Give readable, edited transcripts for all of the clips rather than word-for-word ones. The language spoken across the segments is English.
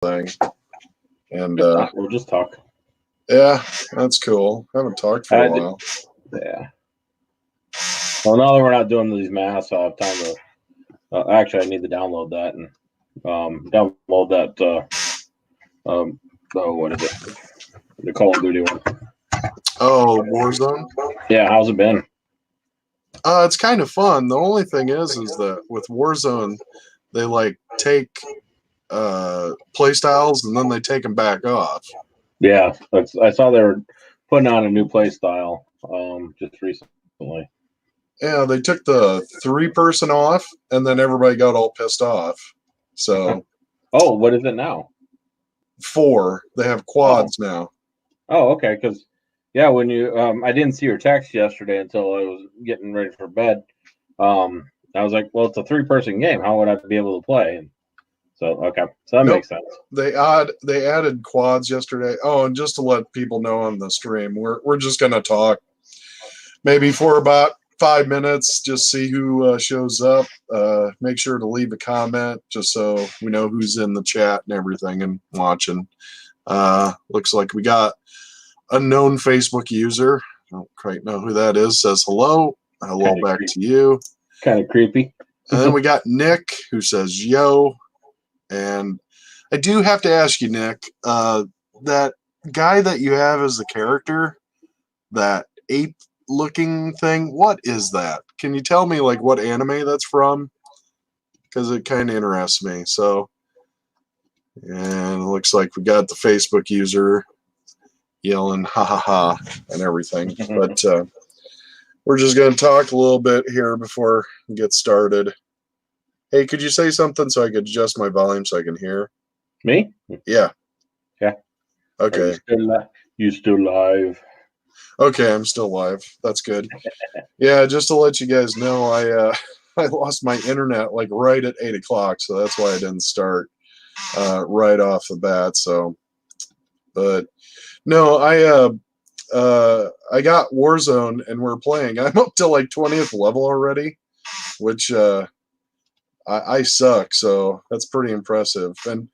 thing. And we'll just talk. Yeah, that's cool. I haven't talked for a while. Yeah. Well, now that we're not doing these masks, I'll have time to. Actually, I need to download that and download that. What is it? The Call of Duty one. Oh, Warzone? Yeah, how's it been? It's kind of fun. The only thing is that with Warzone, they like take play styles and then they take them back off. Yeah, I saw they were putting on a new play style just recently. Yeah, they took the 3-person off and then everybody got all pissed off. So oh, what is it now? 4. They have quads now. Oh, okay. Because yeah, when you I didn't see your text yesterday until I was getting ready for bed. I was like, well, it's a 3-person game. How would I be able to play? And so okay, so that makes sense. They added quads yesterday. Oh, and just to let people know on the stream, we're just gonna talk maybe for about 5 minutes, just see who shows up. Make sure to leave a comment just so we know who's in the chat and everything and watching. Looks like we got a known Facebook user. I don't quite know who that is. Says hello. Hello kinda back creepy. To you. Kind of creepy. And then we got Nick who says yo. And I do have to ask you, Nick, that guy that you have as the character, that ape-looking thing, what is that? Can you tell me like what anime that's from? Because it kind of interests me. So, and it looks like we got the Facebook user yelling ha ha ha and everything. But we're just going to talk a little bit here before we get started. Hey, could you say something so I could adjust my volume so I can hear? Me? Yeah. Yeah. Okay. You still live? Okay, I'm still live. That's good. Yeah, just to let you guys know, I lost my internet like right at 8 o'clock, so that's why I didn't start right off the bat. So, but no, I got Warzone and we're playing. I'm up to like 20th level already, which I suck, so that's pretty impressive. And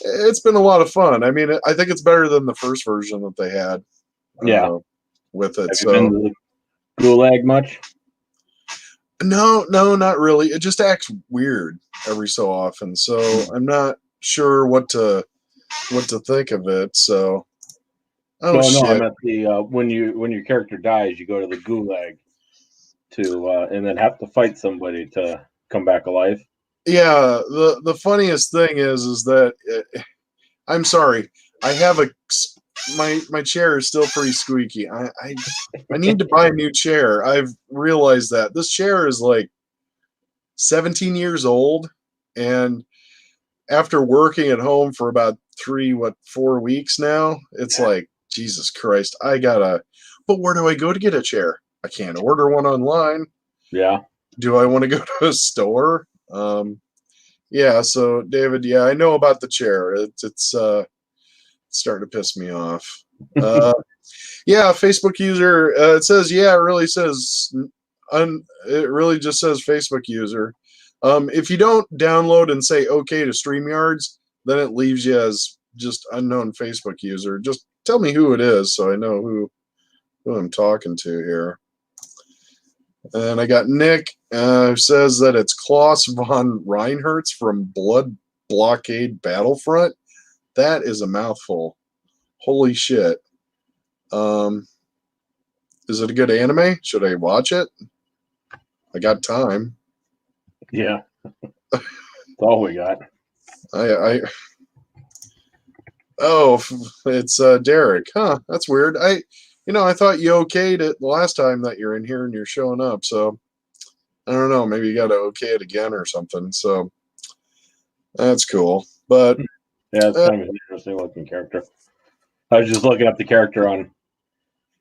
it's been a lot of fun. I mean, I think it's better than the first version that they had. Yeah. With it. Have you been to the Gulag much? No, not really. It just acts weird every so often. So I'm not sure what to think of it. So no, I meant the when your character dies, you go to the Gulag to and then have to fight somebody to come back alive. Yeah, the funniest thing is that I'm sorry. I have my chair is still pretty squeaky. I need to buy a new chair. I've realized that this chair is like 17 years old, and after working at home for about 4 weeks now, it's like Jesus Christ. But where do I go to get a chair? I can't order one online. Yeah. Do I want to go to a store? Yeah. So David, yeah, I know about the chair. It's starting to piss me off. Yeah, Facebook user. It says, yeah, it really says, it really just says Facebook user. If you don't download and say okay to StreamYards, then it leaves you as just unknown Facebook user. Just tell me who it is so I know who I'm talking to here. And I got Nick, who says that it's Klaus von Reinhertz from Blood Blockade Battlefront. That is a mouthful. Holy shit. Is it a good anime? Should I watch it? I got time. Yeah. That's all we got. Oh, it's Derek. Huh, that's weird. I thought you okayed it the last time that you're in here and you're showing up, so I don't know, maybe you got to okay it again or something. So that's cool. But yeah, it's kind of an interesting looking character. I was just looking up the character on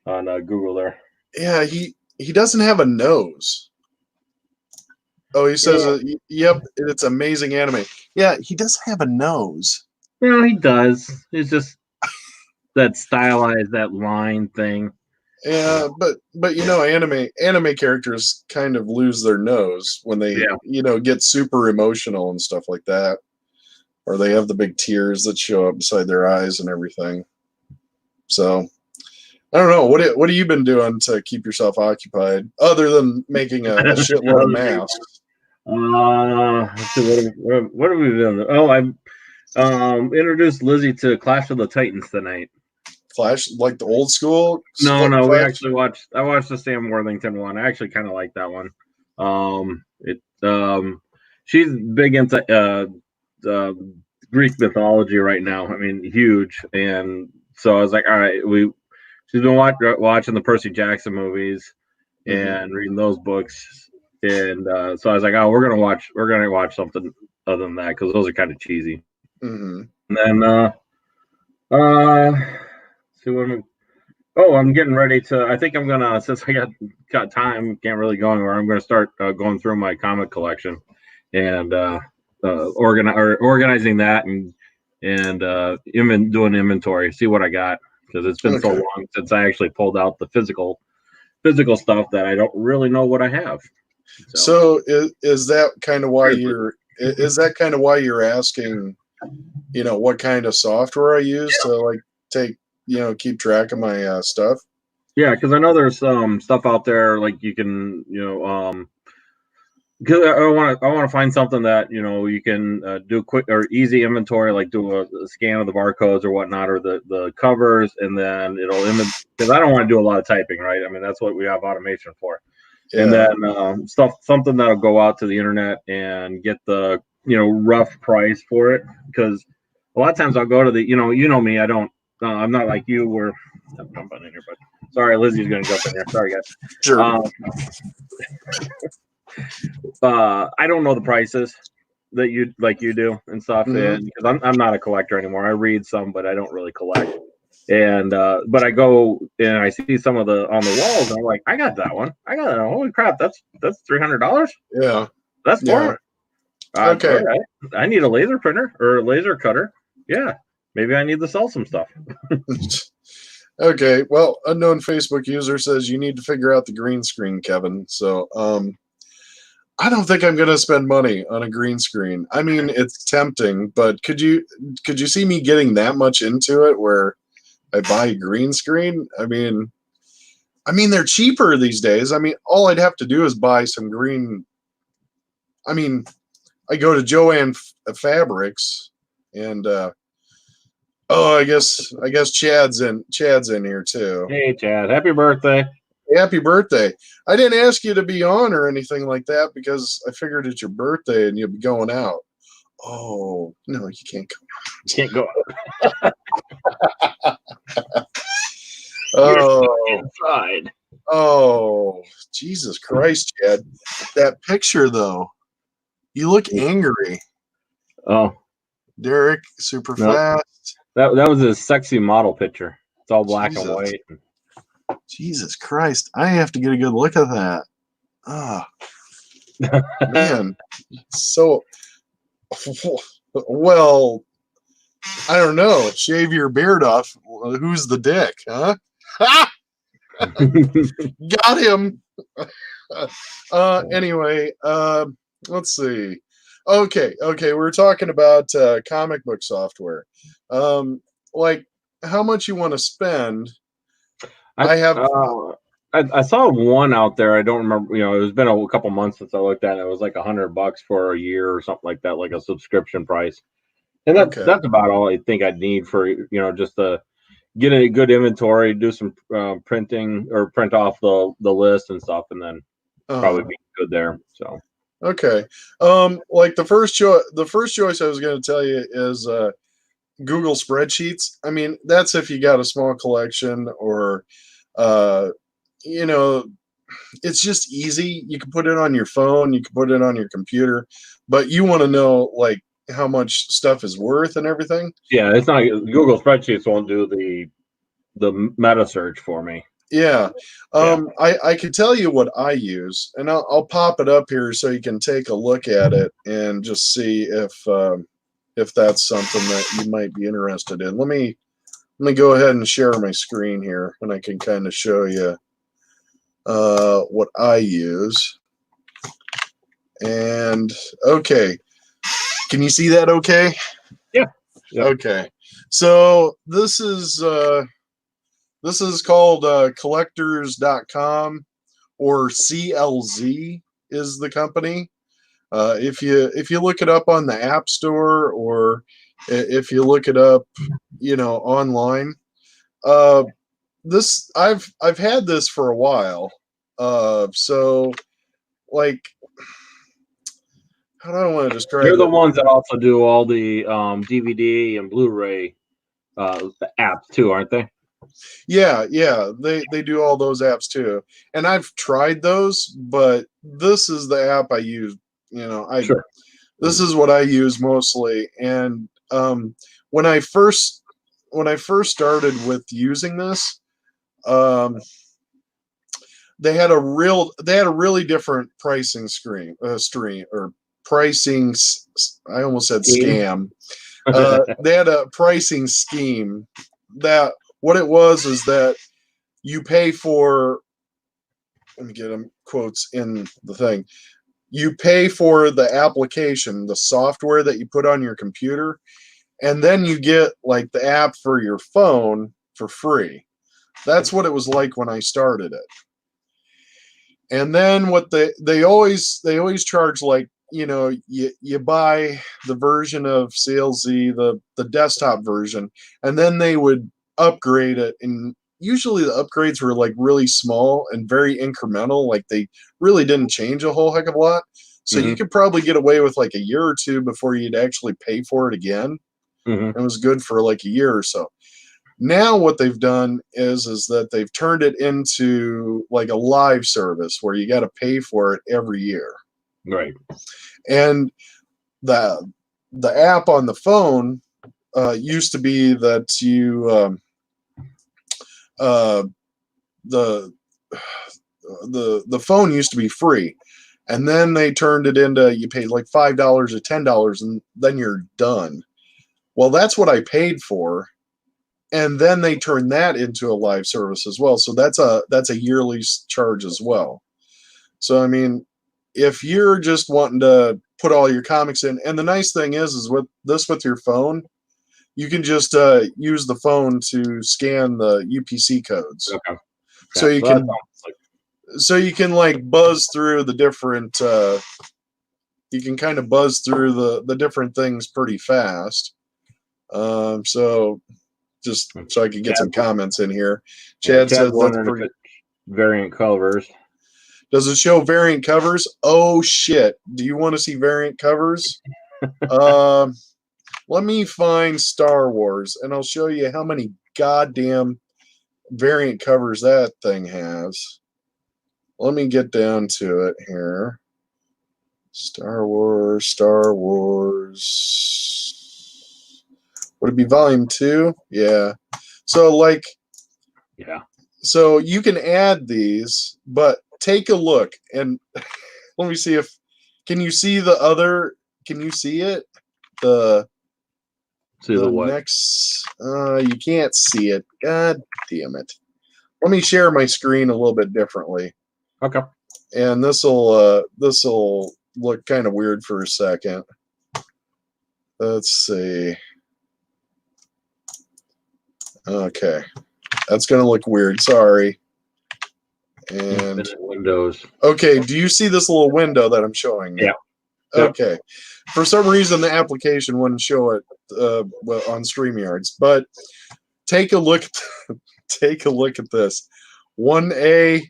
Google there. Yeah, he doesn't have a nose. Oh, he says, yep, it's amazing anime. Yeah, he doesn't have a nose. No, he does. It's just that stylized, that line thing. Yeah, but anime characters kind of lose their nose when they get super emotional and stuff like that. or they have the big tears that show up beside their eyes and everything. So I don't know. What have you been doing to keep yourself occupied other than making a shitload of masks? Let's see, what have we done? Oh, I introduced Lizzie to Clash of the Titans tonight. Flash, like the old school? No, Flash? we actually watched. I watched the Sam Worthington one. I actually kind of like that one. She's big into Greek mythology right now. I mean, huge. And so I was like, all right, she's been watching the Percy Jackson movies and reading those books. And so I was like, oh, we're gonna watch something other than that because those are kind of cheesy. And then see what I'm getting ready to. I think I'm gonna, since I got time, can't really go anywhere. I'm gonna start going through my comic collection and organizing that and doing inventory. See what I got because it's been so long since I actually pulled out the physical stuff that I don't really know what I have. So is that kind of why you're asking, what kind of software I use to like take, keep track of my stuff? Yeah, because I know there's some stuff out there like you can, because I want to find something that you can do quick or easy inventory, like do a scan of the barcodes or whatnot, or the covers, and then it'll because I don't want to do a lot of typing, right? I mean that's what we have automation for. Yeah. And then something that'll go out to the internet and get the rough price for it, because a lot of times I'll go to the you know me, I'm not like you where I'm jumping in here, but sorry, Lizzie's gonna jump in here. Sorry guys. Sure. I don't know the prices that you do and stuff, and because I'm not a collector anymore. I read some, but I don't really collect. And but I go and I see some of the on the walls, and I'm like, I got that one. I got that. Holy crap, that's $300. Yeah, that's $400. Okay. Right. I need a laser printer or a laser cutter. Yeah, maybe I need to sell some stuff. Okay. Well, unknown Facebook user says you need to figure out the green screen, Kevin. So I don't think I'm going to spend money on a green screen. I mean, it's tempting, but could you see me getting that much into it where I buy a green screen? I mean, they're cheaper these days. I mean, all I'd have to do is buy some green. I mean, I go to Joann Fabrics, and I guess Chad's in here too. Hey, Chad, happy birthday! Happy birthday! I didn't ask you to be on or anything like that because I figured it's your birthday and you'll be going out. Oh no, you can't go. You can't go out. Oh, inside. Oh, Jesus Christ, Chad! That picture though, you look angry. Oh, Derek, super fast. That was a sexy model picture. It's all black and white. Jesus Christ, I have to get a good look at that. Man, so well, I don't know. Shave your beard off. Who's the dick, huh? Got him. Anyway, let's see. Okay, we're talking about comic book software. Like how much you want to spend. I saw one out there. I don't remember. It's been a couple months since I looked at it. It was like $100 for a year or something like that, like a subscription price. And that's about all I think I'd need for just to get a good inventory, do some printing or print off the list and stuff, and then probably be good there. So okay, like the first choice I was going to tell you is Google Spreadsheets. I mean, that's if you got a small collection or it's just easy. You can put it on your phone, you can put it on your computer, but you want to know like how much stuff is worth and everything. Yeah, it's not Google Spreadsheets won't do the meta search for me. Yeah. I can tell you what I use, and I'll pop it up here so you can take a look at it and just see if that's something that you might be interested in. Let me go ahead and share my screen here, and I can kind of show you what I use. And okay, can you see that? Okay. Yep. Okay. So this is called collectors.com, or CLZ is the company. If you look it up on the App Store, or if you look it up, online, this I've had this for a while. So like, how do I want to describe They're the it? ones that also do all the DVD and Blu-ray apps too, aren't they? Yeah, they do all those apps too, and I've tried those, but this is the app I use. Sure. This is what I use mostly. And when I first started with using this, um, they had a really different pricing stream, or pricing. I almost said Scheme. scam. They had a pricing scheme that what it was is that you pay for. Let me get them quotes in the thing. You pay for the application, the software that you put on your computer, and then you get like the app for your phone for free. That's what it was like when I started it. And then what they always charge, like, you buy the version of CLZ, the desktop version, and then they would upgrade it, and usually the upgrades were like really small and very incremental, like they really didn't change a whole heck of a lot. So you could probably get away with like a year or two before you'd actually pay for it again. It was good for like a year or so. Now what they've done is that they've turned it into like a live service where you got to pay for it every year. Right. And the app on the phone used to be that the phone used to be free, and then they turned it into, you paid like $5 or $10, and then you're done. Well, that's what I paid for. And then they turn that into a live service as well. So that's a yearly charge as well. So I mean, if you're just wanting to put all your comics in, and the nice thing is with your phone, you can just use the phone to scan the UPC codes. Okay. So you can like buzz through the different. You can kind of buzz through the different things pretty fast. So. Just so I could get some comments in here. Chad says that's pretty. Variant covers. Does it show variant covers? Oh shit! Do you want to see variant covers? Let me find Star Wars, and I'll show you how many goddamn variant covers that thing has. Let me get down to it here. Star Wars. Would it be volume 2? Yeah. So like, yeah. So you can add these, but take a look and let me see can you see the other? Can you see it? The what? Next, you can't see it. God damn it! Let me share my screen a little bit differently. Okay. And this'll look kind of weird for a second. Let's see. Okay, that's gonna look weird. Sorry. And Windows. Okay, do you see this little window that I'm showing you? Yeah. Okay. Yep. For some reason, the application wouldn't show it on StreamYards, but take a look. Take a look at this. 1A.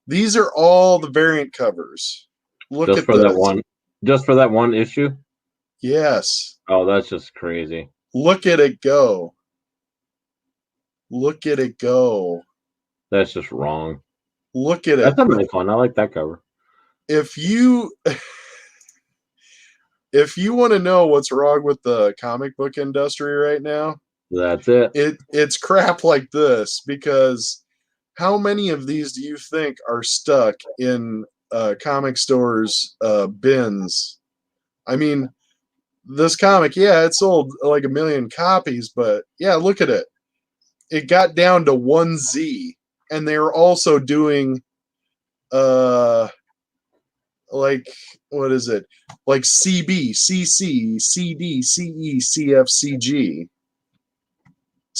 These are all the variant covers. Look just at for this. that one. Just for that one issue. Yes. Oh, that's just crazy. Look at it go. Look at it go. That's just wrong. Look at it. That's a nice one. I like that cover. If you want to know what's wrong with the comic book industry right now, that's it. It's crap like this, because how many of these do you think are stuck in comic stores bins? I mean, this comic, yeah, it sold like 1 million copies, but yeah, look at it. It got down to 1Z, and they were also doing like, like CB, CC, CD, CE, CF, CG.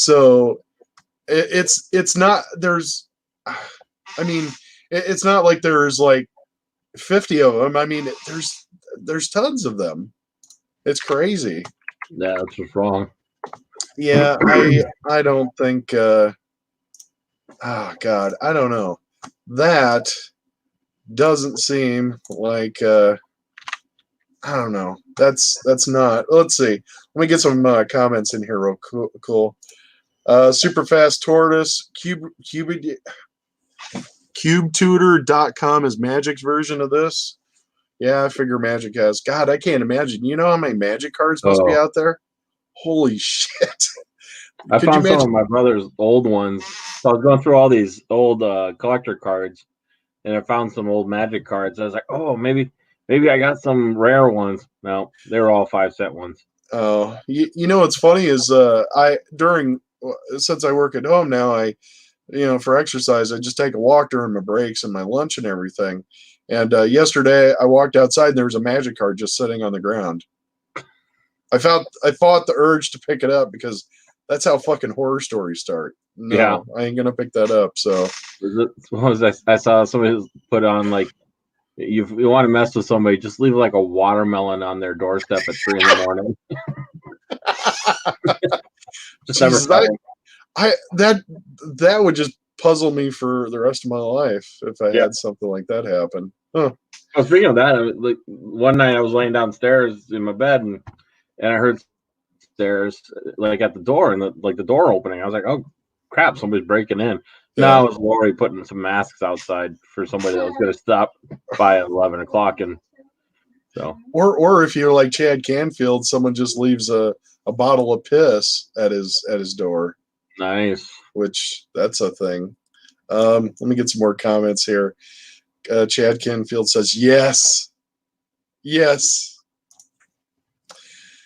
So it's not there's, I mean, it's not like there's like 50 of them. I mean, there's tons of them. It's crazy. Yeah, that's what's wrong. Yeah, I don't think. Oh God, I don't know. That doesn't seem like. I don't know. That's not. Let's see. Let me get some comments in here real cool. Super fast tortoise CubeTutor.com is Magic's version of this. Yeah, I figure Magic has. God, I can't imagine. You know how many Magic cards must be out there? Holy shit. I Could you found some of imagine? my brother's old ones. So I was going through all these old collector cards, and I found some old Magic cards. I was like, oh, maybe I got some rare ones. No, they were all 5-cent ones. Oh, you know what's funny is since I work at home now, for exercise I just take a walk during my breaks and my lunch and everything. And yesterday I walked outside and there was a Magic card just sitting on the ground. I fought the urge to pick it up because that's how fucking horror stories start. No, Yeah. I ain't gonna pick that up. So I saw somebody put on like, you want to mess with somebody, just leave like a watermelon on their doorstep at 3 a.m. Just never Jesus, tell that would just puzzle me for the rest of my life if I Yeah. had something like that happen. Huh. Well, speaking of that, like one night I was laying downstairs in my bed and I heard stairs like at the door and the door opening. I was like, oh crap, somebody's breaking in. Yeah. Now it was Lori putting some masks outside for somebody that was going to stop by at 11 o'clock. And so, or if you're like Chad Canfield, someone just leaves a bottle of piss at his door. Nice. Which that's a thing. Let me get some more comments here. Chad Canfield says yes.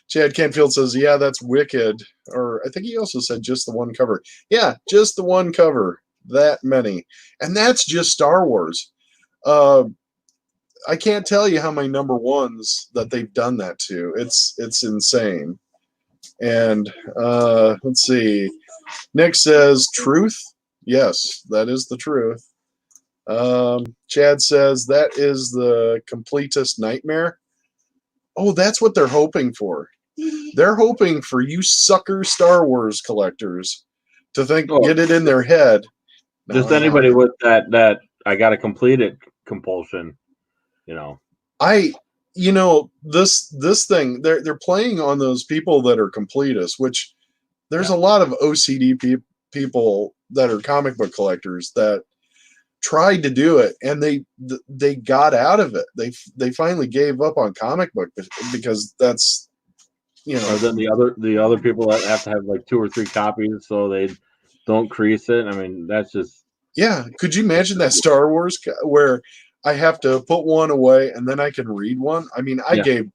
Chad Canfield says, yeah, that's wicked. Or I think he also said just the one cover. Yeah, just the one cover. That many. And that's just Star Wars. I can't tell you how many number ones that they've done that to. It's insane. And let's see. Nick says, truth? Yes, that is the truth. Chad says, that is the completest nightmare. Oh, that's what they're hoping for. They're hoping for you sucker Star Wars collectors to think, get it in their head. Just anybody with that I got to complete it compulsion, this thing, they're playing on those people that are completists, which there's a lot of OCD people that are comic book collectors that tried to do it and they got out of it. They finally gave up on comic book because that's Or then the other people that have to have like 2 or 3 copies so they don't crease it. I mean, that's just Could you imagine that Star Wars where I have to put one away and then I can read one? I mean, I gave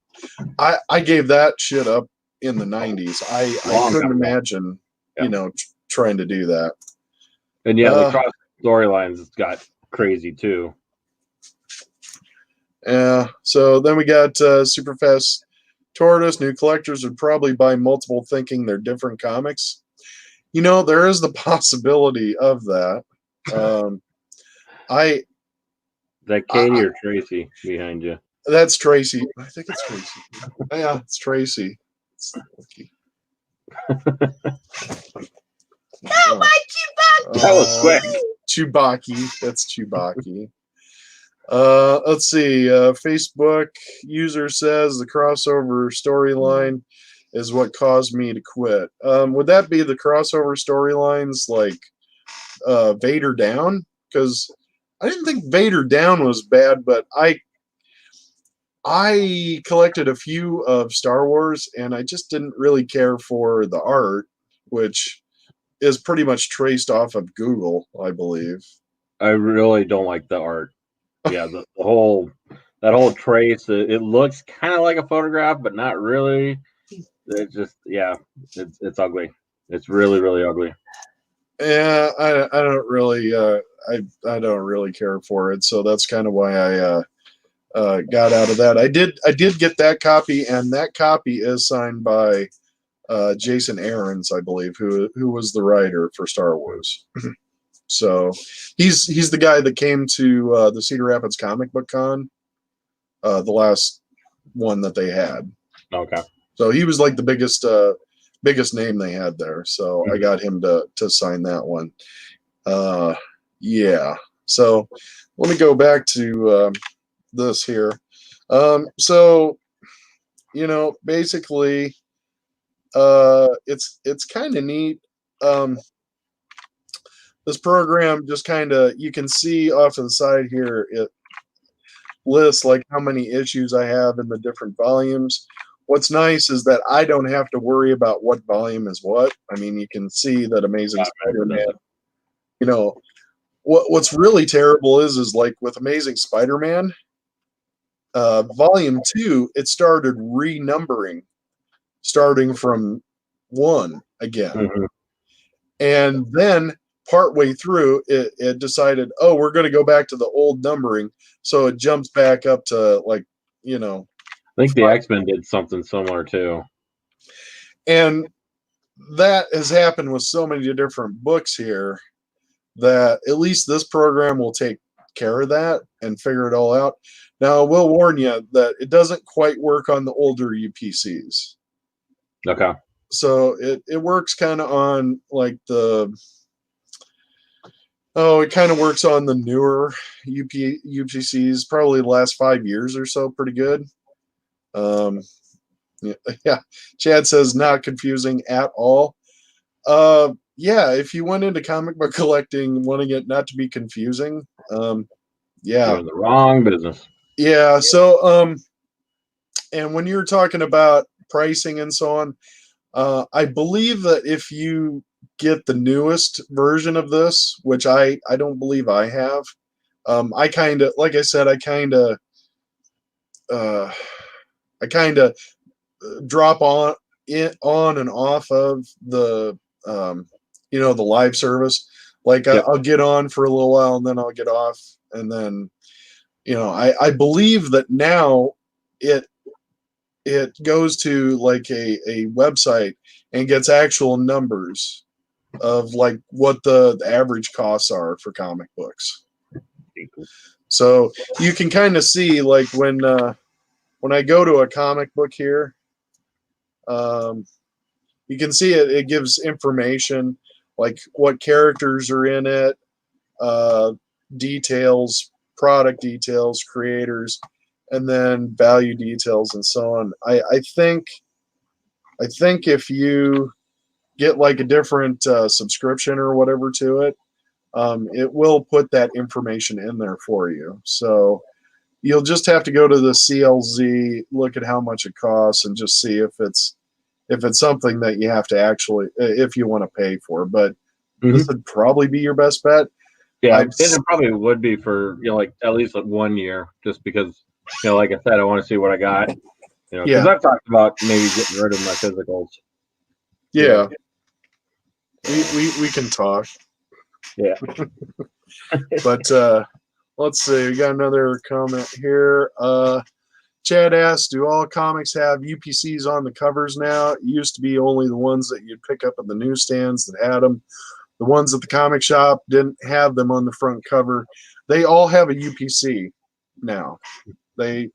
that shit up in the 90s. I couldn't imagine, trying to do that. And the cross storylines got crazy too. Yeah. So then we got Super Fast Tortoise. New collectors would probably buy multiple thinking they're different comics. There is the possibility of that. Is that Katie or Tracy behind you? That's Tracy. I think it's Tracy. Yeah, it's Tracy. It's No, my Chewbacca. That was quick. Chewbacca. That's Chewbacca. Let's see. Facebook user says the crossover storyline is what caused me to quit. Would that be the crossover storylines like Vader Down? Because I didn't think Vader Down was bad, but I collected a few of Star Wars, and I just didn't really care for the art, which is pretty much traced off of Google, I believe. I really don't like the art. Yeah, that whole trace. It looks kind of like a photograph, but not really. It's just it's ugly. It's really, really ugly. Yeah, I don't really I don't really care for it, so that's kind of why I got out of that. I did get that copy, and that copy is signed by Jason Aaron's, I believe, who was the writer for Star Wars. So he's the guy that came to the Cedar Rapids Comic Book Con, the last one that they had. Okay. So he was like the biggest name they had there. So I got him to sign that one. Yeah. So let me go back to this here. So basically, it's kind of neat. This program just kind of, you can see off to the side here, it lists like how many issues I have in the different volumes. What's nice is that I don't have to worry about what volume is what. I mean, you can see that Amazing Spider-Man. What's really terrible is like with Amazing Spider-Man, volume 2, it started renumbering, starting from 1 again. And then partway through, it decided, oh, we're going to go back to the old numbering. So it jumps back up to like, I think the X-Men did something similar too. And that has happened with so many different books here that at least this program will take care of that and figure it all out. Now, I will warn you that it doesn't quite work on the older UPCs. Okay. So it works kind of on like it kind of works on the newer UPCs, probably the last 5 years or so, pretty good. Yeah. Chad says not confusing at all. Yeah, if you went into comic book collecting wanting it not to be confusing, yeah. You're in the wrong business. Yeah, so and when you're talking about pricing and so on, I believe that if you get the newest version of this, which I don't believe I have, I kind of, like I said, I kind of drop on and off of the the live service. Like I'll get on for a little while and then I'll get off, and then I believe that now it goes to like a website and gets actual numbers of like what the average costs are for comic books. So you can kind of see like when I go to a comic book here, you can see it gives information like what characters are in it, details, product details, creators, and then value details and so on. I think if you get like a different subscription or whatever to it, it will put that information in there for you. So you'll just have to go to the CLZ, look at how much it costs, and just see if it's something that you have to actually, if you want to pay for. But this would probably be your best bet. Yeah, it probably would be for like at least like 1 year, just because like I said, I want to see what I got. Because I've talked about maybe getting rid of my physicals. Yeah, we can talk. Yeah. But let's see, we got another comment here. Chad asks, do all comics have UPCs on the covers now? It used to be only the ones that you'd pick up at the newsstands that had them. The ones at the comic shop didn't have them on the front cover. They all have a UPC now. I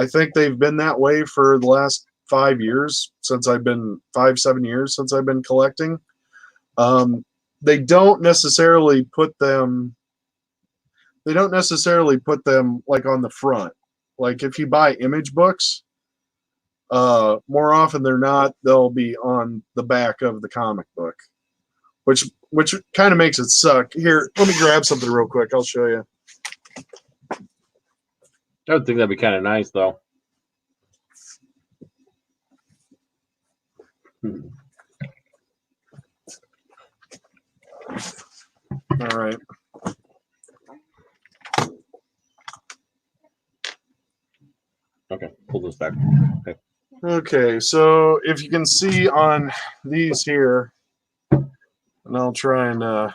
think they've been that way for the last 5 years, since I've been 7 years since I've been collecting. They don't necessarily put them like on the front. Like if you buy image books, more often than not, they'll be on the back of the comic book, which kind of makes it suck. Here, let me grab something real quick. I'll show you. I would think that'd be kind of nice, though. All right. Okay, pull this back. Okay. Okay, so if you can see on these here, and I'll try and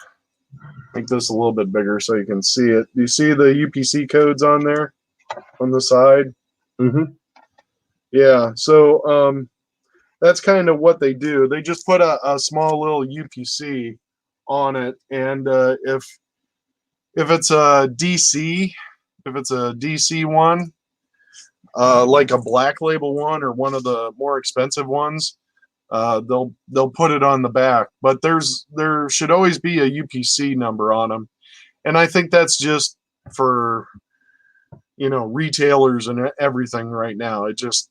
make this a little bit bigger so you can see it. Do you see the UPC codes on there on the side? Mm-hmm. Yeah, so that's kind of what they do. They just put a small little UPC on it, and if it's a DC, if it's a DC one, like a black label one or one of the more expensive ones, they'll put it on the back. But there should always be a UPC number on them, and I think that's just for retailers and everything right now. It just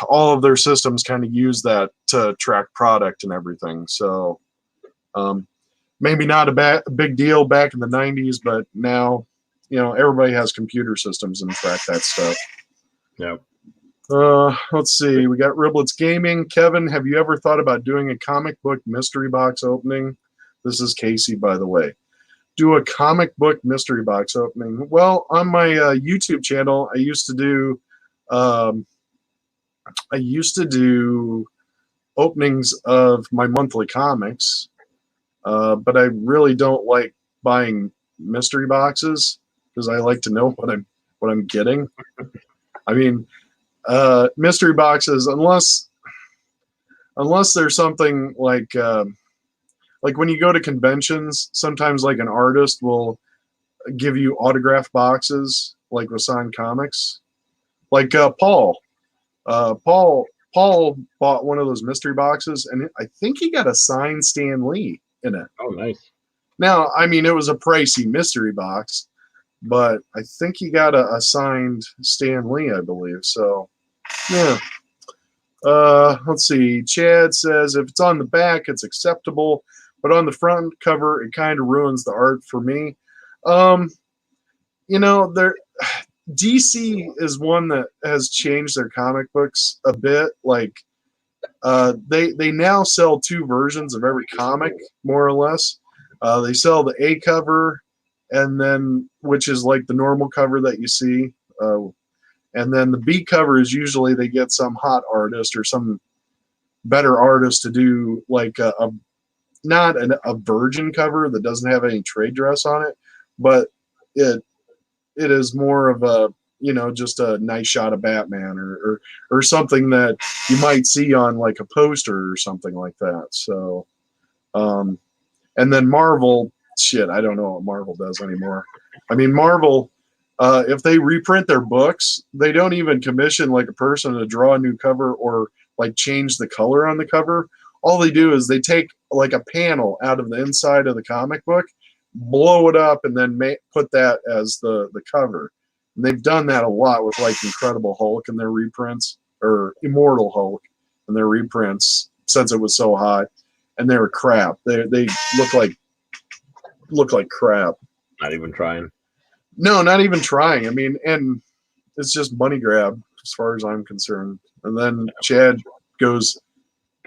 all of their systems kind of use that to track product and everything. So maybe not a big deal back in the 90s, but now everybody has computer systems and track that stuff. Yeah. Let's see. We got Riblets Gaming. Kevin, have you ever thought about doing a comic book mystery box opening? This is Casey, by the way. Do a comic book mystery box opening. Well, on my YouTube channel, I used to do openings of my monthly comics, but I really don't like buying mystery boxes because I like to know what I'm getting. I mean, mystery boxes, unless there's something like when you go to conventions, sometimes like an artist will give you autograph boxes, like with signed comics. Like Paul bought one of those mystery boxes, and I think he got a signed Stan Lee in it. Oh, nice. Now, I mean, it was a pricey mystery box, but I think he got a signed Stan Lee, I believe. So, yeah. Let's see. Chad says if it's on the back, it's acceptable, but on the front cover, it kind of ruins the art for me. DC is one that has changed their comic books a bit. Like, they now sell 2 versions of every comic, more or less. They sell the A cover, and then which is like the normal cover that you see, and then the B cover is usually they get some hot artist or some better artist to do like not a virgin cover that doesn't have any trade dress on it, but it is more of a just a nice shot of Batman or something that you might see on like a poster or something like that. So and then Marvel, shit, I don't know what Marvel does anymore. I mean, Marvel, if they reprint their books, they don't even commission like a person to draw a new cover or like change the color on the cover. All they do is they take like a panel out of the inside of the comic book, blow it up, and then put that as the cover. And they've done that a lot with like Incredible Hulk and their reprints, or Immortal Hulk and their reprints, since it was so hot, and they were crap. They look like crap. Not even trying. No, not even trying. I mean, and it's just money grab as far as I'm concerned. And then Chad goes,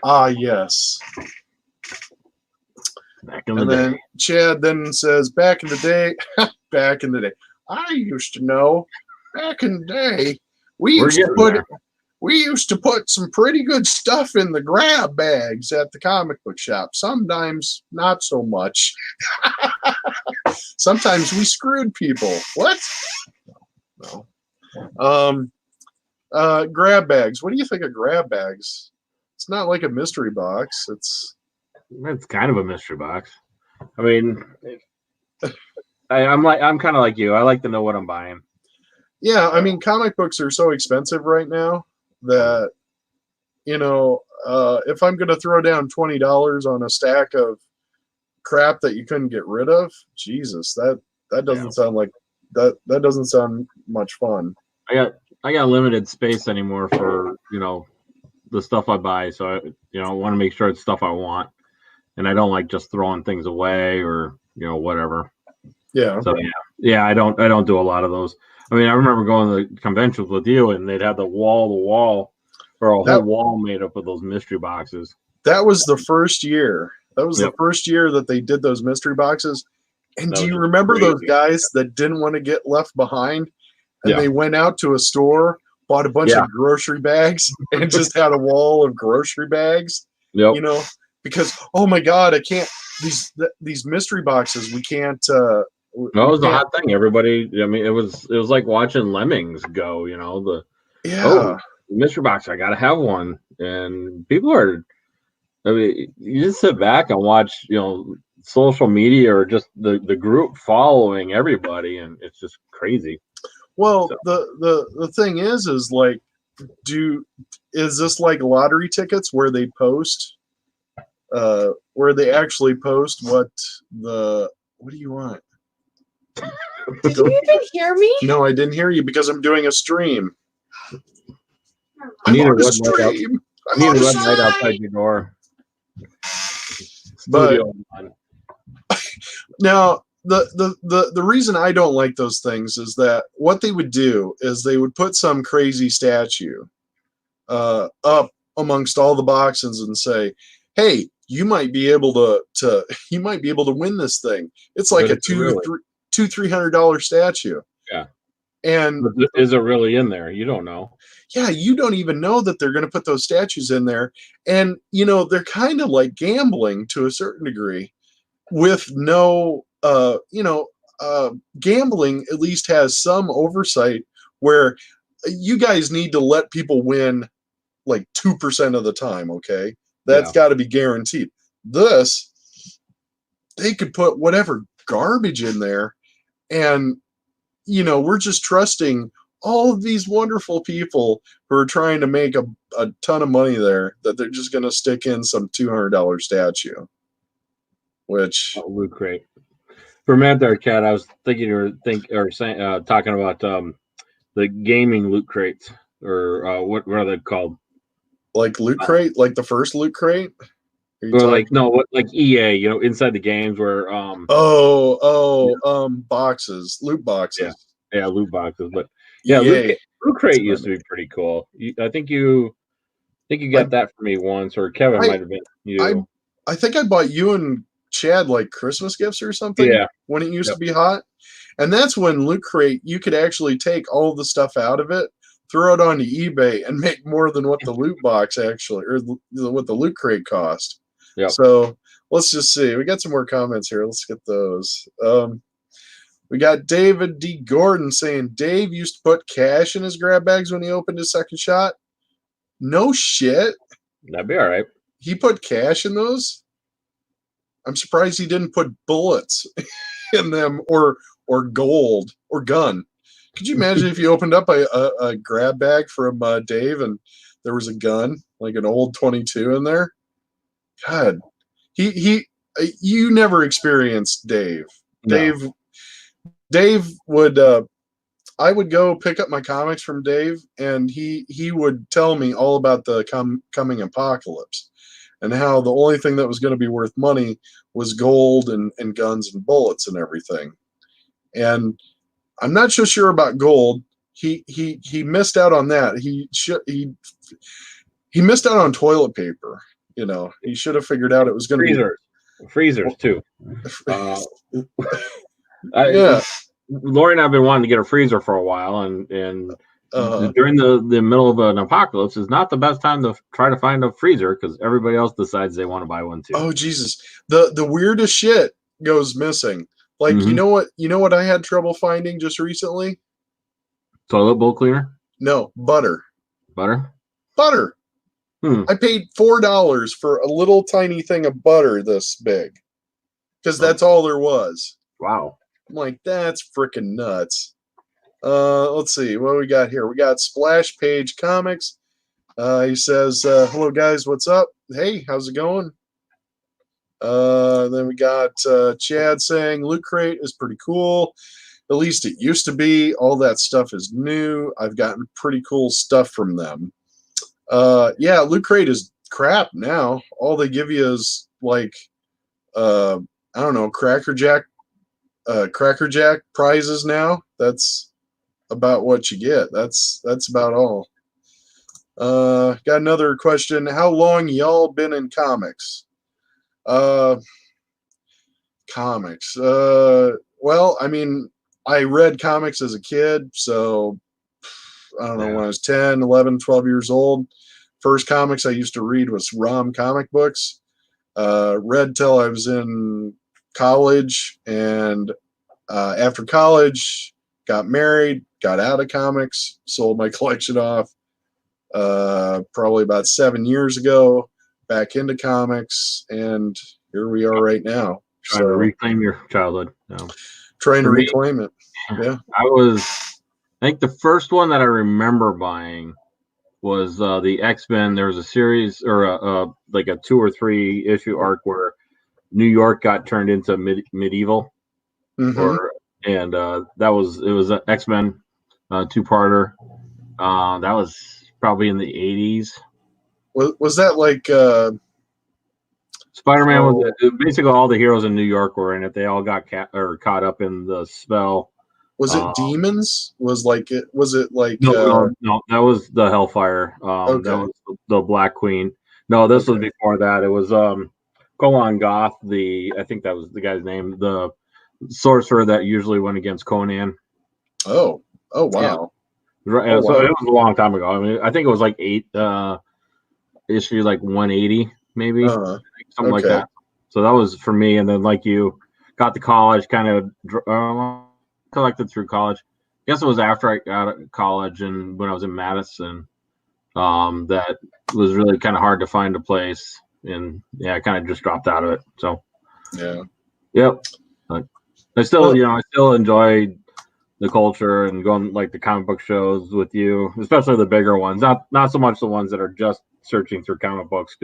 "Ah, yes." And then Chad then says, "Back in the day, back in the day, I used to know. Back in the day, we used to put some pretty good stuff in the grab bags at the comic book shop. Sometimes not so much. Sometimes we screwed people. What? No. Grab bags. What do you think of grab bags? It's not like a mystery box. It's kind of a mystery box. I mean, I'm kind of like you. I like to know what I'm buying. Yeah, I mean, comic books are so expensive right now that if I'm going to throw down $20 on a stack of crap that you couldn't get rid of, Jesus, that doesn't sound like that doesn't sound much fun. I got limited space anymore for the stuff I buy, so I want to make sure it's stuff I want, and I don't like just throwing things away or whatever. Yeah. So yeah, I don't do a lot of those. I mean, I remember going to the conventions with you, and they'd have the wall or a whole wall made up of those mystery boxes. That was the first year. That was the first year that they did those mystery boxes. And do you remember those guys that didn't want to get left behind? And they went out to a store, bought a bunch of grocery bags, and just had a wall of grocery bags. Yep. Because, oh my God, I can't, these mystery boxes, we can't. No, it was a hot thing. Everybody, I mean, it was like watching lemmings go, mystery box. I gotta have one. And people are. I mean, you just sit back and watch, social media or just the group following everybody, and it's just crazy. Well, So. the thing is like, is this like lottery tickets where they post, where they actually post what do you want? Did you even hear me? No, I didn't hear you because I'm doing a stream. I need I'm a on a red light out. stream. I need a red light outside your door. But Studio on. now the reason I don't like those things is that what they would do is they would put some crazy statue up amongst all the boxes and say, "Hey, you might be able to you might be able to win this thing." It's like But a really? $200-$300 statue. Yeah. And But is it really in there? You don't know. yeah, you don't even know that they're going to put those statues in there. And, they're kind of like gambling to a certain degree with no, gambling at least has some oversight where you guys need to let people win like 2% of the time. Okay. That's got to be guaranteed. This, they could put whatever garbage in there and, we're just trusting all of these wonderful people who are trying to make a ton of money there that they're just going to stick in some $200 statue, which Loot crate. For a minute there, Chad, I was thinking talking about the gaming loot crates, or what are they called? like Loot Crate, like the first Loot Crate. Or like EA, inside the games where boxes, loot boxes. Yeah, loot boxes. But EA. loot crate used to be pretty cool. I think you got that for me once, or Kevin might have been you. I think I bought you and Chad like Christmas gifts or something. Yeah, when it used to be hot, and that's when Loot Crate you could actually take all the stuff out of it, throw it onto eBay, and make more than what the loot box actually, or what the Loot Crate cost. Yeah. So let's just see. We got some more comments here. Let's get those. We got David D. Gordon saying Dave used to put cash in his grab bags when he opened his second shot. No shit. That'd be all right. He put cash in those? I'm surprised he didn't put bullets in them or gold or gun. Could you imagine if you opened up a grab bag from Dave and there was a gun, like an old 22 in there? God, you never experienced Dave. No. Dave would, I would go pick up my comics from Dave, and he would tell me all about the coming apocalypse and how the only thing that was going to be worth money was gold and guns and bullets and everything. And I'm not so sure about gold. He missed out on that. He missed out on toilet paper. He should have figured out it was going to be freezers too. Yeah. Lori and I have been wanting to get a freezer for a while, and during the middle of an apocalypse is not the best time to try to find a freezer because everybody else decides they want to buy one too. Oh Jesus! The weirdest shit goes missing. Like you know what I had trouble finding just recently? Toilet bowl cleaner? No, butter. Butter. I paid $4 for a little tiny thing of butter this big because that's all there was. Wow. I'm like, that's freaking nuts. Let's see what we got here. We got Splash Page Comics. He says, hello guys, what's up? Hey, how's it going? Then we got Chad saying Loot Crate is pretty cool. At least it used to be. All that stuff is new. I've gotten pretty cool stuff from them. Yeah, Loot Crate is crap now. All they give you is like, I don't know, Cracker Jack prizes now. That's about what you get. That's about all. Got another question. How long y'all been in comics? Comics. Well, I mean, I read comics as a kid, so I don't know, when I was 10, 11, 12 years old. First comics I used to read was ROM comic books. Read till I was in college, and after college, got married, got out of comics, sold my collection off. probably about 7 years ago, back into comics, and here we are right now. Trying to reclaim your childhood. No. Trying to For me, reclaim it. Yeah. I think the first one that I remember buying was the X-Men. There was a series or like a 2 or 3 issue arc where New York got turned into medieval, Mm-hmm. and it was an X-Men 2-parter. That was probably in the 80s. Was that like Spider-Man was basically all the heroes in New York were in it. They all got caught up in the spell. was it demons? Was it like No, that was the Hellfire. Okay. That was the Black Queen. No, this was before that. It was Golan Goth, I think that was the guy's name, the sorcerer that usually went against Conan. Oh wow. Yeah. Right. Oh, so wow. it was a long time ago. I mean, I think it was like 8 issue, like 180 maybe, something like that. So that was for me. And then like you got to college, kind of collected through college. I guess it was after I got out of college and when I was in Madison, that was really kind of hard to find a place. And yeah, I kind of just dropped out of it. So yeah. Yep. I still, I still enjoy the culture and going like the comic book shows with you, especially the bigger ones. Not so much the ones that are just searching through comic books,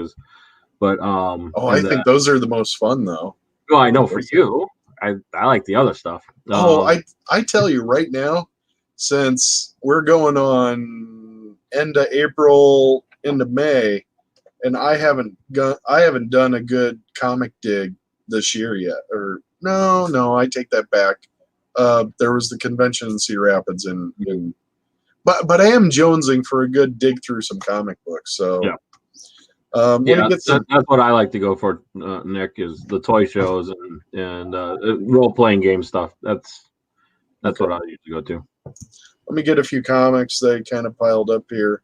I think those are the most fun though. Well, I know for you, I like the other stuff. I tell you right now, since we're going on end of April into May, and I haven't done a good comic dig this year yet. Or no, I take that back. There was the convention in Cedar Rapids, but I am jonesing for a good dig through some comic books. So yeah, that's what I like to go for. Nick, is the toy shows and role playing game stuff. That's what I usually go to. Let me get a few comics that kind of piled up here.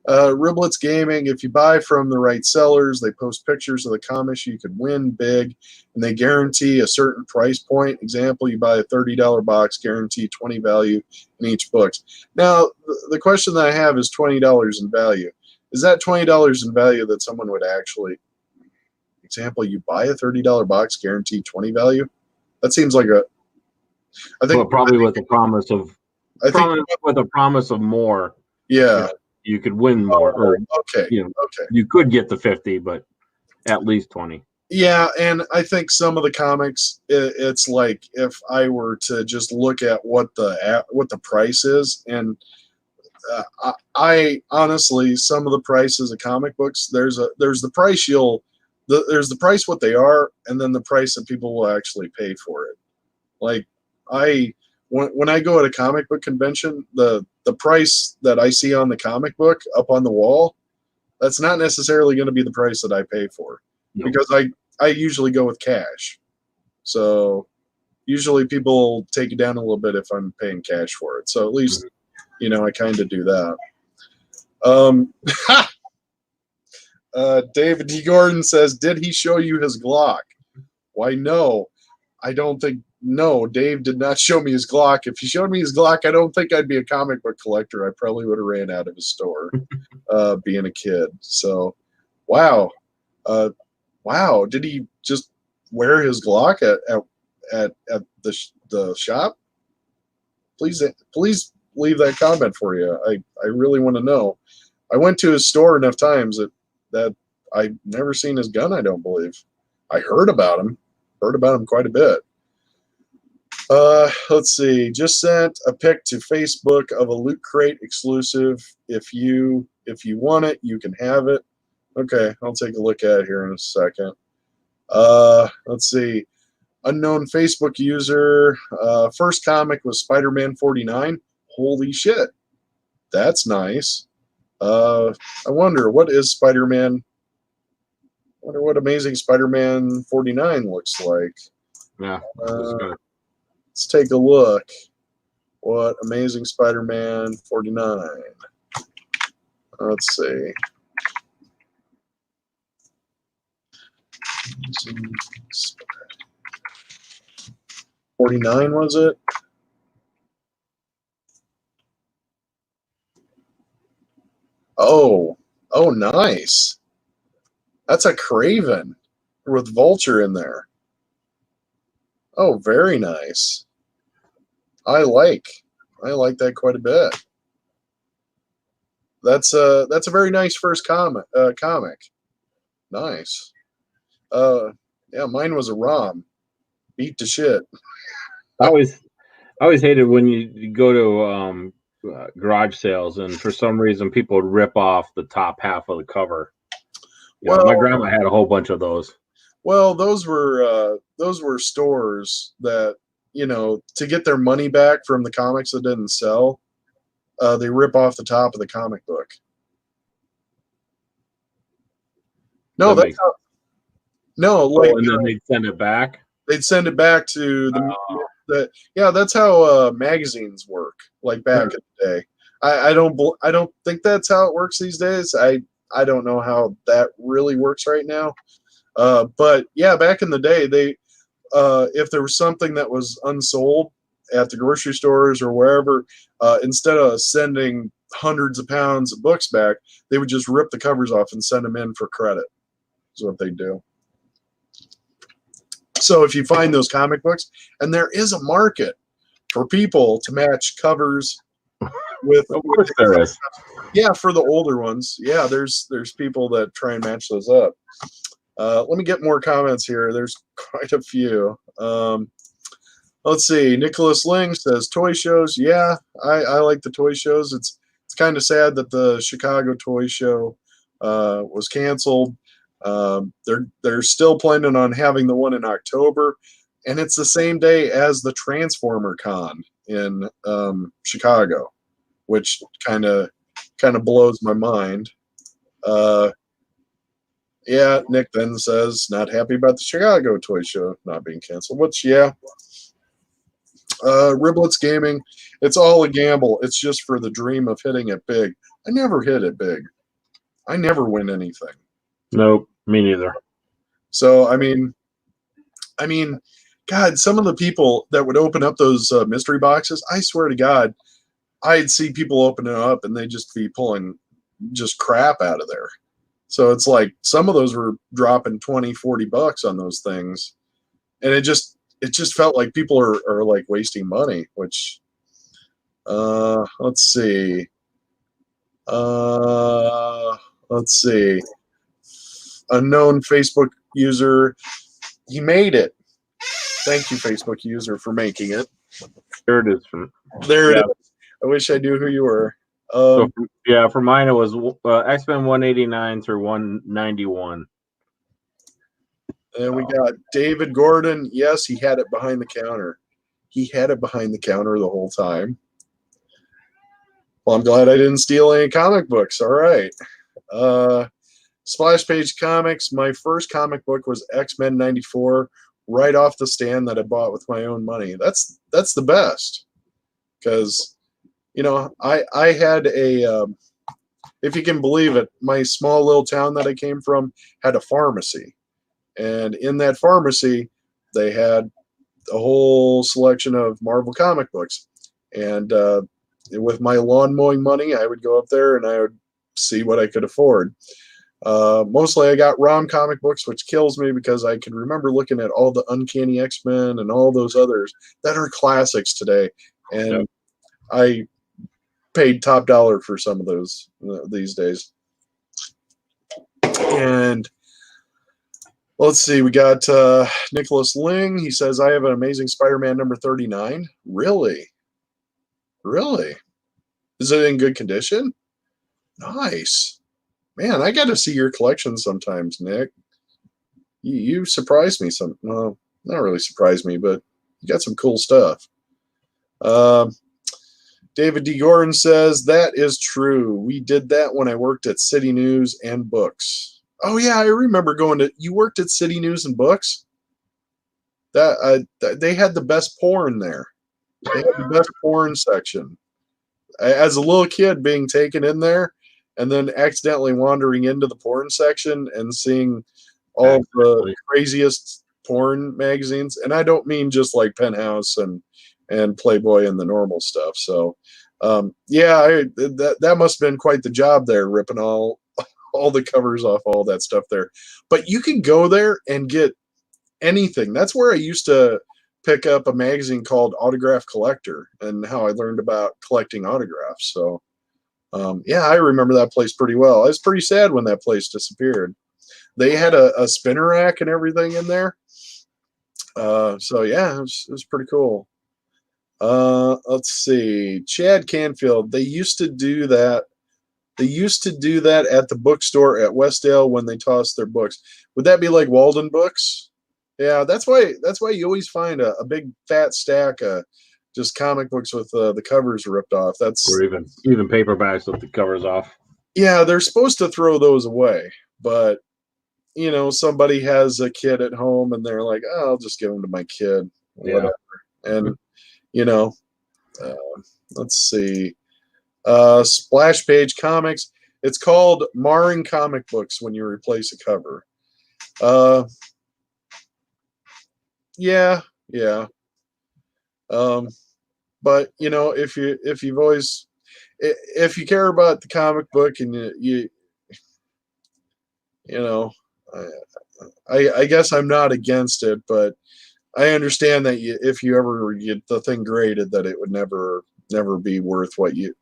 Riblets Gaming, if you buy from the right sellers, they post pictures of the comics you could win big, and they guarantee a certain price point. Example, you buy a $30 box, guarantee 20 value in each book. Now, the question that I have is $20 in value. Is that $20 in value that someone would actually, example, you buy a $30 box, guarantee 20 value? That seems like probably with the promise of more. Yeah. You could win more. Okay. You could get the 50, but at least 20. Yeah, and I think some of the comics, it's like if I were to just look at what the price is, and I honestly, some of the prices of comic books, there's the price there's the price what they are, and then the price that people will actually pay for it. Like when I go at a comic book convention, the price that I see on the comic book up on the wall, that's not necessarily going to be the price that I pay for, because I usually go with cash. So usually people take it down a little bit if I'm paying cash for it. So at least, I kind of do that. David D. Gordon says, did he show you his Glock? Why, no. I don't think, no, Dave did not show me his Glock. If he showed me his Glock, I don't think I'd be a comic book collector. I probably would have ran out of his store being a kid. So, wow. Wow. Did he just wear his Glock at the shop? Please leave that comment for you. I really want to know. I went to his store enough times that I've never seen his gun, I don't believe. I heard about him quite a bit. Let's see. Just sent a pic to Facebook of a Loot Crate exclusive. If you want it, you can have it. Okay, I'll take a look at it here in a second. Let's see. Unknown Facebook user. First comic was Spider-Man 49. Holy shit. That's nice. I wonder, what is Spider-Man? I wonder what Amazing Spider-Man 49 looks like. Yeah. Let's take a look. What Amazing Spider-Man 49. Let's see. 49 was it? Oh, nice. That's a Craven with Vulture in there. Oh, very nice. I like that quite a bit. That's a very nice first comic. Nice. Yeah, mine was a ROM. Beat to shit. I always hated when you go to garage sales, and for some reason people would rip off the top half of the cover. You know, my grandma had a whole bunch of those. Well, those were stores that, you know, to get their money back from the comics that didn't sell, they rip off the top of the comic book. No, That that's how, no, like and then they'd send it back. they'd send it back to the yeah. That's how magazines work. Like back in the day, I don't think that's how it works these days. I don't know how that really works right now. But yeah, back in the day, they if there was something that was unsold at the grocery stores or wherever, instead of sending hundreds of pounds of books back, they would just rip the covers off and send them in for credit. Is what they do. So if you find those comic books, and there is a market for people to match covers with, Of course there is. Yeah, for the older ones. Yeah, there's people that try and match those up. Let me get more comments here. There's quite a few. Let's see. Nicholas Ling says toy shows. Yeah, I like the toy shows. It's kind of sad that the Chicago Toy Show was canceled. They're still planning on having the one in October, and it's the same day as the Transformer Con in Chicago, which kind of blows my mind. Yeah, Nick then says not happy about the Chicago Toy Show not being canceled, which, yeah. Riblets Gaming, it's all a gamble. It's just for the dream of hitting it big. I never hit it big. I never win anything. Nope, me neither. So, I mean, God, some of the people that would open up those mystery boxes, I swear to God, I'd see people open it up and they'd just be pulling just crap out of there. So it's like some of those were dropping $20-$40 on those things. And it just felt like people are like wasting money, which, let's see. Unknown Facebook user, he made it. Thank you, Facebook user, for making it. There it is. There it is. I wish I knew who you were. For mine it was X-Men 189 through 191. And we got David Gordon. Yes, he had it behind the counter. He had it behind the counter the whole time. Well, I'm glad I didn't steal any comic books. All right. Splash Page Comics. My first comic book was X-Men 94, right off the stand that I bought with my own money. That's the best. Because, you know, I had a, if you can believe it, my small little town that I came from had a pharmacy. And in that pharmacy, they had a whole selection of Marvel comic books. And with my lawn mowing money, I would go up there and I would see what I could afford. Mostly I got ROM comic books, which kills me because I can remember looking at all the Uncanny X-Men and all those others that are classics today. And I paid top dollar for some of those these days. And let's see, we got Nicholas Ling. He says, I have an Amazing Spider-Man number 39. Really? Really? Is it in good condition? Nice. Man, I got to see your collection sometimes, Nick. You surprised me some. Well, not really surprised me, but you got some cool stuff. David D. Gordon says, that is true. We did that when I worked at City News and Books. Oh, yeah, I remember going to... You worked at City News and Books? They had the best porn there. They had the best porn section. As a little kid being taken in there and then accidentally wandering into the porn section and seeing all the craziest porn magazines. And I don't mean just like Penthouse and Playboy and the normal stuff. So Yeah, that must have been quite the job there, ripping all the covers off all that stuff there. But you can go there and get anything. That's where I used to pick up a magazine called Autograph Collector, and how I learned about collecting autographs. So yeah, I remember that place pretty well. I was pretty sad when that place disappeared. They had a spinner rack and everything in there. So yeah, it was pretty cool. Let's see. Chad Canfield. They used to do that. They used to do that at the bookstore at Westdale when they tossed their books. Would that be like Walden Books? Yeah, that's why you always find a big fat stack of just comic books with the covers ripped off. Or even paperbacks with the covers off. Yeah, they're supposed to throw those away, but somebody has a kid at home and they're like, oh, I'll just give them to my kid, whatever. And let's see, Splash Page Comics. It's called Marring Comic Books when you replace a cover. Yeah. But if you care about the comic book and I guess I'm not against it, but I understand that if you ever get the thing graded, that it would never be worth what it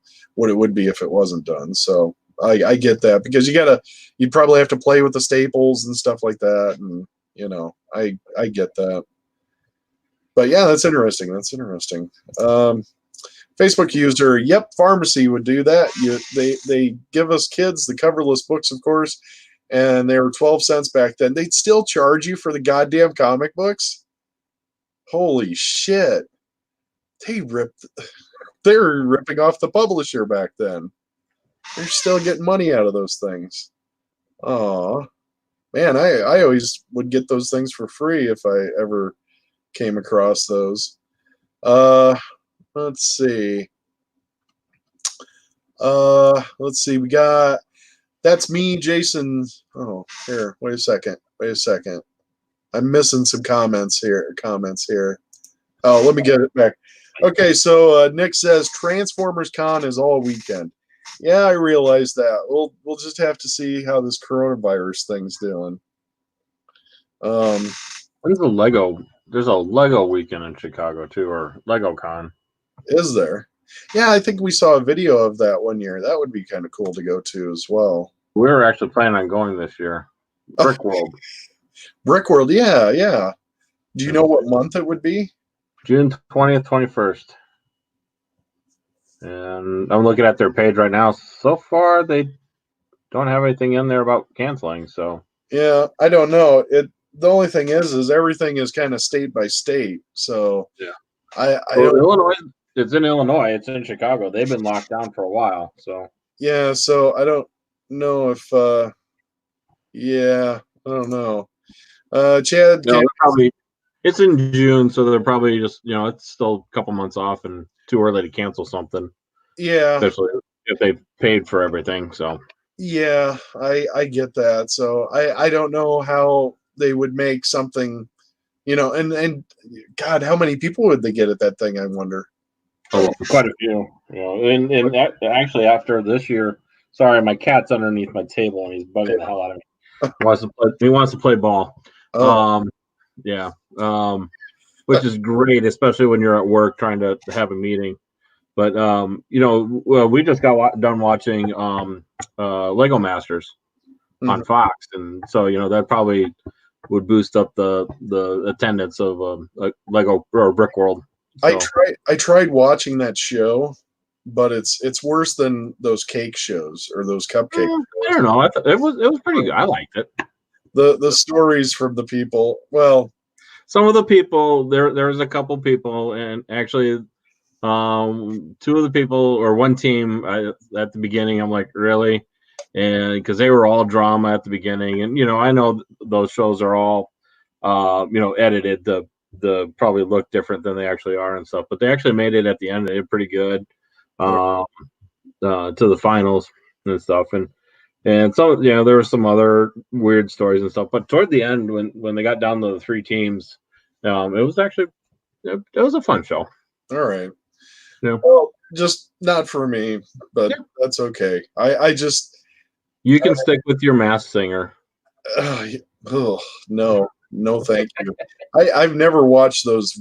would be if it wasn't done. So I get that, because you'd probably have to play with the staples and stuff like that, and I get that. But yeah, that's interesting. Facebook user, yep, pharmacy would do that. They give us kids the coverless books, of course, and they were 12 cents back then. They'd still charge you for the goddamn comic books. Holy shit. They were ripping off the publisher back then. They're still getting money out of those things. Oh man, I always would get those things for free if I ever came across those. Let's see. We got That's Me, Jason. Oh, here, wait a second. I'm missing some comments here. Oh, let me get it back. Okay, so Nick says Transformers Con is all weekend. Yeah, I realize that. We'll just have to see how this coronavirus thing's doing. There's a Lego weekend in Chicago too, or Lego Con. Is there? Yeah, I think we saw a video of that one year. That would be kind of cool to go to as well. We were actually planning on going this year. Brick World. Brick World, yeah. Do you know what month it would be? June 20th, 21st. And I'm looking at their page right now. So far, they don't have anything in there about canceling. So yeah, I don't know. The only thing is everything is kind of state by state. So yeah, Illinois. It's in Illinois. It's in Chicago. They've been locked down for a while. So yeah, so I don't know if I don't know. Chad, it's in June, so they're probably just it's still a couple months off and too early to cancel something. Yeah, especially if they paid for everything. So yeah, I get that. So I don't know how they would make something, and God, how many people would they get at that thing? I wonder. Oh, quite a few. And actually after this year, sorry, my cat's underneath my table and he's bugging the hell out of me. He wants to play ball. Oh. Yeah. Which is great, especially when you're at work trying to have a meeting. But we just got done watching Lego Masters on Fox, and so that probably would boost up the attendance of Lego or Brick World. So. I tried watching that show, but it's worse than those cake shows or those cupcake shows. I don't know. It was pretty good. I liked it. The stories from the people. Well, some of the people there's a couple people, and actually two of the people or one team at the beginning, I'm like, really? And because they were all drama at the beginning, and I know those shows are all edited the probably look different than they actually are and stuff, but they actually made it at the end. They did pretty good to the finals and stuff, and so there were some other weird stories and stuff, but toward the end when they got down to the three teams, it was actually it was a fun show. All right. Yeah. Well, just not for me, but that's okay. I just You can stick with your Masked Singer. oh, no, thank you. I've never watched those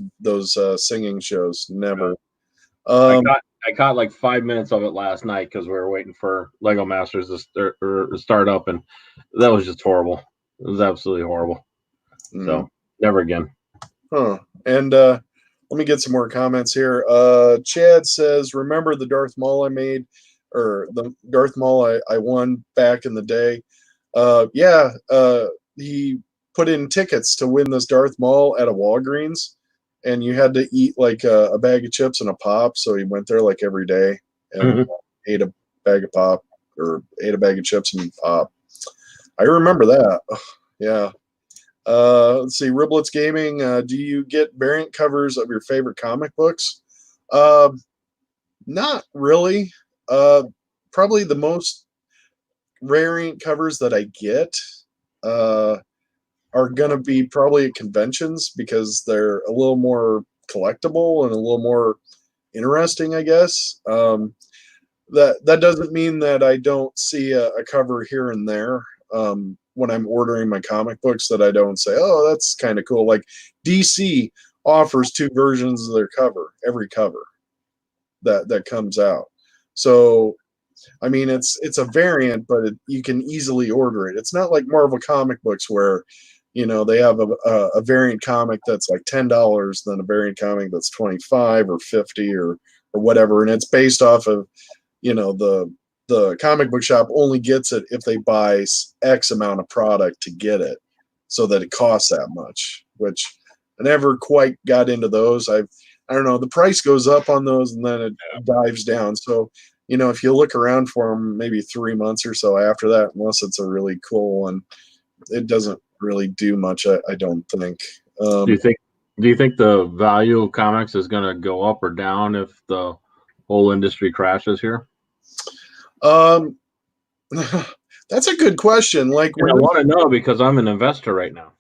singing shows. Never. I caught like 5 minutes of it last night because we were waiting for Lego Masters to start up, and that was just horrible. It was absolutely horrible. So never again. Huh. And let me get some more comments here. Chad says, "Remember the Darth Maul I made, or the Darth Maul I won back in the day?" Yeah. He put in tickets to win this Darth Maul at a Walgreens, and you had to eat like a bag of chips and a pop. So he went there like every day and ate a bag of pop, or ate a bag of chips and pop. I remember that. Yeah. Let's see. Riblets Gaming. Do you get variant covers of your favorite comic books? Not really. Probably the most variant covers that I get are going to be probably at conventions, because they're a little more collectible and a little more interesting, I guess. That doesn't mean that I don't see a cover here and there when I'm ordering my comic books, that I don't say, oh, that's kind of cool. Like DC offers 2 versions of their cover, every cover that comes out. So I mean, it's a variant, but you can easily order it. It's not like Marvel comic books where, they have a variant comic that's like $10, then a variant comic that's 25 or 50 or whatever, and it's based off of, the comic book shop only gets it if they buy X amount of product to get it, so that it costs that much. Which I never quite got into those. I don't know. The price goes up on those and then it dives down. So if you look around for them, maybe 3 months or so after that, unless it's a really cool one, it doesn't really do much. I don't think. Do you think the value of comics is going to go up or down if the whole industry crashes here? That's a good question. Like, I want to know because I'm an investor right now.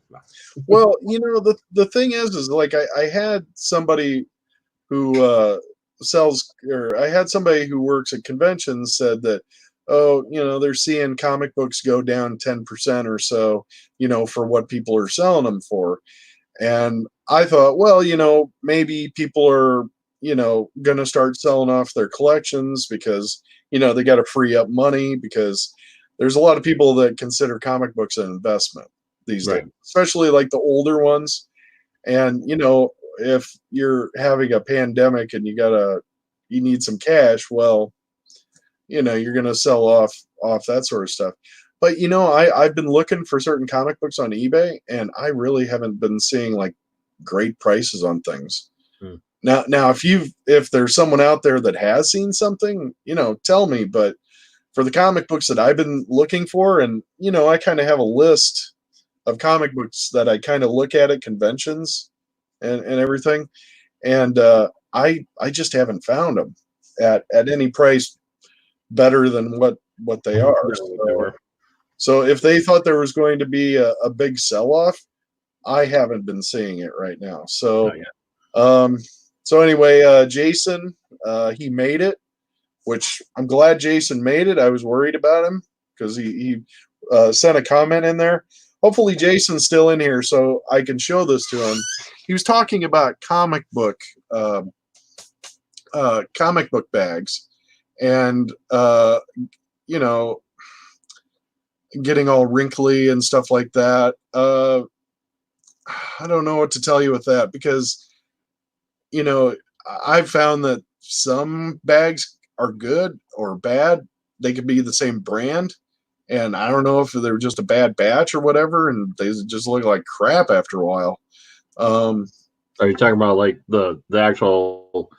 Well, the thing is like I had somebody who I had somebody who works at conventions said that, oh, they're seeing comic books go down 10% or so, for what people are selling them for. And I thought, well, maybe people are, going to start selling off their collections because, they got to free up money, because there's a lot of people that consider comic books an investment these days, especially like the older ones. And, if you're having a pandemic and you need some cash, well, you're going to sell off that sort of stuff. But, I've been looking for certain comic books on eBay, and I really haven't been seeing like great prices on things. Now, if there's someone out there that has seen something, tell me. But for the comic books that I've been looking for, and, I kind of have a list of comic books that I kind of look at conventions and everything. And I just haven't found them at any price better than what they are. So if they thought there was going to be a big sell-off, I haven't been seeing it right now. So anyway, Jason, he made it, which I'm glad Jason made it. I was worried about him because he sent a comment in there. Hopefully Jason's still in here so I can show this to him. He was talking about comic book bags, and getting all wrinkly and stuff like that. I don't know what to tell you with that, because I've found that some bags are good or bad. They could be the same brand, and I don't know if they're just a bad batch or whatever, and they just look like crap after a while. Are you talking about like the actual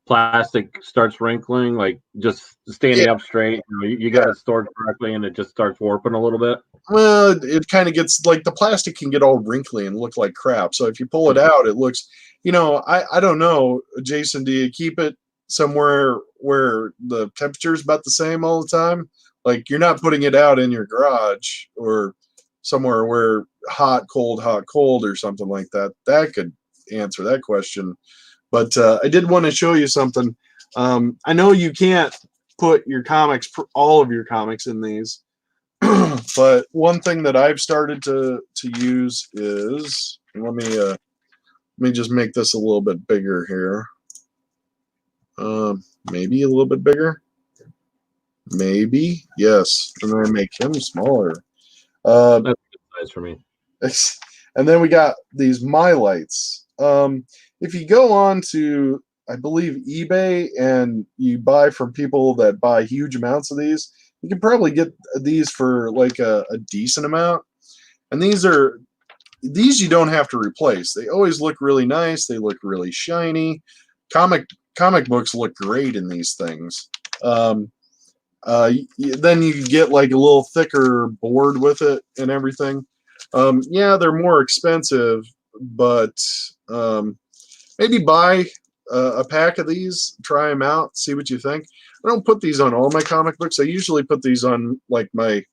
plastic starts wrinkling, like just standing up straight? You got it stored correctly, and it just starts warping a little bit. Well, it kind of gets like the plastic can get all wrinkly and look like crap. So if you pull it out, it looks, I don't know, Jason, do you keep it somewhere where the temperature is about the same all the time? Like you're not putting it out in your garage or somewhere where hot, cold or something like that. That could answer that question. But I did want to show you something. I know you can't put your comics, all of your comics in these, but one thing that I've started to use is, let me just make this a little bit bigger here. Maybe a little bit bigger. Maybe, yes. And then make him smaller. That's a good size for me. And then we got these My Lights. If you go on to, I believe, eBay and you buy from people that buy huge amounts of these, you can probably get these for like a decent amount. And these you don't have to replace. They always look really nice. They look really shiny. Comic books look great in these things. Then you get like a little thicker board with it and everything. Yeah, they're more expensive, but maybe buy a pack of these, try them out, see what you think. I don't put these on all my comic books. I usually put these on like my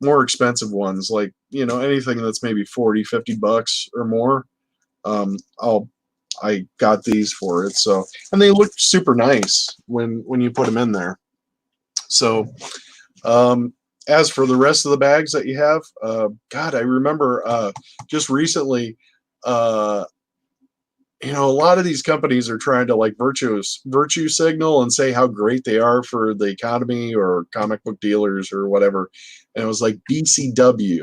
more expensive ones, like, you know, anything that's maybe 40, 50 bucks or more. I got these for it. So, and they look super nice when you put them in there. So, as for the rest of the bags that you have, God, I remember just recently, you know, a lot of these companies are trying to like virtue signal and say how great they are for the economy or comic book dealers or whatever. And it was like BCW,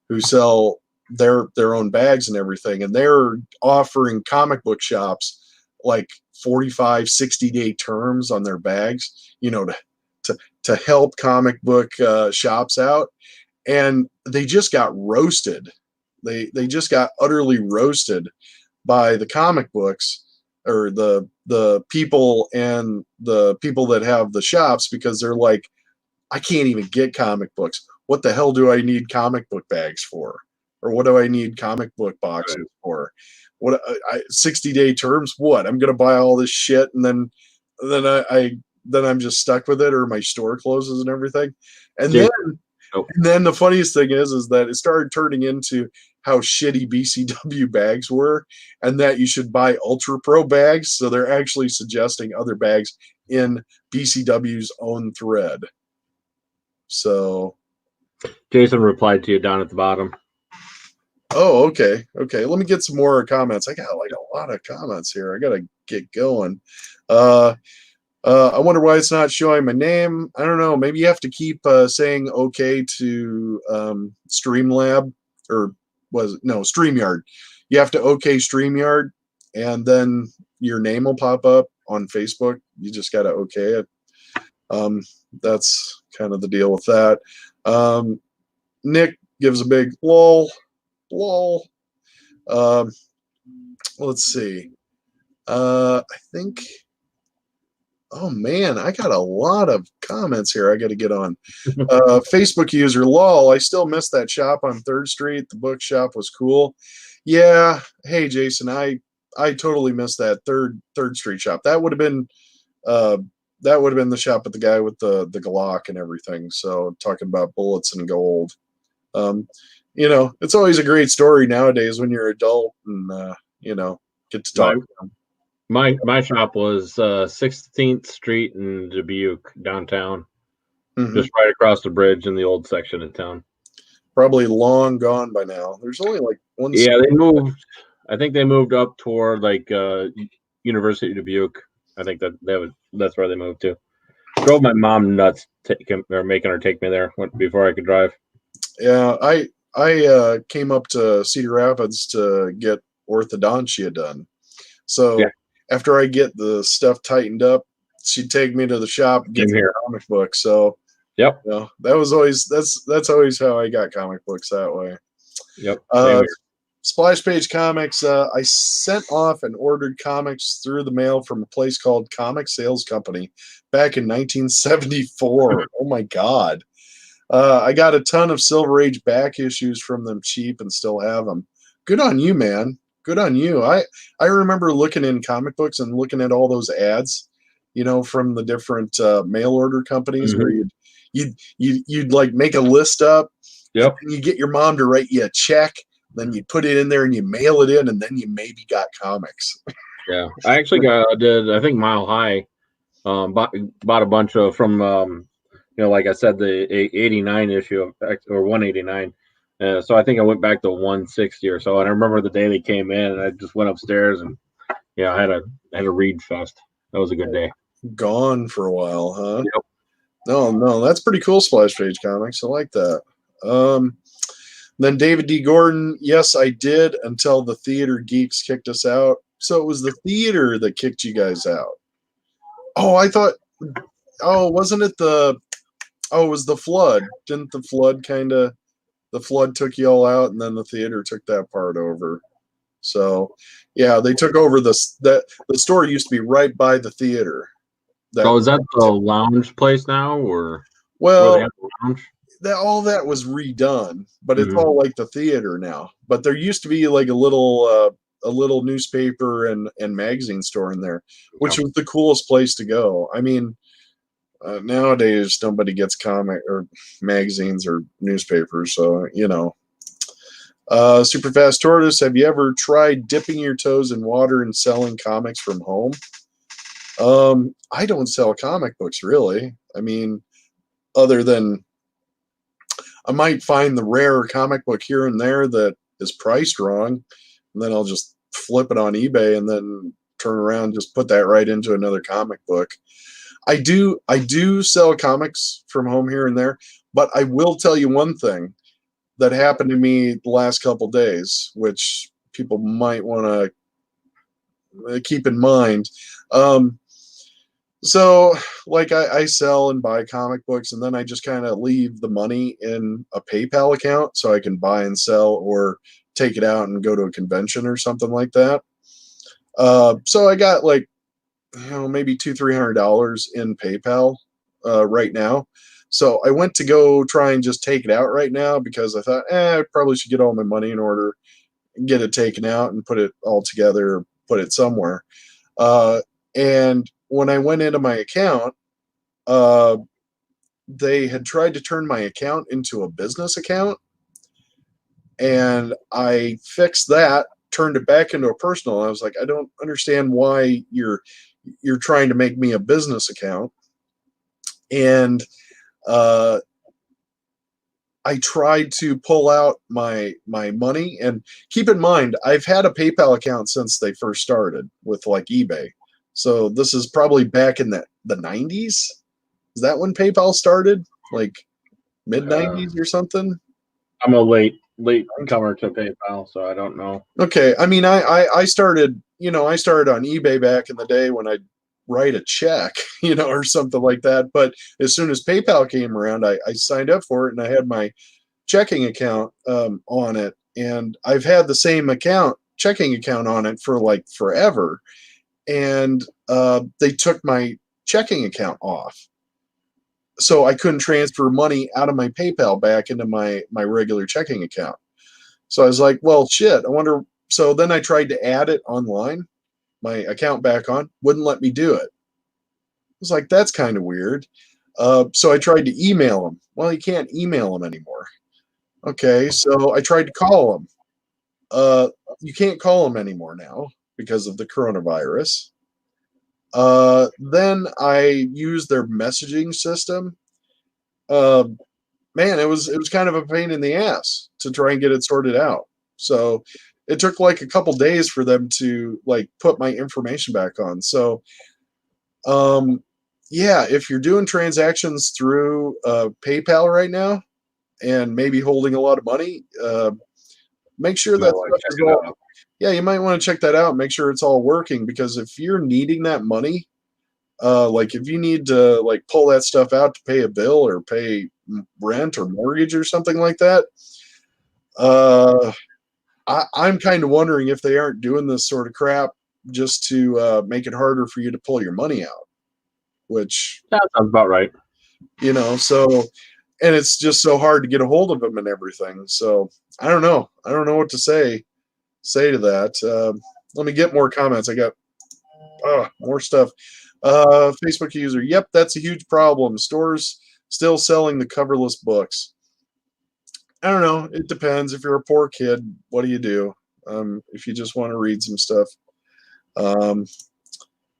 who sell their own bags and everything, and they're offering comic book shops like 45, 60-day terms on their bags, you know, to help comic book shops out. And they just got roasted. They just got utterly roasted by the comic books, or the people and the people that have the shops, because they're like, I can't even get comic books. What the hell do I need comic book bags for? Or what do I need comic book boxes for? What 60-day terms? What? I'm gonna buy all this shit and then I'm just stuck with it, or my store closes and everything. And then the funniest thing is that it started turning into how shitty BCW bags were, and that you should buy Ultra Pro bags. So they're actually suggesting other bags in BCW's own thread. So Jason replied to you down at the bottom. Oh, okay. Okay. Let me get some more comments. I got like a lot of comments here. I gotta get going. I wonder why it's not showing my name. I don't know. Maybe you have to keep saying okay to Streamlab, or StreamYard. You have to okay StreamYard, and then your name will pop up on Facebook. You just gotta okay it. That's kind of the deal with that. Nick gives a big lol. Let's see. I think. Oh man, I got a lot of comments here I got to get on. Facebook user lol. I still miss that shop on 3rd Street. The bookshop was cool. Yeah. Hey Jason, I totally missed that third Street shop. That would have been the shop with the guy with the Glock and everything. So talking about bullets and gold. You know, it's always a great story nowadays when you're adult and get to talk to them. My shop was 16th Street in Dubuque, downtown, just right across the bridge in the old section of town. Probably long gone by now. There's only like one. Yeah, they moved. I think they moved up toward like University of Dubuque. I think that's where they moved to. Drove my mom nuts, making her take me there before I could drive. Yeah, I came up to Cedar Rapids to get orthodontia done. So after I get the stuff tightened up, she'd take me to the shop and get me a comic book. So that was always that's always how I got comic books that way. Yep. Splash Page Comics. I sent off and ordered comics through the mail from a place called Comic Sales Company back in 1974. Oh my God. I got a ton of Silver Age back issues from them cheap and still have them. Good on you, man. Good on you. I remember looking in comic books and looking at all those ads, from the different mail order companies where you'd like make a list up. Yep. And you get your mom to write you a check, then you put it in there and you mail it in, and then you maybe got comics. Yeah, I actually did. I think Mile High Bought a bunch of from like I said, the 89 issue of or 189. So I think I went back to 160 or so, and I remember the day they came in, and I just went upstairs and I had a read fest. That was a good day. Gone for a while, huh? Yep. No, that's pretty cool. Splash Page Comics, I like that. Then David D. Gordon, yes, I did until the theater geeks kicked us out. So it was the theater that kicked you guys out. Oh, I thought. Oh, wasn't it the? Oh, it was the flood. Didn't the flood the flood took you all out, and then the theater took that part over. So, yeah, they took over the store used to be right by the theater. Is that the lounge place now, or well, where they have the lounge? All that was redone, but it's all like the theater now. But there used to be like a little newspaper and magazine store in there, which was the coolest place to go. I mean, nowadays nobody gets comic or magazines or newspapers, so Super Fast Tortoise, have you ever tried dipping your toes in water and selling comics from home? I don't sell comic books really. I mean, other than I might find the rare comic book here and there that is priced wrong, and then I'll just flip it on eBay and then turn around and just put that right into another comic book. I do sell comics from home here and there, but I will tell you one thing that happened to me the last couple days, which people might want to keep in mind. So, like, I sell and buy comic books, and then I just kind of leave the money in a PayPal account so I can buy and sell or take it out and go to a convention or something like that. So I got like, maybe $200-300 in PayPal right now. So I went to go try and just take it out right now because I thought, I probably should get all my money in order and get it taken out and put it all together, or put it somewhere. And when I went into my account, they had tried to turn my account into a business account, and I fixed that, turned it back into a personal. I was like, I don't understand why you're trying to make me a business account. And I tried to pull out my money, and keep in mind, I've had a PayPal account since they first started with like eBay. So this is probably back in the 90s. Is that when PayPal started? Like mid 90s or something? I'm a late comer to PayPal, so I don't know. Okay, I mean, I started, I started on eBay back in the day when I'd write a check, or something like that. But as soon as PayPal came around, I signed up for it, and I had my checking account on it, and I've had the same checking account on it for like forever. And they took my checking account off, so I couldn't transfer money out of my PayPal back into my regular checking account. So I was like, well, shit, I wonder. So then I tried to add it online, my account back on, wouldn't let me do it. I was like, that's kind of weird. So I tried to email them. Well, you can't email them anymore. Okay, so I tried to call them. You can't call them anymore now because of the coronavirus. Then I used their messaging system. Man, it was kind of a pain in the ass to try and get it sorted out. So it took like a couple days for them to like put my information back on. So yeah, if you're doing transactions through PayPal right now and maybe holding a lot of money, make sure that stuff is all, yeah, you might want to check that out, make sure it's all working, because if you're needing that money, like if you need to like pull that stuff out to pay a bill or pay rent or mortgage or something like that, I'm kind of wondering if they aren't doing this sort of crap just to make it harder for you to pull your money out, which that sounds about right. So, and it's just so hard to get a hold of them and everything. So I don't know what to say to that. Let me get more comments. I got more stuff. Facebook user, yep, that's a huge problem. Stores still selling the coverless books. I don't know. It depends. If you're a poor kid, what do you do? If you just want to read some stuff.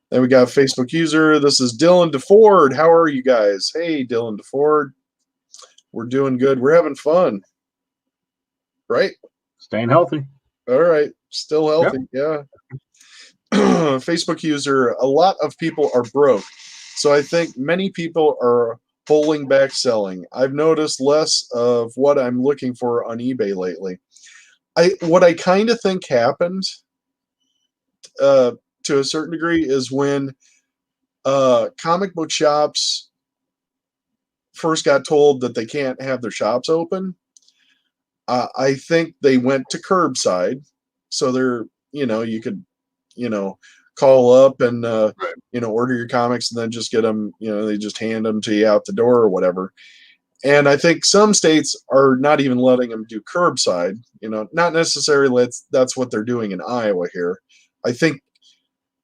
Then we got Facebook user. This is Dylan DeFord. How are you guys? Hey, Dylan DeFord. We're doing good. We're having fun. Right? Staying healthy. All right. Still healthy. Yep. Yeah. Facebook user. A lot of people are broke. So I think many people are pulling back selling. I've noticed less of what I'm looking for on eBay lately. What I kind of think happened to a certain degree is when comic book shops first got told that they can't have their shops open. I think they went to curbside, so they're you could call up and order your comics and then just get them. They just hand them to you out the door or whatever. And I think some states are not even letting them do curbside. Not necessarily that's what they're doing in Iowa here. I think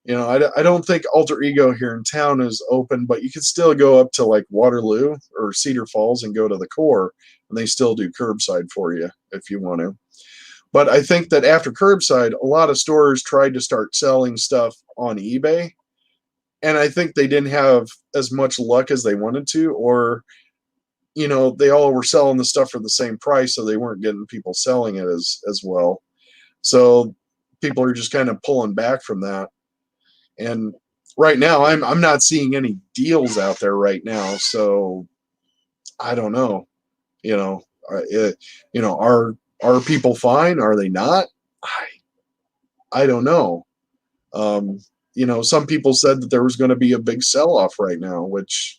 I don't think Alter Ego here in town is open, but you could still go up to like Waterloo or Cedar Falls and go to the core, and they still do curbside for you if you want to. But I think that after curbside, a lot of stores tried to start selling stuff on eBay, and I think they didn't have as much luck as they wanted to, or they all were selling the stuff for the same price, so they weren't getting people selling it as well. So people are just kind of pulling back from that. And right now, I'm not seeing any deals out there right now, so I don't know. Are people fine? Are they not? I don't know. Some people said that there was going to be a big sell-off right now, which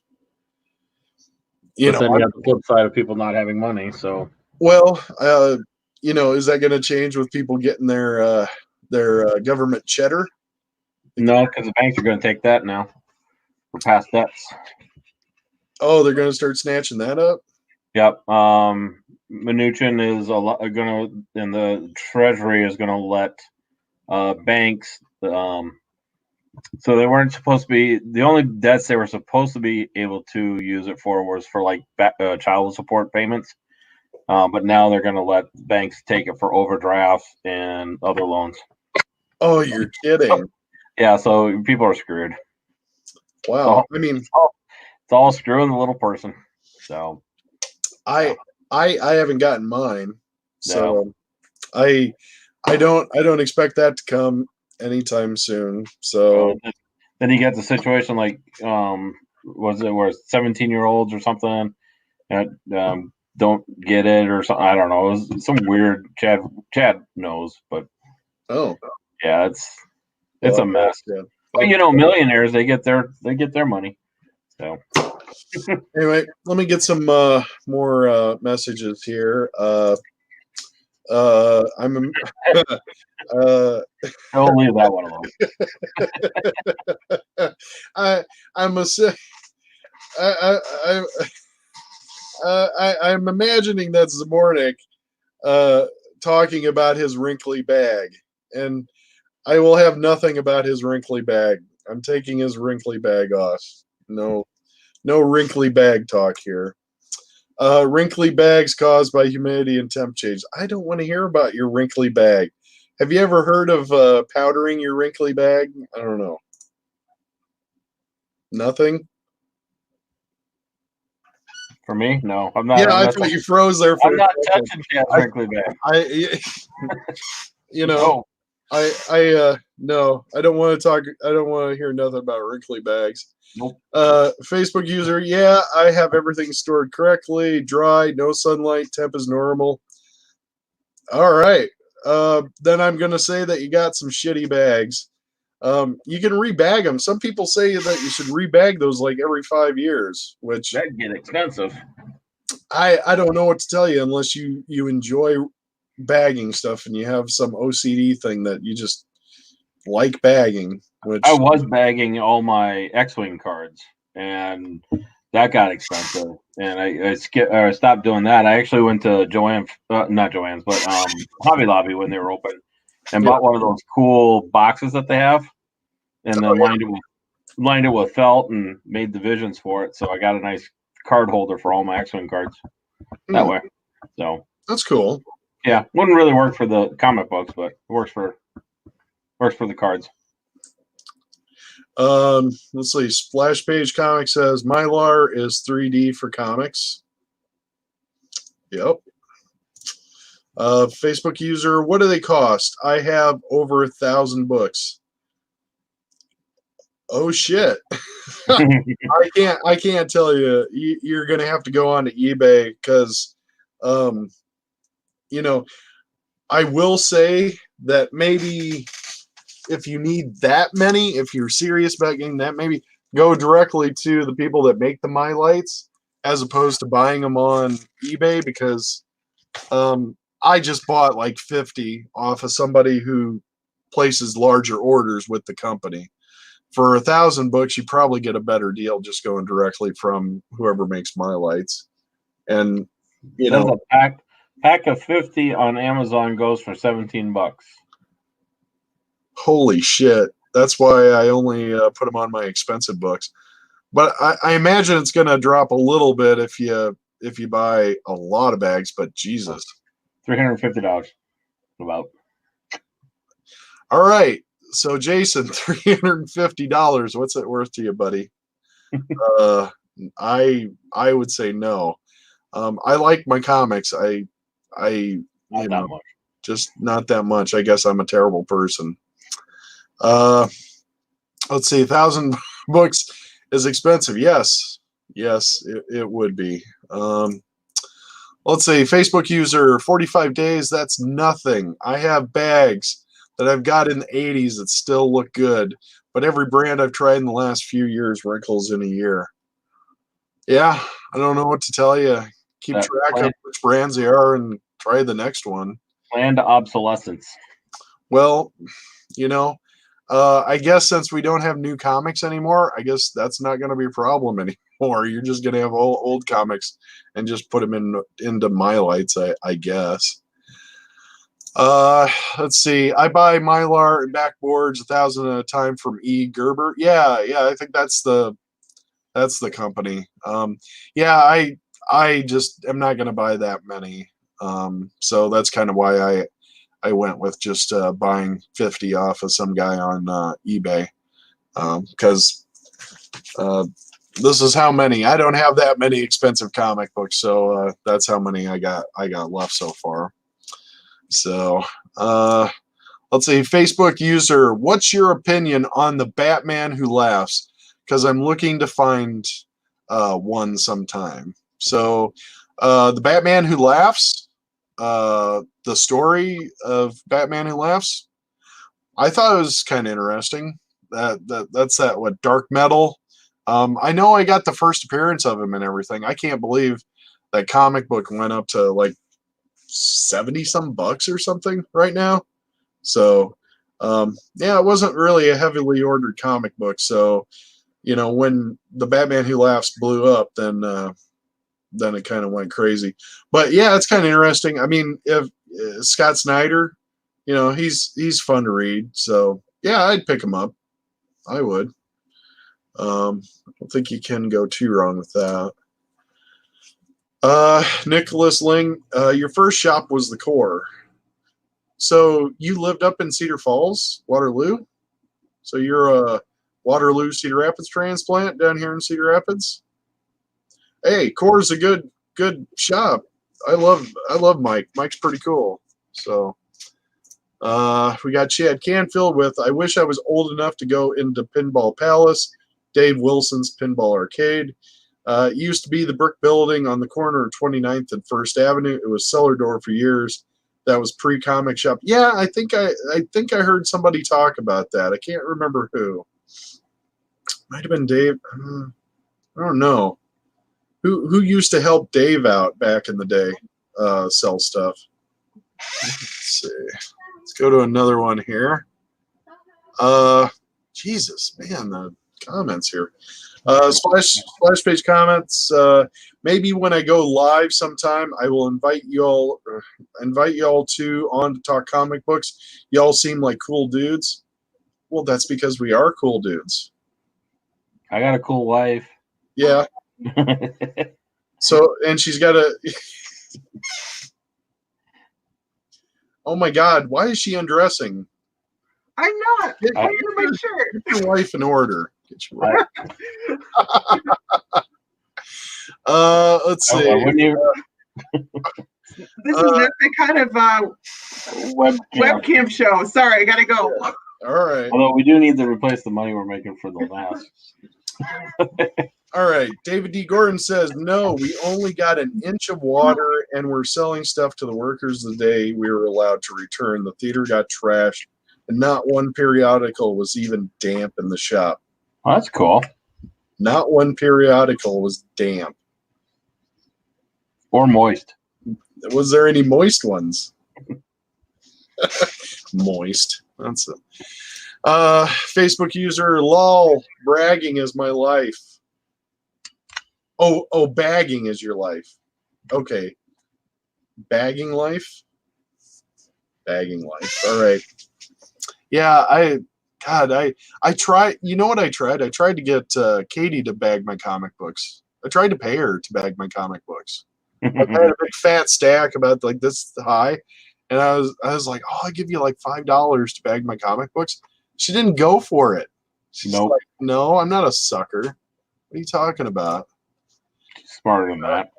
But then you have the flip side of people not having money. So well, is that going to change with people getting their government cheddar? no, because the banks are going to take that now for past debts. Oh, they're going to start snatching that up? Yep. Mnuchin is going to, and the Treasury is going to let banks. So they weren't supposed to be, the only debts they were supposed to be able to use it for was for like child support payments. But now they're going to let banks take it for overdrafts and other loans. Oh, you're kidding. Yeah, so people are screwed. Wow. It's all screwing the little person. So I haven't gotten mine. So I don't expect that to come anytime soon. So then you get the situation like was it where 17-year-olds or something that don't get it or something. I don't know. It was some weird Chad knows, but yeah, it's a mess. Yeah. But millionaires they get their money. So anyway, let me get some more messages here. I'm I'll leave that one alone. I'm imagining that Zbornik talking about his wrinkly bag, and I will have nothing about his wrinkly bag. I'm taking his wrinkly bag off. No wrinkly bag talk here. Wrinkly bags caused by humidity and temp change. I don't want to hear about your wrinkly bag. Have you ever heard of powdering your wrinkly bag? I don't know. Nothing? For me? No. I'm not. Yeah, I thought you froze there for I'm not touching Chad's wrinkly bag. No. No, I don't want to talk. I don't want to hear nothing about wrinkly bags. Nope. Facebook user, yeah, I have everything stored correctly, dry, no sunlight, temp is normal. All right. Then I'm gonna say that you got some shitty bags. You can rebag them. Some people say that you should rebag those like every 5 years, which that'd get expensive. I don't know what to tell you unless you enjoy bagging stuff and you have some OCD thing that you just like bagging. Which I was bagging all my X-Wing cards, and that got expensive. And I stopped doing that. I actually went to not Joann's, but Hobby Lobby when they were open, and bought one of those cool boxes that they have, and then lined it with felt and made divisions for it. So I got a nice card holder for all my X-Wing cards that way. So that's cool. Yeah, wouldn't really work for the comic books, but it works for the cards. Let's see. Splash Page Comics says Mylar is 3D for comics. Yep. Facebook user, what do they cost? I have over 1,000 books. Oh shit. I can't tell you. You're gonna have to go on to eBay because you know, I will say that maybe if you need that many, if you're serious about getting that, maybe go directly to the people that make the My Lights as opposed to buying them on eBay, because I just bought like 50 off of somebody who places larger orders with the company. For 1,000 books, you probably get a better deal just going directly from whoever makes My Lights. And you There's know, a pack of 50 on Amazon goes for $17. holy shit! That's why I only put them on my expensive books. But I imagine it's going to drop a little bit if you buy a lot of bags. But Jesus, $350 about. All right. So Jason, $350. What's it worth to you, buddy? I would say no. I like my comics. I Not that much. just not that much. I guess I'm a terrible person. Let's see, 1,000 books is expensive. Yes, it would be. Let's see, Facebook user, 45 days. That's nothing. I have bags that I've got in the 80s that still look good, but every brand I've tried in the last few years wrinkles in a year. Yeah, I don't know what to tell you. Keep track of which brands they are and try the next one. Planned obsolescence. Well, I guess since we don't have new comics anymore, I guess that's not going to be a problem anymore. You're just going to have old comics and just put them into My Lights, I guess. Let's see. I buy Mylar and backboards 1,000 at a time from E. Gerber. Yeah. I think that's the company. Yeah, I just am not going to buy that many. So that's kind of why I went with just buying 50 off of some guy on eBay, because this is how many. I don't have that many expensive comic books, so that's how many I got left so far. So let's see, Facebook user, what's your opinion on the Batman Who Laughs? Because I'm looking to find one sometime. So the Batman Who Laughs, the story of Batman Who Laughs, I thought it was kind of interesting. That's what, dark metal. I know I got the first appearance of him and everything. I can't believe that comic book went up to like 70 some bucks or something right now. So yeah, it wasn't really a heavily ordered comic book. So when the Batman Who Laughs blew up, then it kind of went crazy. But yeah, it's kind of interesting. I mean, if Scott Snyder, he's fun to read. So yeah, I'd pick him up. I would. I don't think you can go too wrong with that. Nicholas Ling, your first shop was the Core. So you lived up in Cedar Falls, Waterloo? So you're a Waterloo, Cedar Rapids transplant down here in Cedar Rapids? Hey, Core's a good shop. I love Mike. Mike's pretty cool. So we got Chad Canfield with, I wish I was old enough to go into Pinball Palace, Dave Wilson's Pinball Arcade. It used to be the brick building on the corner of 29th and 1st Avenue. It was cellar door for years. That was pre-comic shop. Yeah, I think I heard somebody talk about that. I can't remember who. Might have been Dave. I don't know. Who used to help Dave out back in the day, sell stuff? Let's see. Let's go to another one here. Jesus, man, the comments here. Splash page comments. Maybe when I go live sometime, I will invite y'all on to talk comic books. Y'all seem like cool dudes. Well, that's because we are cool dudes. I got a cool wife. Yeah. So, and she's got a. Oh my God! Why is she undressing? I'm not. Get, Where's my shirt? get your wife in order. Get your wife. Let's I see. wouldn't even This is just a kind of webcam show. Sorry, I gotta go. Yeah. All right. Although we do need to replace the money we're making for the masks. All right. David D. Gordon says, no, we only got an inch of water and we're selling stuff to the workers the day we were allowed to return. The theater got trashed and not one periodical was even damp in the shop. Oh, that's cool. Not one periodical was damp. Or moist. Was there any moist ones? Moist. That's it. Facebook user lol, bragging is my life. Oh, bagging is your life. Okay. Bagging life? Bagging life. All right. Yeah, I tried, you know what I tried? I tried to get Katie to bag my comic books. I tried to pay her to bag my comic books. I had a big fat stack about like this high, and I was like, oh, I'll give you like $5 to bag my comic books. She didn't go for it. She's Nope. like, no, I'm not a sucker. What are you talking about? Smarter than that.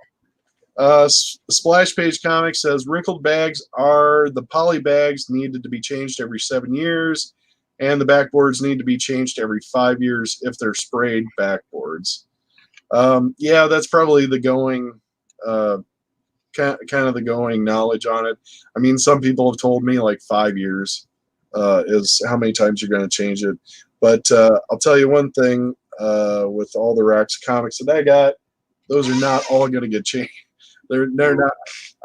Splash Page Comics says wrinkled bags are the poly bags needed to be changed every 7 years, and the backboards need to be changed every 5 years if they're sprayed backboards. Yeah, that's probably the going. Kind of the going knowledge on it. I mean, some people have told me like 5 years is how many times you're going to change it. But I'll tell you one thing, with all the racks of comics that I got, those are not all going to get changed. They're not.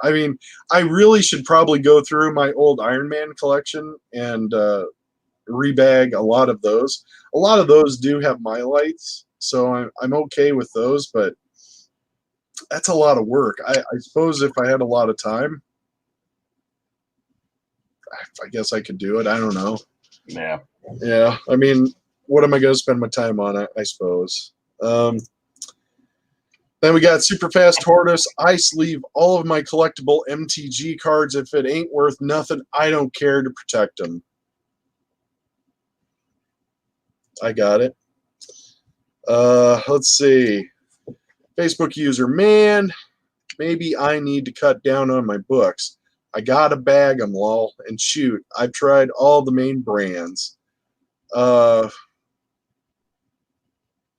I mean, I really should probably go through my old Iron Man collection and rebag a lot of those. A lot of those do have my lights, so I'm okay with those, but that's a lot of work. I suppose if I had a lot of time, I guess I could do it. I don't know. Yeah. Yeah. I mean, what am I going to spend my time on? I suppose. Then we got Super Fast Tortoise. I sleeve all of my collectible MTG cards. If it ain't worth nothing, I don't care to protect them. I got it. Let's see. Facebook user, man, maybe I need to cut down on my books. I gotta bag them, lol, and shoot, I've tried all the main brands. Yeah,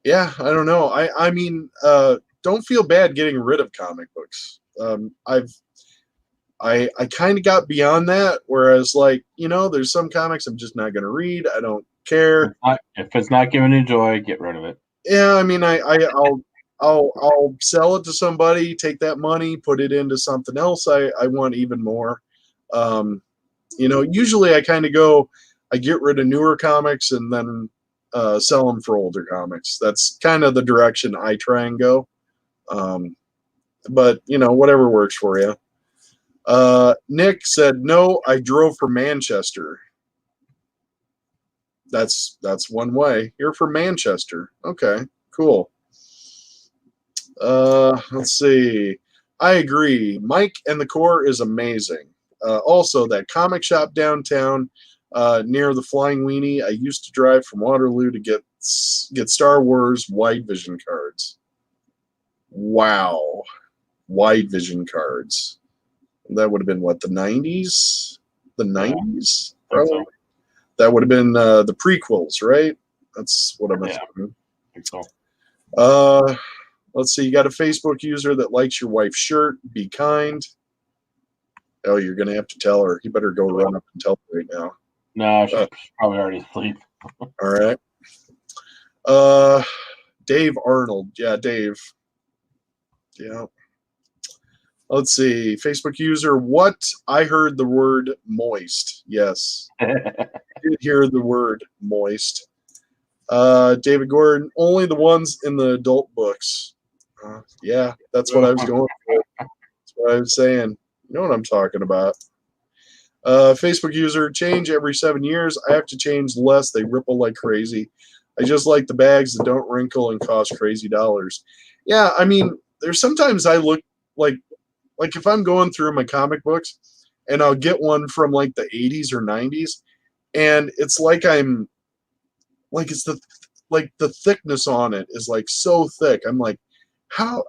I don't know. I mean, don't feel bad getting rid of comic books. I kind of got beyond that, whereas like, you know, there's some comics I'm just not gonna read. I don't care. If it's not giving you joy, get rid of it. Yeah, I mean, I'll sell it to somebody, take that money, put it into something else I want even more. You know, usually I kind of go, I get rid of newer comics and then sell them for older comics. That's kind of the direction I try and go. But, you know, whatever works for you. Nick said, no, I drove from Manchester. That's one way. You're from Manchester. Okay, cool. Let's see. I agree. Mike and the Core is amazing. Also, that comic shop downtown near the Flying Weenie, I used to drive from Waterloo to get Star Wars wide vision cards. Wow. Wide vision cards. That would have been what, the 90s? The 90s? Probably. So. That would have been the prequels, right? That's what I'm assuming. I think so. Let's see. You got a Facebook user that likes your wife's shirt. Be kind. Oh, you're going to have to tell her. You better go run up and tell her right now. No, she's probably already asleep. All right. Dave Arnold. Yeah, Dave. Yeah. Let's see. Facebook user, what? I heard the word moist. Yes. I did hear the word moist. David Gordon, only the ones in the adult books. Yeah, that's what I was going for. That's what I was saying. You know what I'm talking about. Facebook user, change every 7 years. I have to change less. They ripple like crazy. I just like the bags that don't wrinkle and cost crazy dollars. Yeah, I mean, there's sometimes I look like if I'm going through my comic books and I'll get one from like the 80s or 90s, and it's like I'm like it's the thickness on it is like so thick. I'm like, how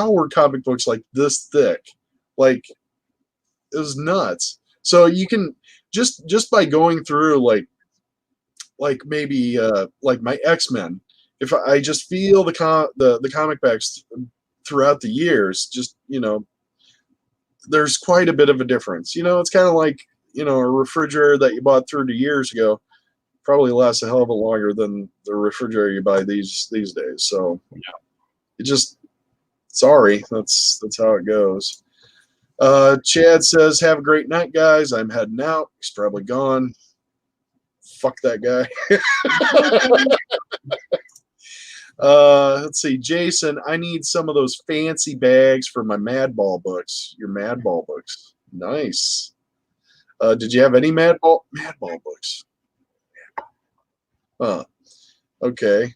were comic books like this thick? Like, it was nuts. So you can just by going through like maybe like my X-Men, if I just feel the comic backs throughout the years, just there's quite a bit of a difference. It's kind of like a refrigerator that you bought 30 years ago probably lasts a hell of a longer than the refrigerator you buy these days. So it just sorry, that's how it goes. Chad says, have a great night, guys. I'm heading out. He's probably gone. Fuck that guy. Let's see. Jason, I need some of those fancy bags for my Madball books. Your Madball books. Nice. Did you have any Madball books? Okay.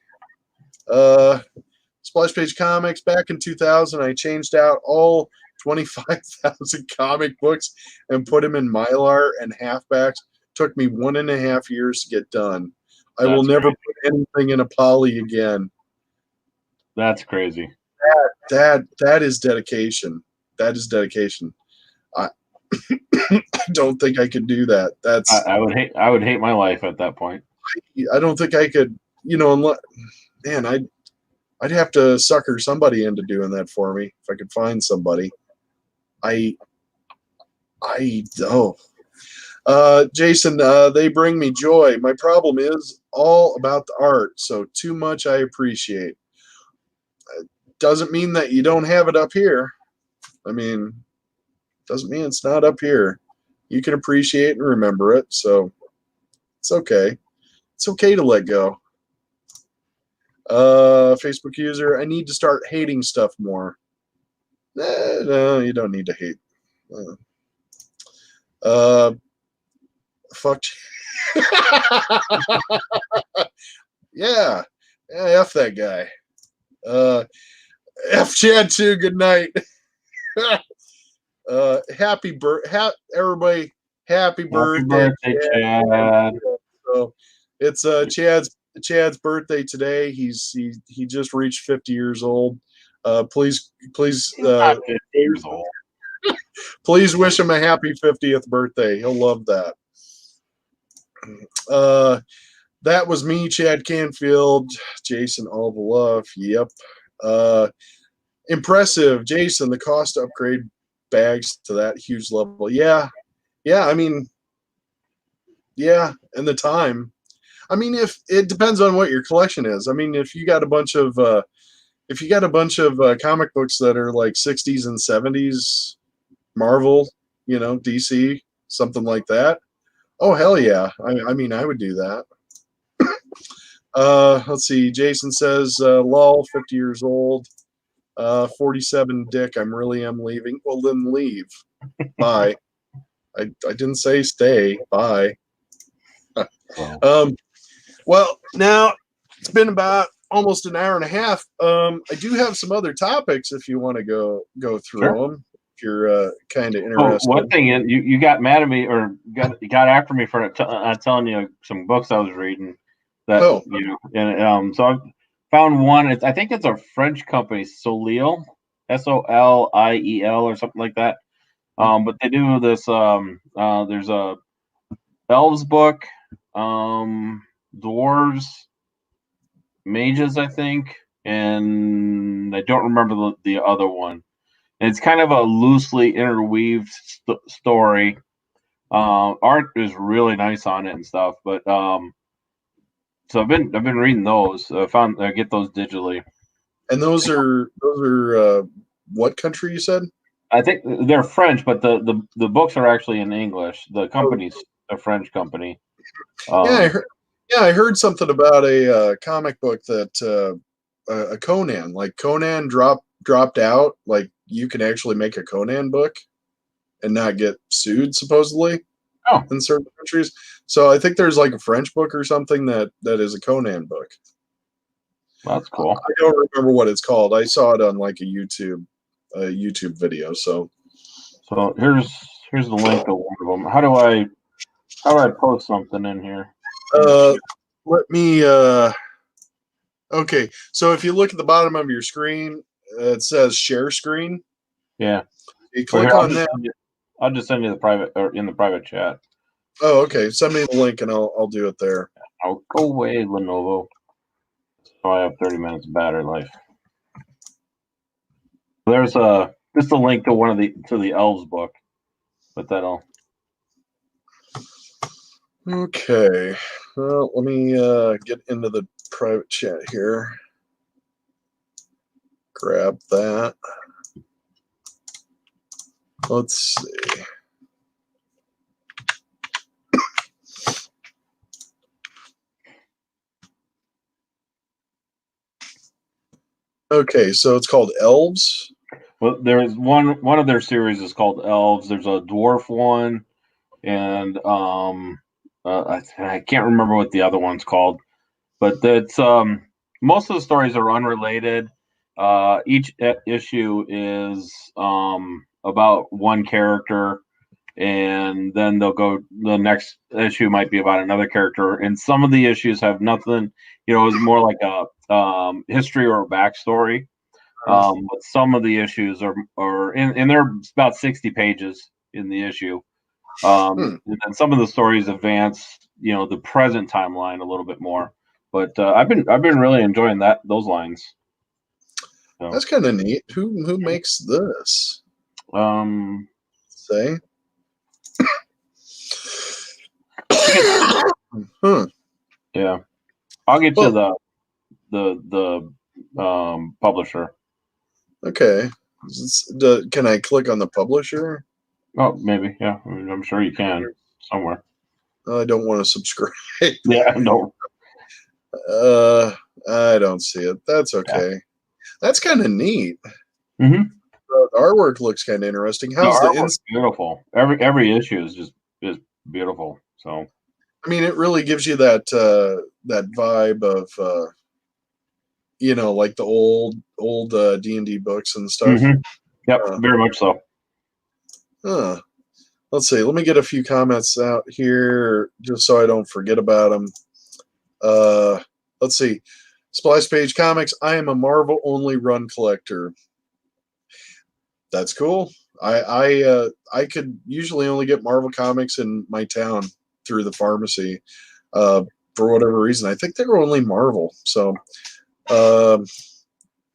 Splash Page Comics. Back in 2000, I changed out all 25,000 comic books and put them in Mylar and halfbacks. Took me 1.5 years to get done. I will never put anything in a poly again. That's crazy. That is dedication. That is dedication. I don't think I could do that. That's I would hate my life at that point. I don't think I could. Unless, man, I'd have to sucker somebody into doing that for me if I could find somebody. Jason, they bring me joy. My problem is all about the art, so too much I appreciate. Doesn't mean that you don't have it up here. I mean, doesn't mean it's not up here. You can appreciate and remember it, so it's okay. It's okay to let go. Facebook user, I need to start hating stuff more. No, you don't need to hate. Fuck. Yeah, F that guy. F Chad too. Good night. Everybody. Happy birthday, Chad. So it's Chad's birthday today. He just reached 50 years old. Please, 50 years old. Please wish him a happy 50th birthday. He'll love that. That was me, Chad Canfield. Jason, all the love. Yep. Impressive, Jason. The cost to upgrade bags to that huge level. Yeah. I mean, yeah, and the time. I mean, if it depends on what your collection is. I mean, if you got a bunch of comic books that are like 60s and 70s, Marvel, DC, something like that. Oh hell yeah! I mean, I would do that. Let's see. Jason says, "Lol, 50 years old, 47, Dick. I really am leaving. Well, then leave. Bye. I didn't say stay. Bye." Well, now it's been about almost an hour and a half. I do have some other topics if you want to go through them. If you're kind of interested. One thing is, you got mad at me or got after me for telling you some books I was reading. That so I found one. I think it's a French company, Soliel, Soliel or something like that. But they do this. There's a elves book, dwarves, mages, I think, and I don't remember the other one. And it's kind of a loosely interweaved story. Art is really nice on it and stuff, but so I've been reading those. I get those digitally. And those are what country you said? I think they're French, but the books are actually in English. The company's a French company. I heard something about a comic book that a Conan, like Conan dropped out. Like you can actually make a Conan book and not get sued, supposedly. Oh. In certain countries. So I think there's like a French book or something that is a Conan book. That's cool. I don't remember what it's called. I saw it on like a YouTube video. So here's the link to one of them. How do How do I post something in here? Let me. Okay, so if you look at the bottom of your screen, it says share screen. Yeah. You click Here, on that. I'll just send you the private or in the private chat. Oh, okay. Send me the link and I'll do it there. I'll go away, Lenovo. So I have 30 minutes of battery life. There's just a link to the elves book, but that'll. Okay. Well, let me get into the private chat here. Grab that. Let's see. Okay, so it's called Elves. Well, there's one of their series is called Elves. There's a dwarf one, and I can't remember what the other one's called, but that's most of the stories are unrelated. Each issue is about one character, and then they'll go. The next issue might be about another character, and some of the issues have nothing. It's more like a history or a backstory. But some of the issues are and they're about 60 pages in the issue. And then some of the stories advance, the present timeline a little bit more. But I've been really enjoying those lines. So, that's kind of neat. Who makes this? Say. Yeah, I'll get you the publisher. Okay. Can I click on the publisher? Oh, maybe. Yeah, I'm sure you can somewhere. I don't want to subscribe. Yeah, no. I don't see it. That's okay. Yeah. That's kind of neat. Mm-hmm. The artwork looks kind of interesting. How's the artwork's beautiful? Every issue is just beautiful. So, I mean, it really gives you that vibe of like the old D&D books and stuff. Mm-hmm. Yep, very much so. Let's see. Let me get a few comments out here just so I don't forget about them. Let's see. Splice Page Comics. I am a Marvel only run collector. That's cool. I could usually only get Marvel comics in my town through the pharmacy. For whatever reason, I think they were only Marvel. So,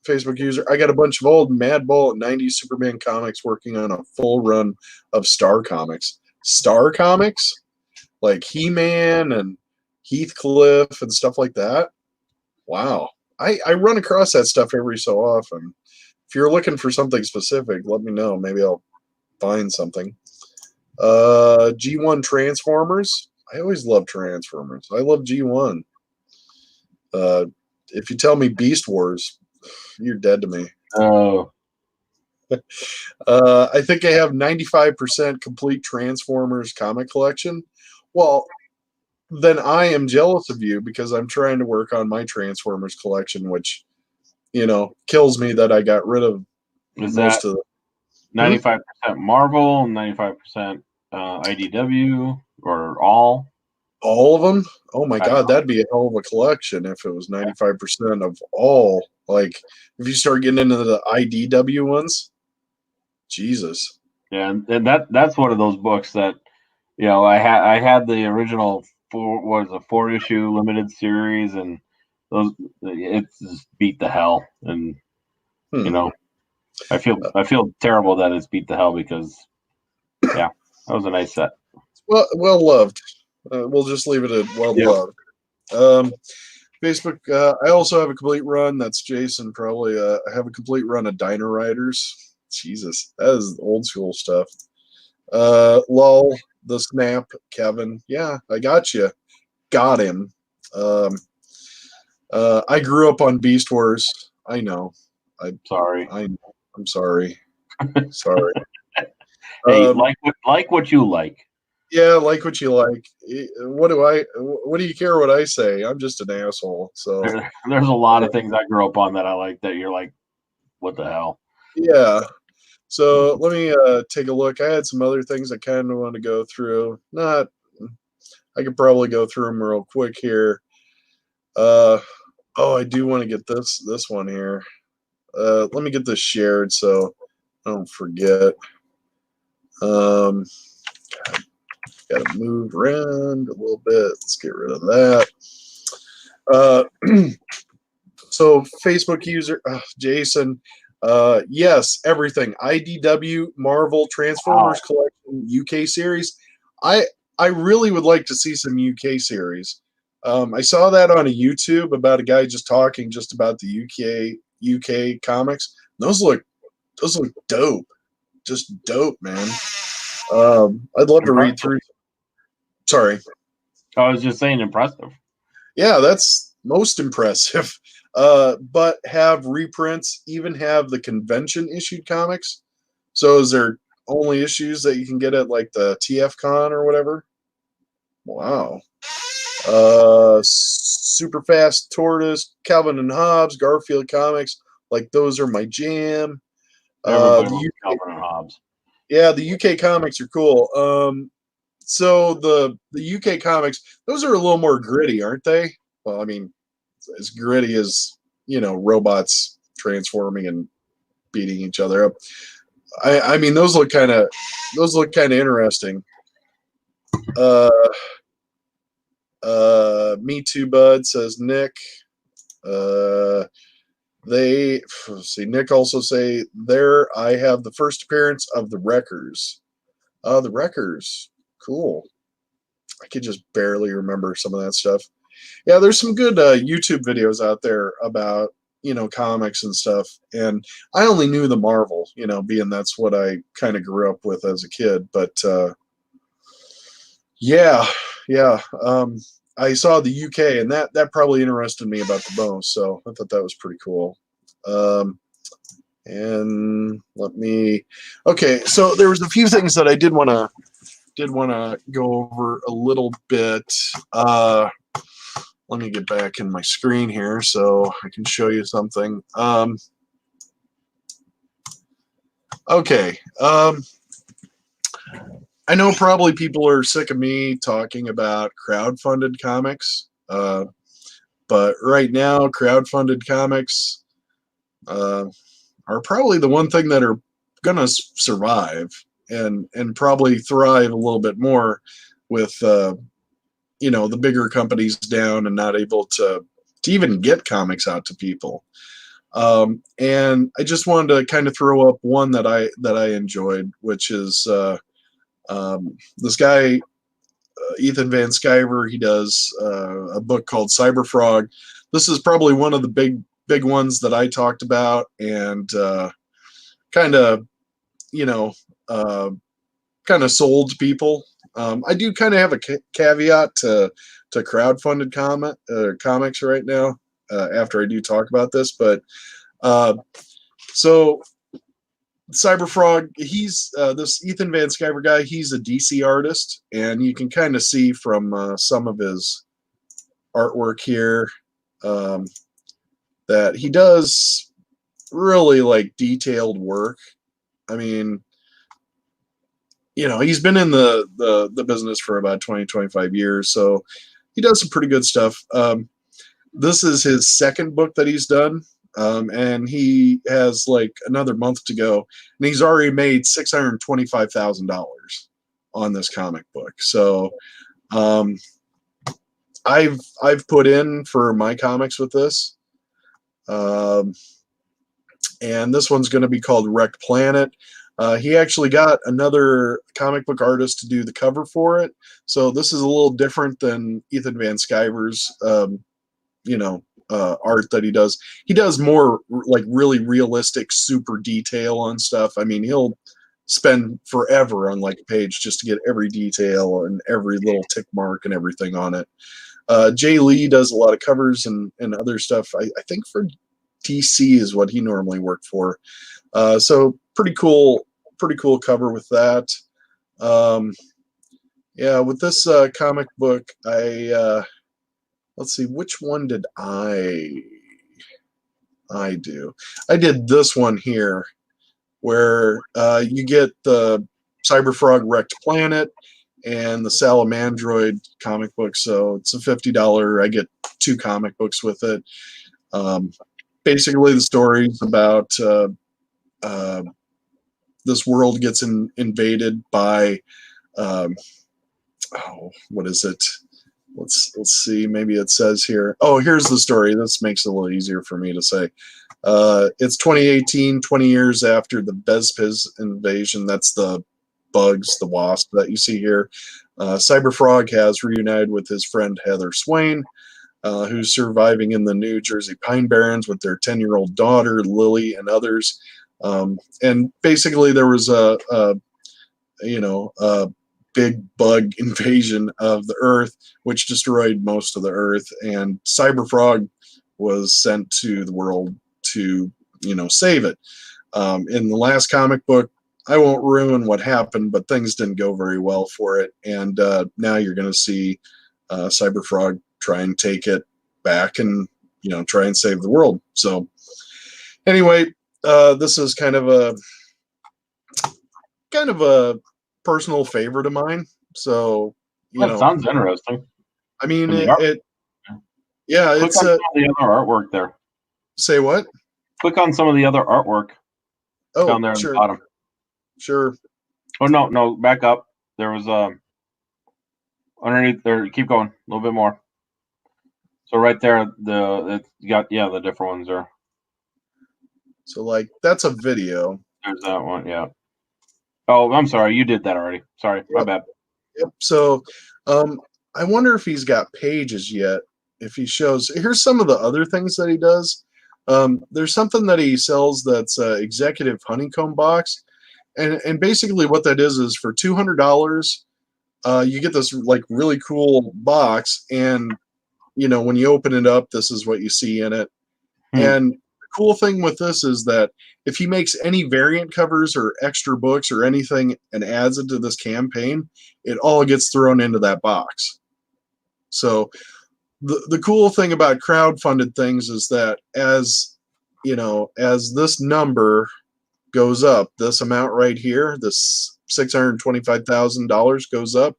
Facebook user, I got a bunch of old Madball 90s Superman comics working on a full run of Star Comics. Star Comics? Like He-Man and Heathcliff and stuff like that? Wow. I run across that stuff every so often. If you're looking for something specific, let me know. Maybe I'll find something. G1 Transformers. I always love Transformers. I love G1. If you tell me Beast Wars, you're dead to me. Oh. I think I have 95% complete Transformers comic collection. Well, then I am jealous of you because I'm trying to work on my Transformers collection, which, kills me that I got rid of most of 95% Marvel, 95% IDW, or all? All of them? Oh my God, that'd be a hell of a collection if it was 95% of all. Like, if you start getting into the IDW ones, Jesus. Yeah, and that's one of those books that, I had the original 4-issue limited series, and those it's just beat the hell, and I feel terrible that it's beat the hell because, yeah, that was a nice set. Well loved. We'll just leave it at well loved. Facebook. I also have a complete run. That's Jason. Probably. I have a complete run of Dino Riders. Jesus, that is old school stuff. Lol. The Snap. Kevin. Yeah, I got you. Got him. I grew up on Beast Wars. I know. Sorry. I'm sorry. Sorry. Hey, like what you like. Yeah, like what you like. What do you care what I say? I'm just an asshole. So there's a lot of things I grew up on that I like that you're like, what the hell? Yeah. So let me take a look. I had some other things I kind of want to go through. Not I could probably go through them real quick here. Oh, I do want to get this one here. Let me get this shared so I don't forget. Got to move around a little bit. Let's get rid of that. So Facebook user Jason, yes, everything. IDW, Marvel, Transformers Collection, UK series. I really would like to see some UK series. I saw that on a YouTube about a guy just talking just about the UK comics. Those look dope. Just dope, man. I'd love to read through. Sorry. I was just saying impressive. Yeah, that's most impressive. But have reprints, even have the convention issued comics. So is there only issues that you can get at like the TF Con or whatever? Wow. Super Fast Tortoise, Calvin and Hobbes, Garfield comics, like those are my jam. Everybody loves Calvin and Hobbes. Yeah, the UK comics are cool. So the UK comics, those are a little more gritty, aren't they? Well, I mean, as gritty as, robots transforming and beating each other up. I mean, those look kind of interesting. Me too, bud, says Nick. Nick also say there I have the first appearance of the Wreckers. The Wreckers, cool. I could just barely remember some of that stuff. Yeah, there's some good YouTube videos out there about comics and stuff, and I only knew the Marvel, being that's what I kind of grew up with as a kid. But yeah. I saw the UK, and that probably interested me about the most, so I thought that was pretty cool. And okay, so there was a few things that I did want to go over a little bit. Let me get back in my screen here so I can show you something. Okay. I know probably people are sick of me talking about crowdfunded comics, but right now crowdfunded comics are probably the one thing that are going to survive and probably thrive a little bit more with the bigger companies down and not able to even get comics out to people. And I just wanted to kind of throw up one that I enjoyed, which is this guy, Ethan Van Sciver. He does a book called Cyberfrog. This is probably one of the big ones that I talked about, and kind of sold people. I do kind of have a caveat to crowdfunded comics right now after I do talk about this, but so Cyberfrog, he's this Ethan Van Sciver guy. He's a DC artist, and you can kind of see from some of his artwork here that he does really like detailed work. I mean, he's been in the business for about 20-25 years, so he does some pretty good stuff. This is his second book that he's done. And he has like another month to go, and he's already made $625,000 on this comic book. So I've put in for my comics with this, and this one's going to be called Wrecked Planet. He actually got another comic book artist to do the cover for it, so this is a little different than Ethan Van Sciver's art that he does. He does more like really realistic, super detail on stuff. I mean, he'll spend forever on like a page just to get every detail and every little tick mark and everything on it. Jay Lee does a lot of covers and other stuff. I think for DC is what he normally worked for. So pretty cool cover with that. Yeah, with this comic book, let's see, which one did I do? I did this one here, where you get the Cyberfrog Wrecked Planet, and the Salamandroid comic book. So it's a $50. I get 2 comic books with it. Basically, the story is about this world gets invaded by what is it? Let's see. Maybe it says here. Oh, here's the story. This makes it a little easier for me to say. It's 2018, 20 years after the Bezpiz invasion. That's the bugs, the wasp that you see here. Cyberfrog has reunited with his friend Heather Swain, who's surviving in the New Jersey Pine Barrens with their 10-year-old daughter, Lily, and others. And basically there was a big bug invasion of the Earth, which destroyed most of the Earth, and Cyberfrog was sent to the world to, save it. In the last comic book, I won't ruin what happened, but things didn't go very well for it, and now you're going to see Cyberfrog try and take it back and, try and save the world. So anyway, this is kind of a personal favorite of mine. So, That sounds interesting. I mean, Click it's on some of the other artwork there. Say what? Click on some of the other artwork down there sure. at the bottom. Sure. Oh no, back up. There was underneath there. Keep going a little bit more. So right there, you got the different ones there. So like that's a video. There's that one, yeah. Oh, I'm sorry, you did that already. Sorry, my bad. Yep. So, I wonder if he's got pages yet. If he shows, here's some of the other things that he does. There's something that he sells that's executive Honeycomb Box, and basically what that is for $200, you get this like really cool box, and when you open it up, this is what you see in it. And the cool thing with this is that if he makes any variant covers or extra books or anything and adds it to this campaign, it all gets thrown into that box. So the cool thing about crowdfunded things is that as this number goes up, this amount right here, this $625,000 goes up,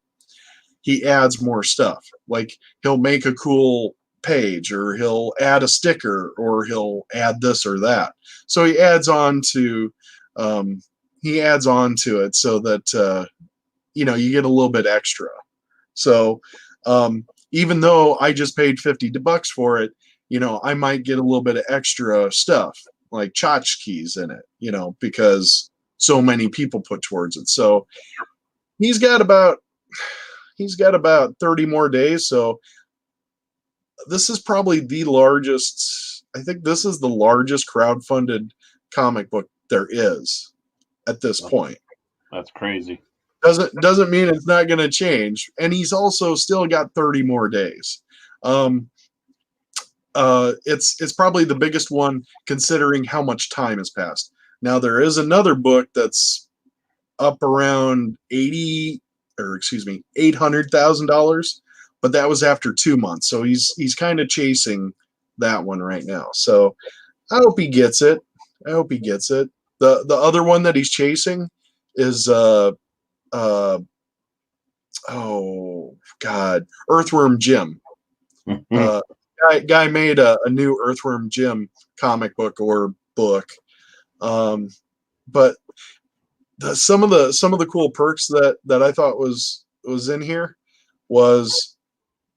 he adds more stuff. Like he'll make a cool page, or he'll add a sticker, or he'll add this or that. So he adds on to it so that you get a little bit extra. So even though I just paid $50 for it, I might get a little bit of extra stuff like tchotchkes in it, because so many people put towards it. So he's got about 30 more days. So this is probably the largest. I think this is the largest crowdfunded comic book there is at this point. That's crazy. Doesn't mean it's not going to change. And he's also still got 30 more days. It's probably the biggest one considering how much time has passed. Now there is another book that's up around $800,000, but that was after 2 months. So he's kind of chasing that one right now. So I hope he gets it. The other one that he's chasing is Earthworm Jim. Guy made a new Earthworm Jim comic book or book. But some of the cool perks that I thought was in here was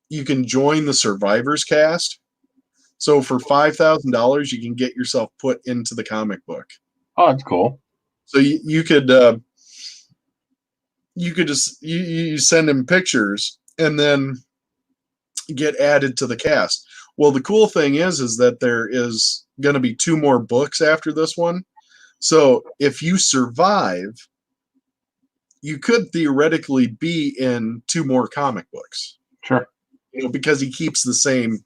you can join the Survivors cast. So for $5,000, you can get yourself put into the comic book. Oh, that's cool. So you could just you send him pictures and then get added to the cast. Well, the cool thing is that there is going to be 2 more books after this one. So if you survive, you could theoretically be in 2 more comic books. Sure. Because he keeps the same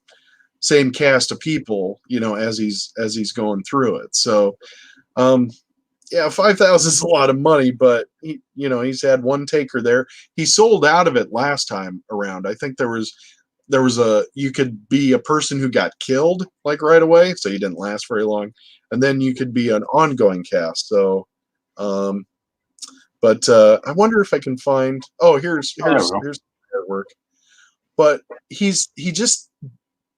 cast of people, as he's going through it. So, yeah, 5,000 is a lot of money, but he's had one taker there. He sold out of it last time around. I think there was you could be a person who got killed like right away, so you didn't last very long, and then you could be an ongoing cast. So, But I wonder if I can find. Oh, here's There we go. here's the artwork. But he just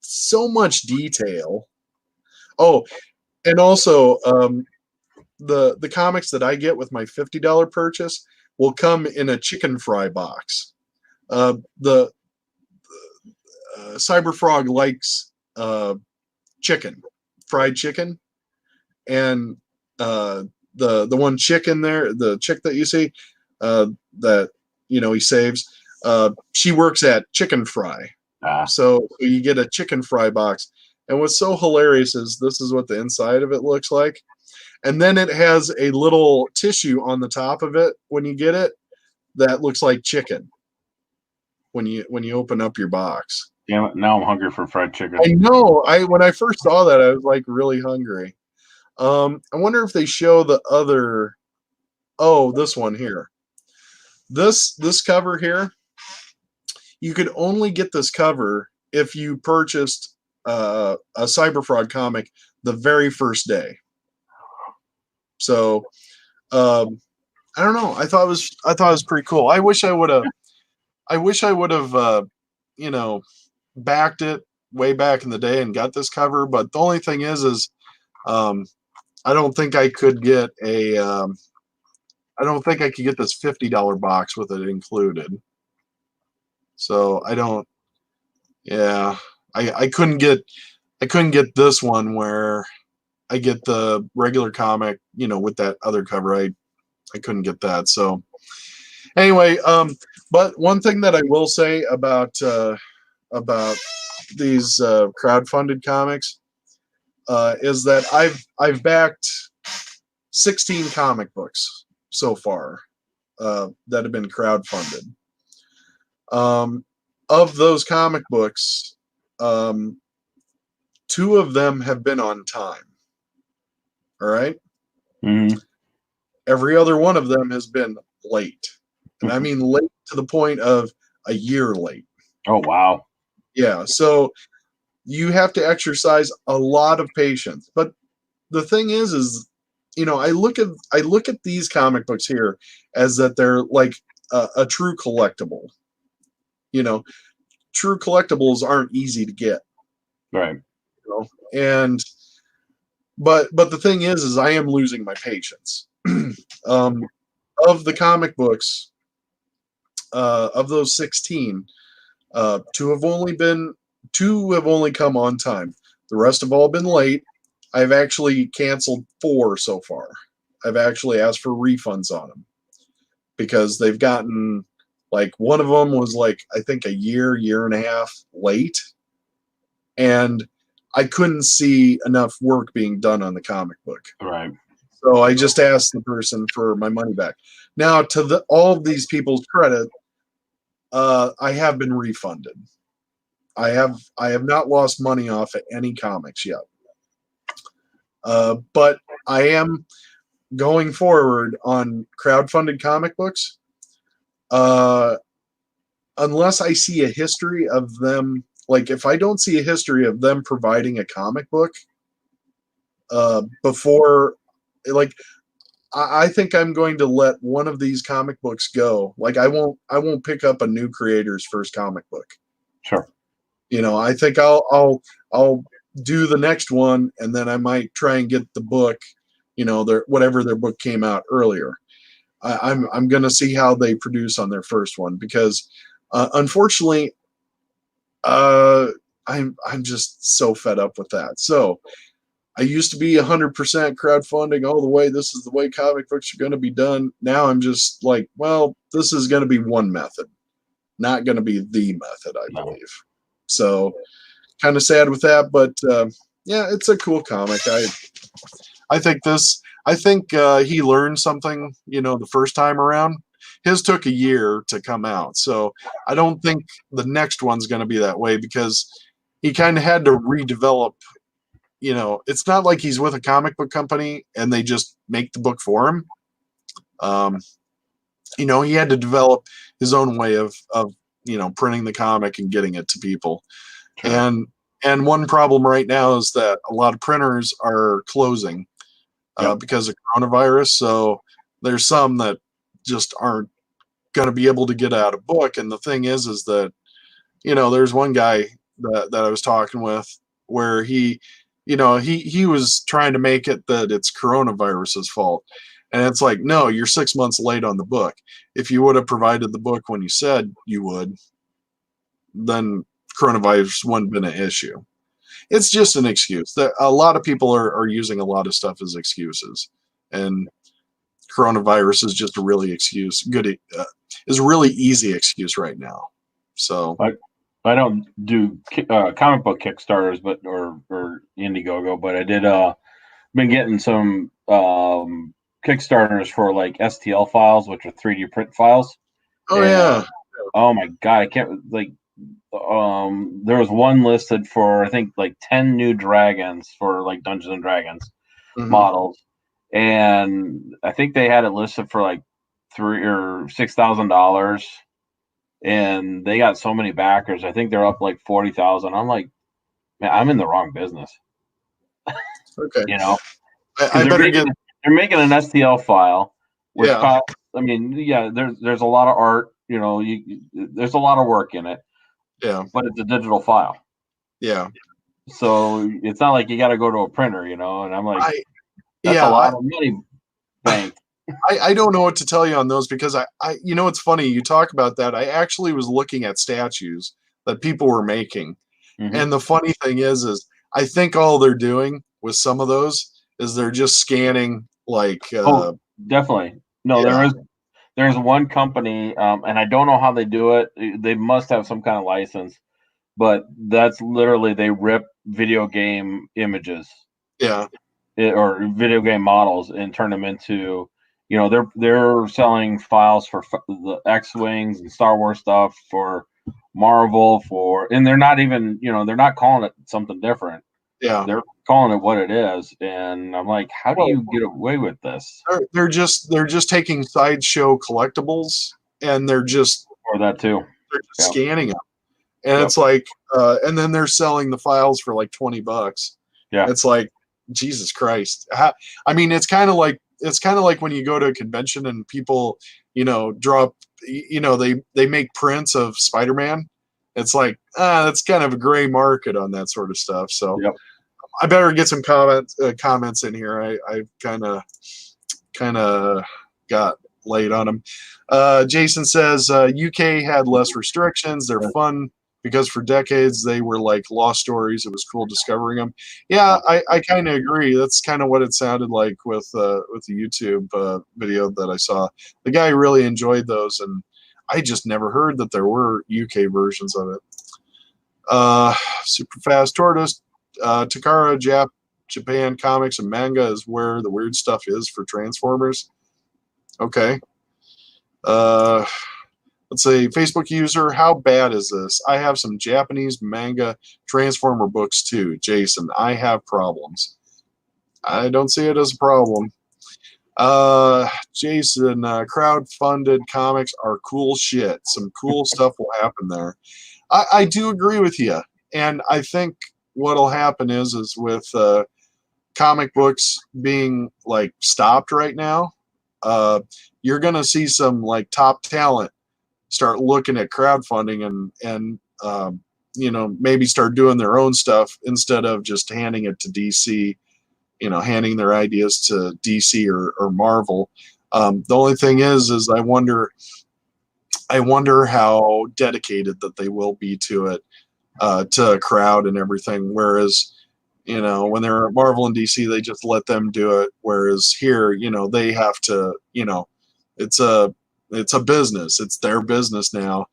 so much detail. Oh, and also the comics that I get with my $50 purchase will come in a chicken fry box. The Cyberfrog likes chicken, fried chicken, and the one chick in there, the chick that you see, that he saves, she works at Chicken Fry. So you get a chicken fry box. And what's so hilarious is this is what the inside of it looks like. And then it has a little tissue on the top of it when you get it that looks like chicken when you open up your box. Damn it, now I'm hungry for fried chicken. I know. When I first saw that, I was like really hungry. I wonder if they show the other. Oh, this one here. This cover here. You could only get this cover if you purchased a Cyberfrog comic the very first day. So, I don't know. I thought it was pretty cool. I wish I would have, backed it way back in the day and got this cover. But the only thing is, I don't think I could get I don't think I could get this $50 box with it included. So I don't. Yeah, I couldn't get this one where I get the regular comic, with that other cover. I couldn't get that. So anyway, but one thing that I will say about these crowdfunded comics is that I've backed 16 comic books so far that have been crowdfunded. Of those comic books, 2 of them have been on time. All right. Mm-hmm. Every other one of them has been late, and I mean late to the point of a year late. Oh wow. Yeah. So you have to exercise a lot of patience. But the thing is, I look at these comic books here as that they're like a true collectible. True collectibles aren't easy to get. Right. And but the thing is I am losing my patience. Of the comic books, of those 16, 2 have only come on time. The rest have all been late. I've actually canceled 4 so far. I've actually asked for refunds on them because they've gotten, like, one of them was like, I think a year and a half late, and I couldn't see enough work being done on the comic book. Right. So I just asked the person for my money back. Now, to all of these people's credit, I have been refunded. I have not lost money off of any comics yet. But I am going forward on crowdfunded comic books. Unless I see a history of them, like if I don't see a history of them providing a comic book before, like, I think I'm going to let one of these comic books go. Like I won't pick up a new creator's first comic book. Sure. I think I'll do the next one, and then I might try and get the book, whatever their book came out earlier. I'm going to see how they produce on their first one because, unfortunately, I'm just so fed up with that. So I used to be 100% crowdfunding all the way. This is the way comic books are going to be done. Now I'm just like, well, this is going to be one method, not going to be the method, I believe. So kind of sad with that, but yeah, it's a cool comic. I think he learned something, the first time around. His took a year to come out, so I don't think the next one's going to be that way because he kind of had to redevelop. It's not like he's with a comic book company and they just make the book for him. He had to develop his own way of printing the comic and getting it to people. Sure. And one problem right now is that a lot of printers are closing because of coronavirus. So there's some that just aren't going to be able to get out a book. And the thing is that, there's one guy that I was talking with where he was trying to make it that it's coronavirus's fault. And it's like, no, you're 6 months late on the book. If you would have provided the book when you said you would, then coronavirus wouldn't have been an issue. It's just an excuse. A lot of people are using a lot of stuff as excuses, and coronavirus is just a really is a really easy excuse right now. So I don't do comic book Kickstarters, or Indiegogo, but I did been getting some Kickstarters for like STL files, which are 3D print files. Oh, yeah. Oh my God, I can't there was one listed for I think like 10 new dragons for like Dungeons and Dragons models, and I think they had it listed for like $3,000 or $6,000, and they got so many backers. I think they're up like 40,000. I'm like, man, I'm in the wrong business. Okay. I better they're making an STL file, which costs, I mean, there's a lot of art, there's a lot of work in it. Yeah. But it's a digital file. Yeah. So it's not like you got to go to a printer, and I'm like, that's a lot of money banked. I don't know what to tell you on those, because I it's funny you talk about that. I actually was looking at statues that people were making. And the funny thing is I think all they're doing with some of those is they're just scanning like definitely. No, there's one company, and I don't know how they do it. They must have some kind of license, but that's literally they rip video game images, or video game models, and turn them into, they're selling files for the X-Wings and Star Wars stuff, for Marvel, and they're not even, they're not calling it something different. Yeah, they're calling it what it is, and I'm like, how do you get away with this? They're just taking sideshow collectibles, and they're just that too. They're just scanning them, and it's like, and then they're selling the files for like $20. Yeah, it's like, Jesus Christ. I mean, it's kind of like when you go to a convention and people, drop, they make prints of Spider-Man. It's like, that's kind of a gray market on that sort of stuff. So I better get some comments in here. I kind of got late on them. Jason says UK had less restrictions. They're fun because for decades they were like lost stories. It was cool discovering them. Yeah, I kind of agree. That's kind of what it sounded like with the YouTube video that I saw. The guy really enjoyed those, and I just never heard that there were UK versions of it. Super Fast Tortoise, Takara Japan Comics and Manga is where the weird stuff is for Transformers. Okay. Let's say Facebook user, how bad is this? I have some Japanese manga Transformer books too. Jason, I have problems. I don't see it as a problem. Jason, crowd-funded comics are cool shit. Some cool stuff will happen there. I do agree with you, and I think what'll happen is with comic books being like stopped right now, you're gonna see some like top talent start looking at crowdfunding and maybe start doing their own stuff instead of just handing it to DC. Handing their ideas to DC or Marvel. The only thing is I wonder how dedicated that they will be to it, to a crowd and everything. Whereas, when they're at Marvel and DC, they just let them do it. Whereas here, they have to, it's a business. It's their business now,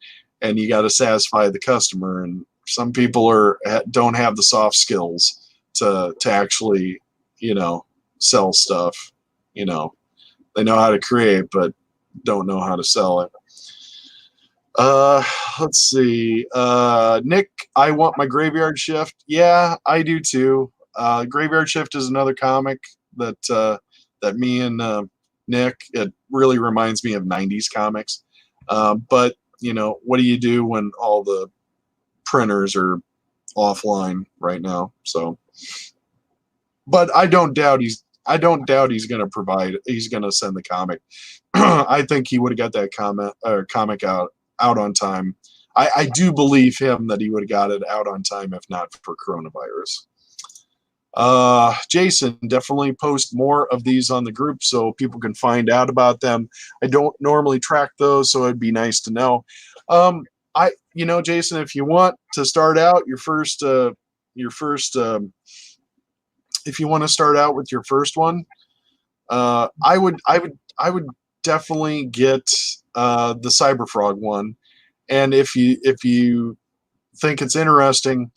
and you got to satisfy the customer. And some people don't have the soft skills to actually, sell stuff. They know how to create, but don't know how to sell it. Let's see. Nick, I want my Graveyard Shift. Yeah, I do too. Graveyard Shift is another comic that me and Nick, it really reminds me of 90s comics. But what do you do when all the printers are offline right now? So, but I don't doubt I don't doubt he's going to provide. He's going to send the comic. I think he would have got that comic out on time. I do believe him that he would have got it out on time if not for coronavirus. Jason, definitely post more of these on the group so people can find out about them. I don't normally track those, so it'd be nice to know. Jason, if you want to start out if you want to start out with your first one, I would definitely get the Cyberfrog one. And if you think it's interesting,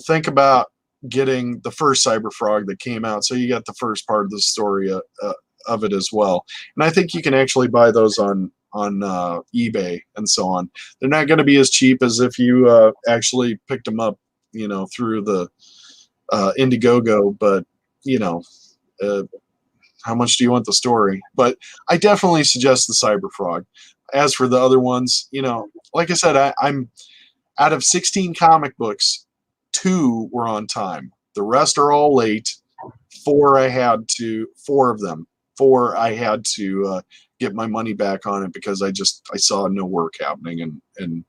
think about getting the first Cyberfrog that came out, so you got the first part of the story of it as well. And I think you can actually buy those on eBay and so on. They're not going to be as cheap as if you actually picked them up, through the Indiegogo, but how much do you want the story? But I definitely suggest the Cyberfrog. As for the other ones, like I said, I'm out of 16 comic books, 2 were on time. The rest are all late. 4 I had to get my money back on it because I saw no work happening and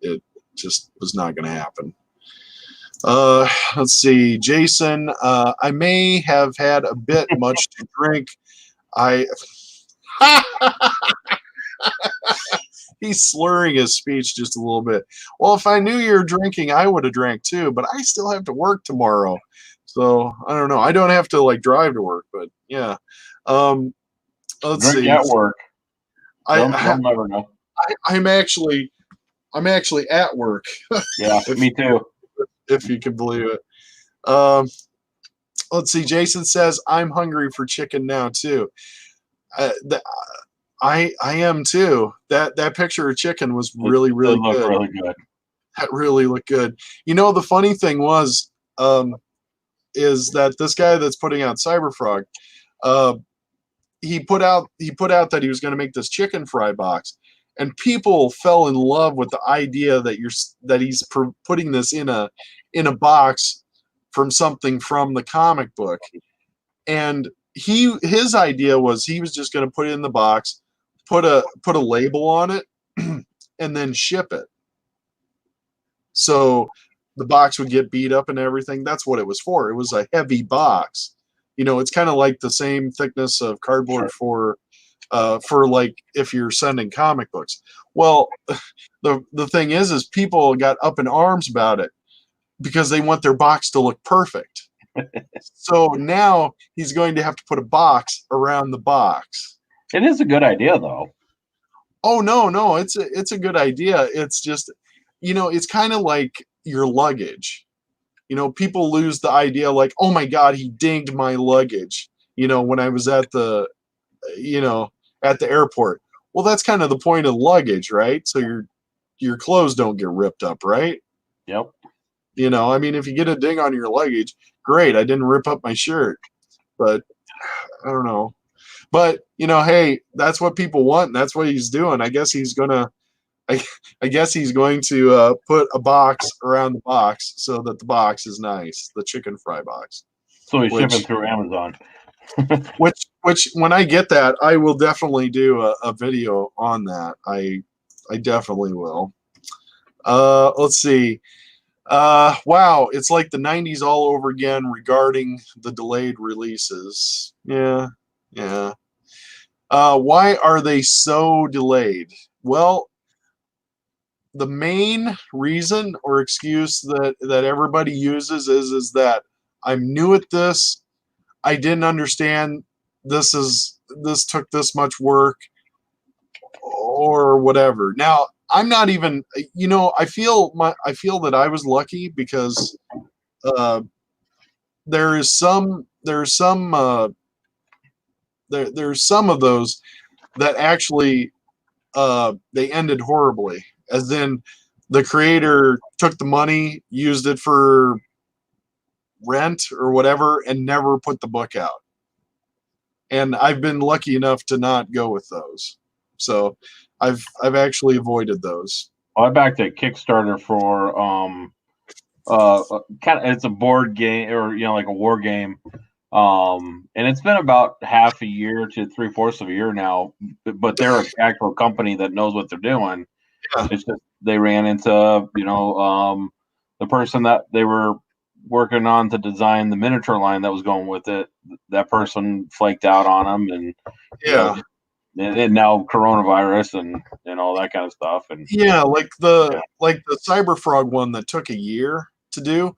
it just was not going to happen. Let's see, Jason. I may have had a bit much to drink. He's slurring his speech just a little bit. Well, if I knew you were drinking, I would have drank too, but I still have to work tomorrow. So I don't know. I don't have to drive to work, but yeah. Let's see. At work. I'll never know. I'm actually at work. Yeah, me too. If you can believe it. Let's see. Jason says, I'm hungry for chicken now too. I am too. That picture of chicken was really good. Really good. That really looked good. The funny thing was, is that this guy that's putting out Cyberfrog, he put out that he was going to make this chicken fry box, and people fell in love with the idea that he's putting this in a box from something from the comic book, and his idea was he was just going to put it in the box, put a label on it, and then ship it. So the box would get beat up and everything. That's what it was for. It was a heavy box. It's kind of like the same thickness of cardboard for if you're sending comic books. Well, the thing is people got up in arms about it because they want their box to look perfect. So now he's going to have to put a box around the box. It is a good idea, though. Oh no, it's a good idea. It's just, it's kind of like your luggage. People lose the idea like, oh my God, he dinged my luggage. When I was at the airport. Well, that's kind of the point of luggage, right? So your clothes don't get ripped up, right? Yep. If you get a ding on your luggage, great. I didn't rip up my shirt, but I don't know. But hey, that's what people want. And that's what he's doing. I guess he's going to put a box around the box so that the box is nice, the chicken fry box. So he's shipping through Amazon. which when I get that, I will definitely do a video on that. I definitely will. Let's see. Wow, it's like the 90s all over again regarding the delayed releases. Yeah. Why are they so delayed? Well, the main reason or excuse that everybody uses is that I'm new at this. I didn't understand this took this much work or whatever. Now, I'm not even, I feel that I was lucky because there's some of those that actually they ended horribly, as in the creator took the money, used it for rent or whatever, and never put the book out. And I've been lucky enough to not go with those, so I've actually avoided those. I backed a Kickstarter for it's a board game, or like a war game, And it's been about half a year to 3/4 of a year now, but they're an actual company that knows what they're doing. Yeah. It's just they ran into, the person that they were working on to design the miniature line that was going with it. That person flaked out on them, and Yeah. and now coronavirus and all that kind of stuff. And Yeah, like the Cyber Frog one that took a year to do.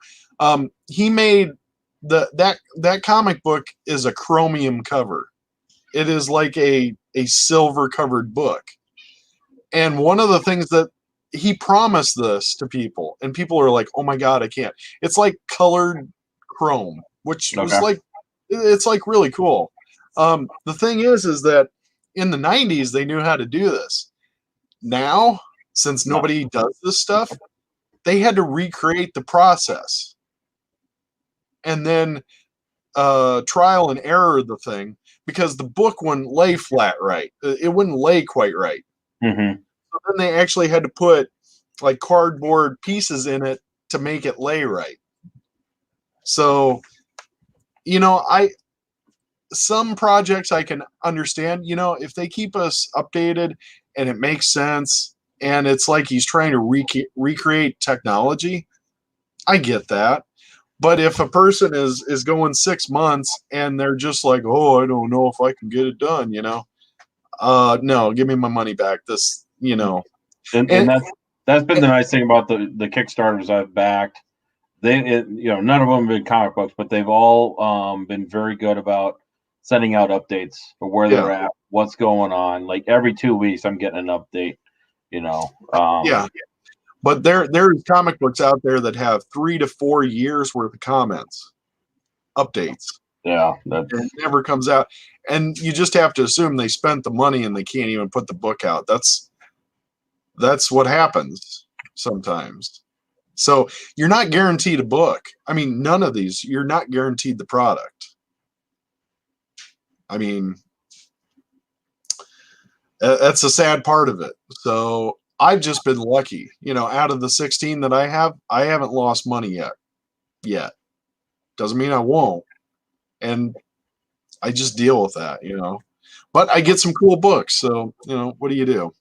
He made that comic book is a chromium cover. It is like a silver covered book. And one of the things that he promised this to people, and people are like, "Oh my god, I can't." It's like colored chrome, which was Okay. like, it's like really cool. The thing is that in the 90s they knew how to do this. Now, since nobody does this stuff, they had to recreate the process and then trial and error the thing, because the book wouldn't lay flat right. It wouldn't lay quite right. Mm-hmm. So then they actually had to put like cardboard pieces in it to make it lay right. So, some projects I can understand, if they keep us updated and it makes sense and it's like he's trying to recreate technology, I get that. But if a person is going 6 months and they're just like, "Oh, I don't know if I can get it done," no, give me my money back. This, And that's been the nice thing about the Kickstarters I've backed. None of them have been comic books, but they've all been very good about sending out updates for where they're at, what's going on. Like every 2 weeks, I'm getting an update. Yeah. But there's comic books out there that have 3 to 4 years worth of comments, updates. Yeah, and it never comes out, and you just have to assume they spent the money and they can't even put the book out. That's what happens sometimes. So you're not guaranteed a book. I mean, none of these, you're not guaranteed the product. I mean, that's a sad part of it. So I've just been lucky. Out of the 16 that I haven't lost money yet. Doesn't mean I won't. And I just deal with that, But I get some cool books. So, what do you do?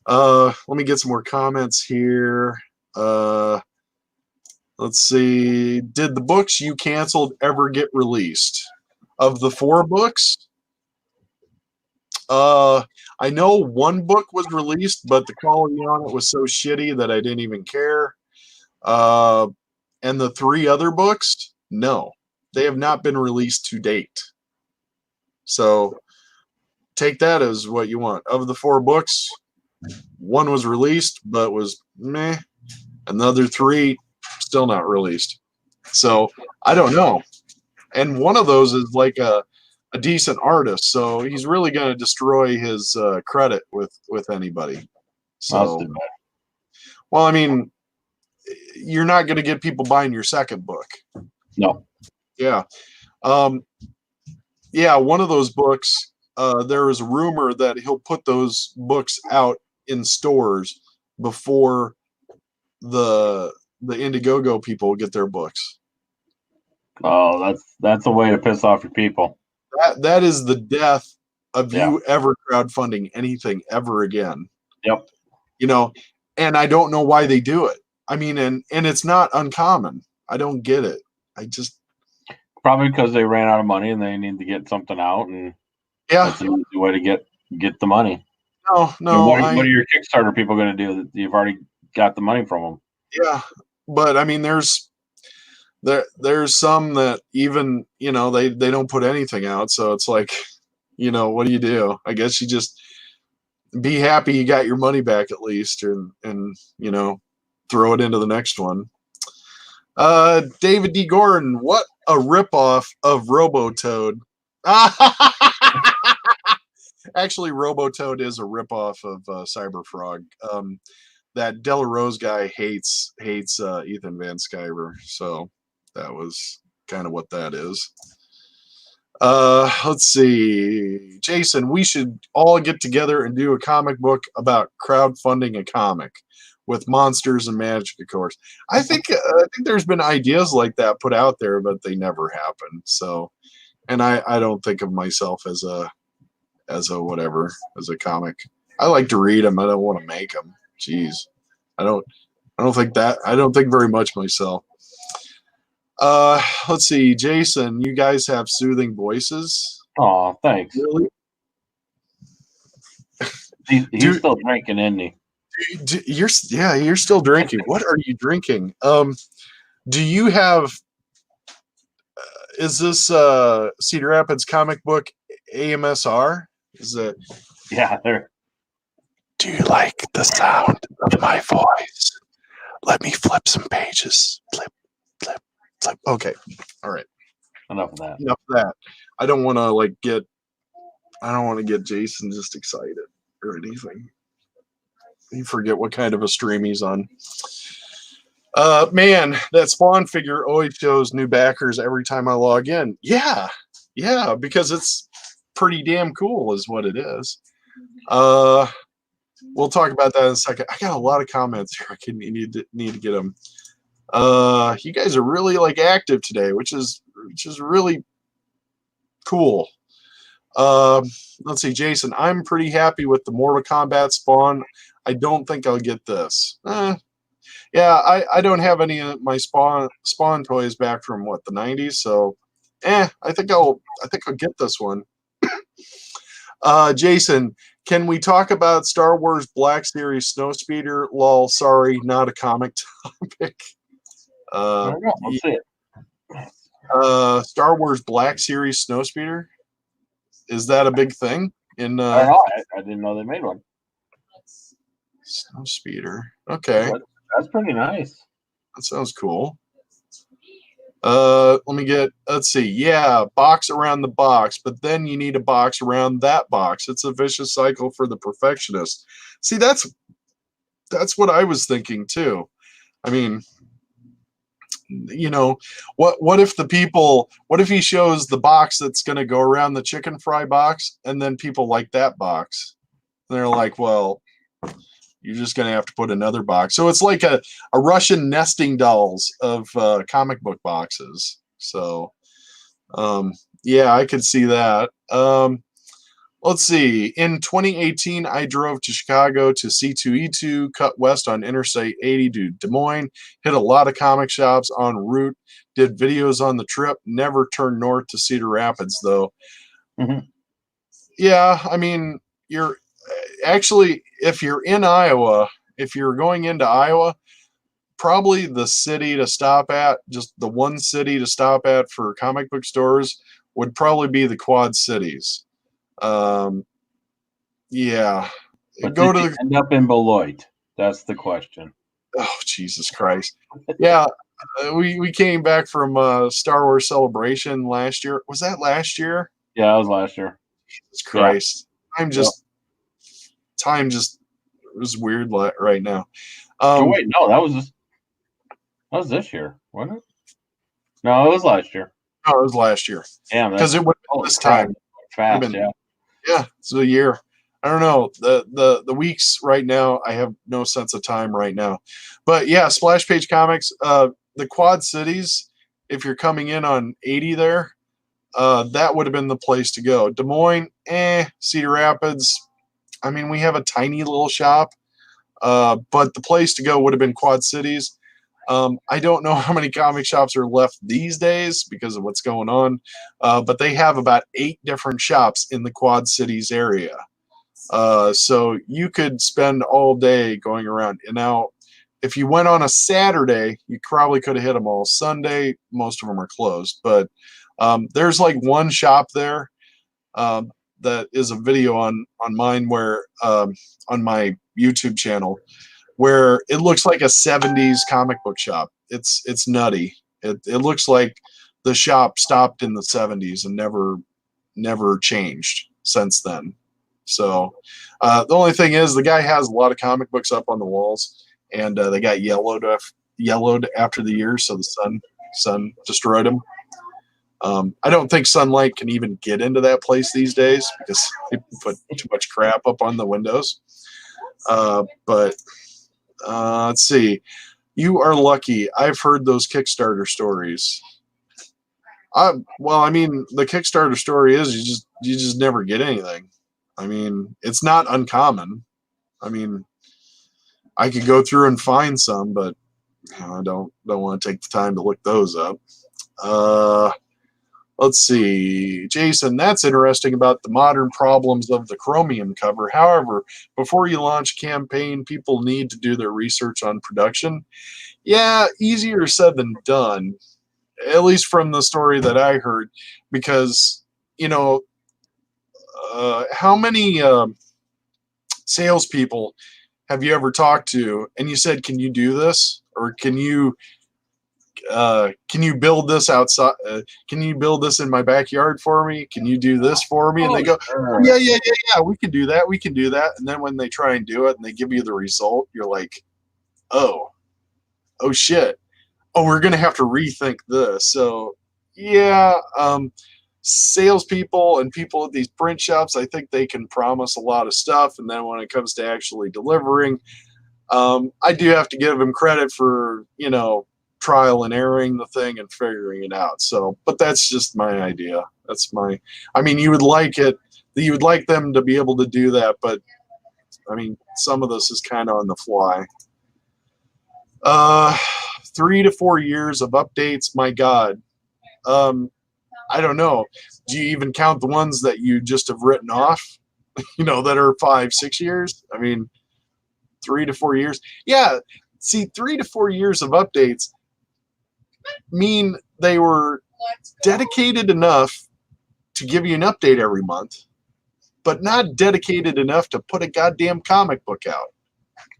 Let me get some more comments here. Let's see. Did the books you canceled ever get released? Of the 4 books, I know one book was released, but the quality on it was so shitty that I didn't even care. And the 3 other books, no, they have not been released to date. So take that as what you want. Of the 4 books, 1 was released, but was meh. And the other 3 still not released. So I don't know. And one of those is like a decent artist, so he's really going to destroy his credit with anybody. So, well, I mean, you're not going to get people buying your second book. No. Yeah. Yeah, one of those books, there is a rumor that he'll put those books out in stores before the Indiegogo people get their books. Oh, that's a way to piss off your people. That is the death of you ever crowdfunding anything ever again. Yep. And I don't know why they do it. I mean, and it's not uncommon. I don't get it. I just probably because they ran out of money and they need to get something out, and that's an easy way to get the monny. No. What are your Kickstarter people going to do that you've already got the money from them? Yeah, but I mean, there's some that even they don't put anything out, so it's like, what do you do? I guess you just be happy you got your money back at least, and throw it into the next one. David D. Gordon, what a ripoff of Robotoad. Actually, Robotoad is a ripoff of Cyberfrog. That Delarose guy hates Ethan Van Sciver, so that was kind of what that is. Let's see. Jason, we should all get together and do a comic book about crowdfunding a comic. with monsters and magic, of course. I think there's been ideas like that put out there, but they never happen. So, and I don't think of myself as a whatever, as a comic. I like to read them. I don't want to make them. Jeez, I don't think very much myself. Let's see, Jason. You guys have soothing voices. Oh, thanks. Really? He's still drinking, isn't he? You're still drinking. What are you drinking? Do you have? Is this Cedar Rapids comic book AMSR? Is it? Yeah, there. Do you like the sound of my voice? Let me flip some pages. Flip, flip, flip. Okay, all right. Enough of that. Enough of that. I don't want to get Jason just excited or anything. You forget what kind of a stream he's on. Man, that Spawn figure always shows new backers every time I log in. Yeah, because it's pretty damn cool is what it is. We'll talk about that in a second. I got a lot of comments here. I need to get them. You guys are really like active today, which is really cool. Let's see, Jason. I'm pretty happy with the Mortal Kombat Spawn. I don't think I'll get this. Yeah, I don't have any of my Spawn toys back from what, the 90s. So, I think I'll get this one. Jason, can we talk about Star Wars Black Series Snowspeeder? Lol, sorry, not a comic topic. I don't know. Let's see it. Star Wars Black Series Snowspeeder? Is that a big thing? I don't know. I didn't know they made one. Snowspeeder. Okay. That's pretty nice. That sounds cool. Let's see. Yeah, box around the box, but then you need a box around that box. It's a vicious cycle for the perfectionist. See, that's what I was thinking too. I mean, what if he shows the box that's going to go around the chicken fry box, and then people like that box? And they're like, well, you're just going to have to put another box. So it's like a Russian nesting dolls of comic book boxes. So, yeah, I could see that. Let's see. In 2018, I drove to Chicago to C2E2, cut west on Interstate 80 to Des Moines, hit a lot of comic shops en route, did videos on the trip, never turned north to Cedar Rapids, though. Mm-hmm. Yeah, I mean, you're actually, if you're in Iowa, if you're going into Iowa, probably the city to stop at, just the one city to stop at for comic book stores would probably be the Quad Cities. Yeah. But go to end up in Beloit. That's the question. Oh, Jesus Christ. Yeah. We came back from Star Wars Celebration last year. Was that last year? Yeah, that was last year. Jesus Christ. Yeah. Time just was weird right now. Wait, no, that was this year, wasn't it? No, it was last year. No, it was last year. Yeah, because it would have been this time. Fast, yeah, it's a year. I don't know. The weeks right now, I have no sense of time right now. But yeah, Splash Page Comics, the Quad Cities, if you're coming in on 80 there, that would have been the place to go. Des Moines, Cedar Rapids, I mean, we have a tiny little shop, but the place to go would have been Quad Cities. I don't know how many comic shops are left these days because of what's going on, but they have about 8 different shops in the Quad Cities area. So you could spend all day going around. And now, if you went on a Saturday, you probably could have hit them all. Sunday, most of them are closed. But there's like one shop there that is a video on mine where on my YouTube channel, where it looks like a 70s comic book shop. It's nutty. It looks like the shop stopped in the 70s and never changed since then. So the only thing is the guy has a lot of comic books up on the walls, and they got yellowed after the years, so the sun destroyed them. I don't think sunlight can even get into that place these days because people put too much crap up on the windows. But Let's see. You are lucky. I've heard those Kickstarter stories. Well, I mean, the Kickstarter story is you just never get anything. I mean, it's not uncommon. I mean, I could go through and find some, but I don't want to take the time to look those up. Let's see. Jason, that's interesting about the modern problems of the Chromium cover. However, before you launch a campaign, people need to do their research on production. Yeah, easier said than done, at least from the story that I heard, because, how many salespeople have you ever talked to and you said, can you do this? Or can you build this outside? Can you build this in my backyard for me? Can you do this for me? And they go, sure. yeah, we can do that. We can do that. And then when they try and do it and they give you the result, you're like, oh shit. Oh, we're going to have to rethink this. So yeah, salespeople and people at these print shops, I think they can promise a lot of stuff. And then when it comes to actually delivering, I do have to give them credit for, trial and erroring the thing and figuring it out. So, but that's just my idea. I mean, you would like them to be able to do that, but I mean, some of this is kind of on the fly. 3 to 4 years of updates. My God. I don't know. Do you even count the ones that you just have written off, that are 5-6 years? I mean, 3 to 4 years. Yeah. See, 3 to 4 years of updates mean they were dedicated enough to give you an update every month, but not dedicated enough to put a goddamn comic book out.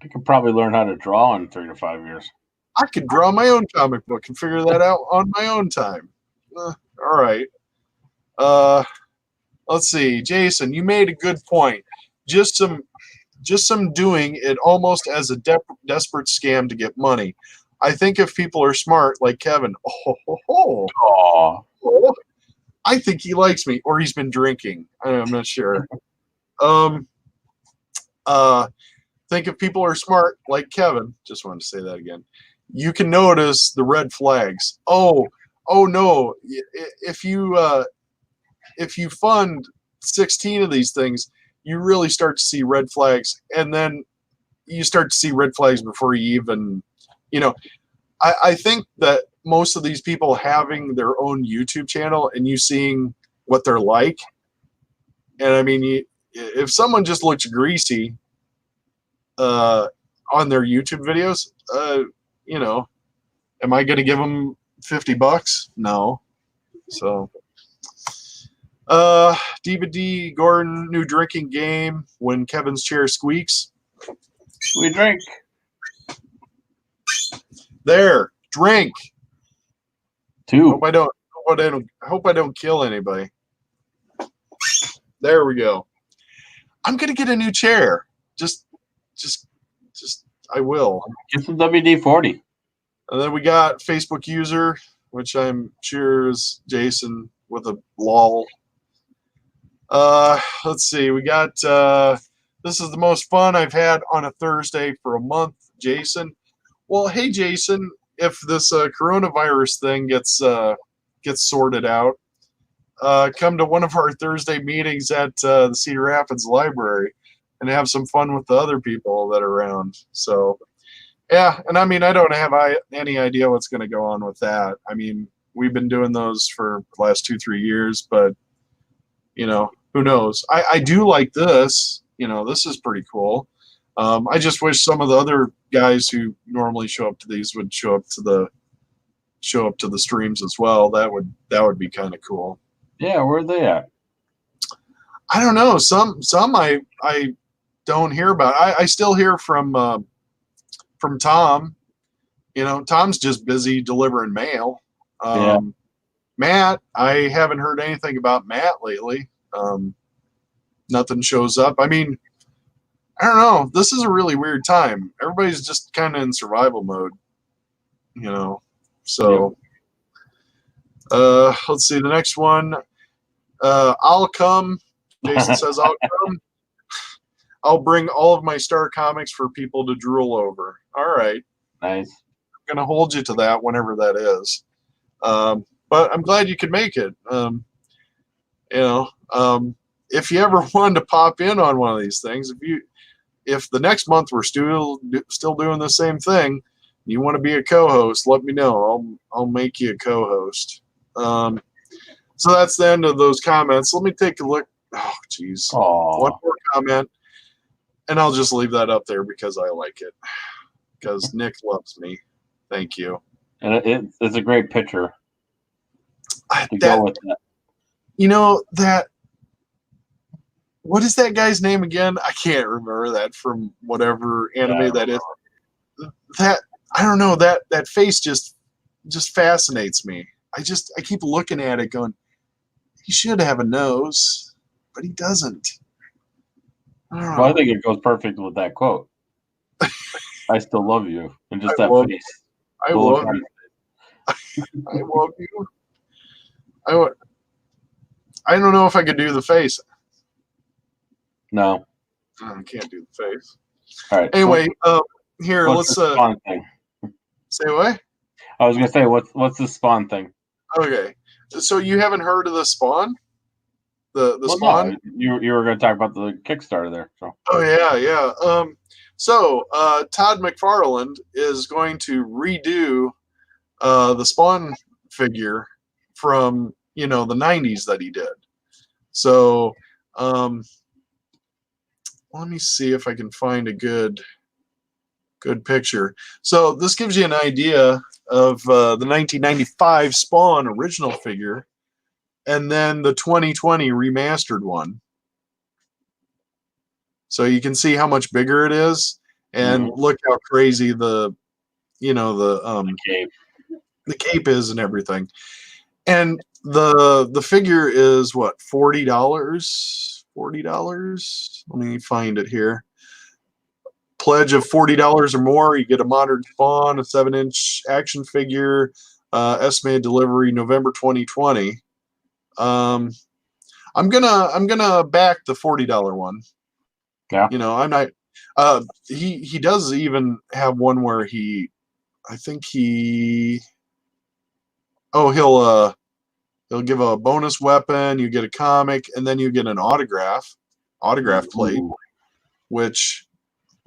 You could probably learn how to draw in 3 to 5 years. I could draw my own comic book and figure that out on my own time. All right. Let's see. Jason, you made a good point. Just some doing it almost as a desperate scam to get money. I think if people are smart, like Kevin, I think he likes me, or he's been drinking. I'm not sure. Think if people are smart, like Kevin, just wanted to say that again, you can notice the red flags. Oh no! If you fund 16 of these things, you really start to see red flags, and then you start to see red flags before you even, I think that most of these people having their own YouTube channel and you seeing what they're like, and I mean, if someone just looks greasy on their YouTube videos, am I going to give them $50? No. So, DVD Gordon, new drinking game when Kevin's chair squeaks. We drink. There, drink. 2. Hope I don't kill anybody. There we go. I'm gonna get a new chair. Just I will. Get some WD-40. And then we got Facebook user, which I'm sure is Jason with a lol. Let's see. We got this is the most fun I've had on a Thursday for a month, Jason. Well, hey Jason, if this coronavirus thing gets sorted out, come to one of our Thursday meetings at the Cedar Rapids Library and have some fun with the other people that are around. So, yeah, and I mean, I don't have any idea what's going to go on with that. I mean, we've been doing those for the last 2-3 years, but who knows? I do like this. This is pretty cool. I just wish some of the other guys who normally show up to these would show up to the streams as well. That would be kind of cool. Yeah, where are they at? I don't know. Some I don't hear about. I still hear from Tom. Tom's just busy delivering mail. Yeah. Matt, I haven't heard anything about Matt lately. Nothing shows up. I mean, I don't know. This is a really weird time. Everybody's just kind of in survival mode, So, let's see the next one. I'll come. Jason says I'll come. I'll bring all of my Star comics for people to drool over. All right. Nice. I'm going to hold you to that whenever that is. But I'm glad you could make it. If you ever wanted to pop in on one of these things, if the next month we're still doing the same thing, you want to be a co-host, let me know. I'll make you a co-host. So that's the end of those comments. Let me take a look. Oh, geez. One more comment, and I'll just leave that up there because I like it. Because Nick loves me. Thank you. And it's a great picture. To That, go with that. you know, that. What is that guy's name again? I can't remember that from whatever anime that is. That I don't know. That face just fascinates me. I keep looking at it, going, he should have a nose, but he doesn't. I don't know. Well, I think it goes perfect with that quote. I still love you, and just that face. I love you. I love you. I don't know if I could do the face. No, I can't do the face. all right. Anyway, here let's Spawn thing. say what? I was gonna say what's the Spawn thing? Okay, so you haven't heard of the Spawn? The Spawn? No, you were gonna talk about the Kickstarter there. So. Oh yeah. So Todd McFarlane is going to redo the Spawn figure from the 90s that he did. So let me see if I can find a good picture. So this gives you an idea of the 1995 Spawn original figure, and then the 2020 remastered one. So you can see how much bigger it is, and look how crazy the cape is and everything. And the figure is what, $40? $40. Let me find it here. Pledge of $40 or more, you get a modern Spawn, a 7-inch action figure, estimated delivery November 2020. I'm gonna back the $40 one. Yeah. I'm not. He does even have one where he'll give a bonus weapon, you get a comic, and then you get an autograph plate. Which,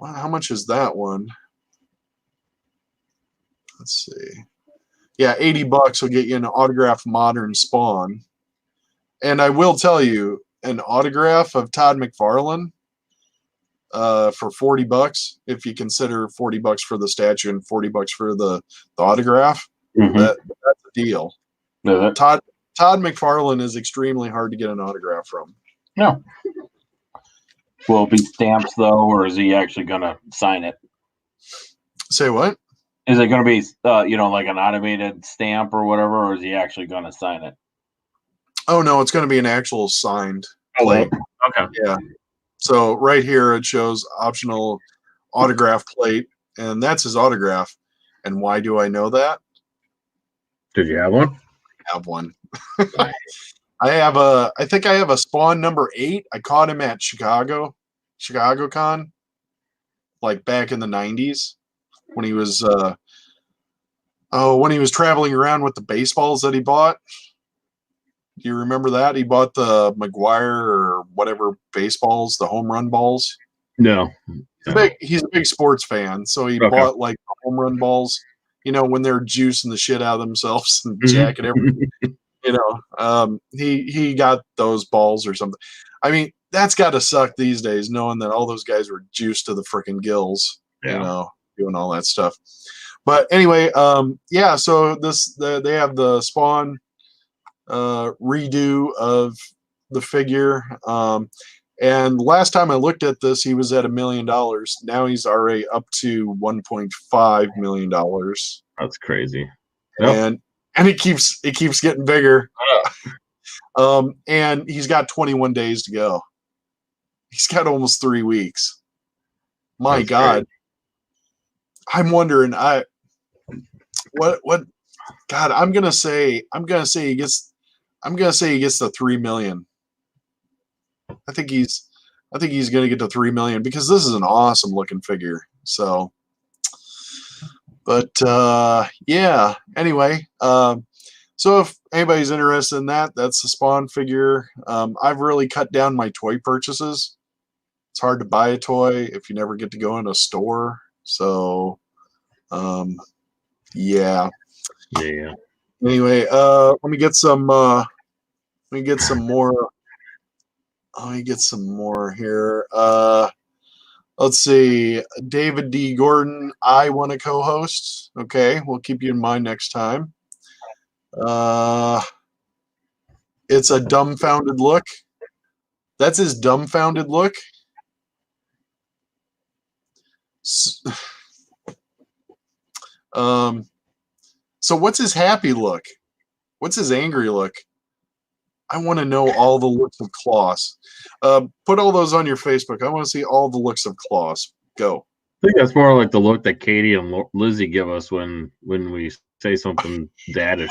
how much is that one? Let's see. Yeah, $80 will get you an autographed modern Spawn. And I will tell you, an autograph of Todd McFarlane for $40, if you consider $40 for the statue and $40 for the autograph, that's a deal. Yeah. Todd McFarlane is extremely hard to get an autograph from. No. Will it be stamps though, or is he actually gonna sign it? Say what? Is it gonna be like an automated stamp or whatever, or is he actually gonna sign it? Oh no, it's gonna be an actual signed plate. Okay. Yeah. So right here it shows optional autograph plate, and that's his autograph. And why do I know that? Did you have one? I have one. I think I have a Spawn number 8. I caught him at Chicago Con, like back in the 90s when he was traveling around with the baseballs that he bought. Do you remember that? He bought the McGuire or whatever baseballs, the home run balls. No. He's a big sports fan, so he bought like the home run balls, when they're juicing the shit out of themselves and jacking everything. He got those balls or something. I mean, that's got to suck these days, knowing that all those guys were juiced to the freaking gills, doing all that stuff. But anyway, so they have the Spawn redo of the figure. And last time I looked at this, he was at $1 million. Now he's already up to $1.5 million. That's crazy. And it keeps getting bigger. And he's got 21 days to go. He's got almost 3 weeks. My God. Crazy. I'm wondering, God, I'm gonna say he gets the 3 million. I think he's I think he's going to get to 3 million because this is an awesome looking figure. So, but yeah. Anyway, so if anybody's interested in that, that's the Spawn figure. I've really cut down my toy purchases. It's hard to buy a toy if you never get to go in a store. So, yeah. Yeah. Anyway, let me get some. Let me get some more. Let me get some more here. Let's see. David D. Gordon, I want to co-host. Okay, we'll keep you in mind next time. It's a dumbfounded look. That's his dumbfounded look. So what's his happy look? What's his angry look? I want to know all the looks of Klaus. Put all those on your Facebook. I want to see all the looks of Klaus. Go. I think that's more like the look that Katie and Lizzie give us when we say something daddish.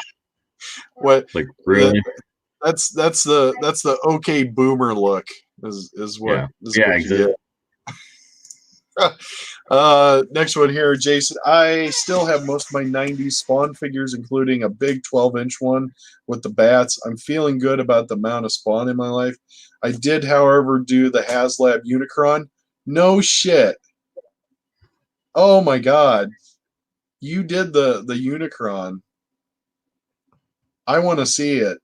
What? Like really? That's the okay boomer look. Is what? Yeah. Is Yeah. what Exactly. Next one here, Jason. I still have most of my 90s Spawn figures, including a big 12-inch one with the bats. I'm feeling good about the amount of Spawn in my life. I did, however, do the HasLab Unicron. No shit. Oh my god. You did the Unicron. I want to see it.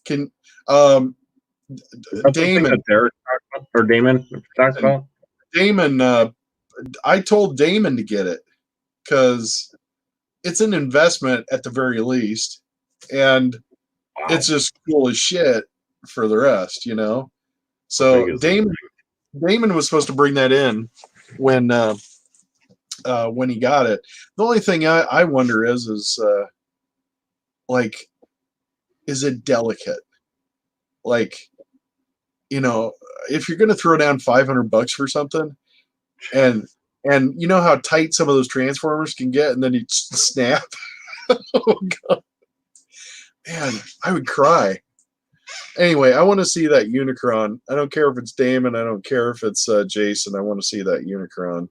Can Damon or Damon talks about? Damon, I told Damon to get it because it's an investment at the very least, and it's just cool as shit for the rest, you know. So Damon was supposed to bring that in when he got it. The only thing I wonder is like, is it delicate? Like, you know, if you're gonna throw down $500 for something, and you know how tight some of those transformers can get, and then you snap. Oh god, man, I would cry. Anyway, I want to see that Unicron. I don't care if it's Damon. I don't care if it's Jason. I want to see that Unicron.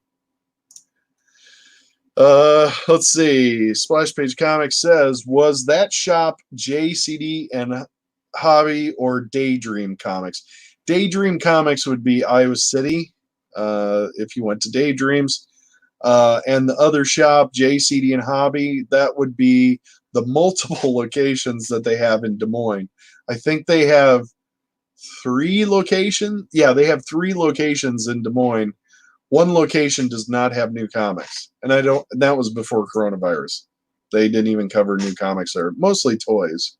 Let's see. Splash Page Comics says, was that shop JCD and Hobby or Daydream Comics? Daydream Comics would be Iowa City, if you went to Daydreams. And the other shop, JCD and Hobby, that would be the multiple locations that they have in Des Moines. I think they have 3 locations. Yeah, they have 3 locations in Des Moines. One location does not have new comics. And that was before coronavirus. They didn't even cover new comics there. Mostly toys.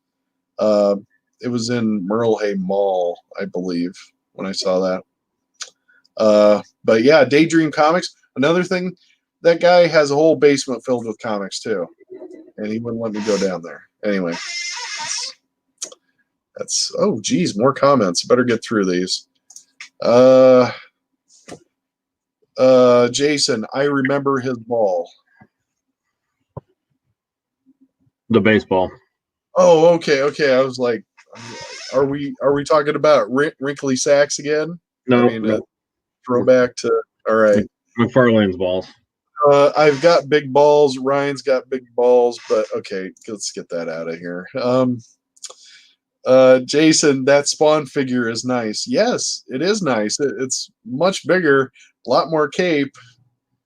It was in Merle Mall, I believe, when I saw that. But yeah, Daydream Comics. Another thing, that guy has a whole basement filled with comics too, and he wouldn't let me go down there. Anyway, that's oh geez, more comments. Better get through these. Jason, I remember his ball. The baseball. Oh, okay. I was like, are we talking about wrinkly sacks again? No, I mean, throwback to all right. McFarlane's balls. I've got big balls. Ryan's got big balls, but okay, let's get that out of here. Jason, that Spawn figure is nice. Yes, it is nice. It's much bigger, a lot more cape.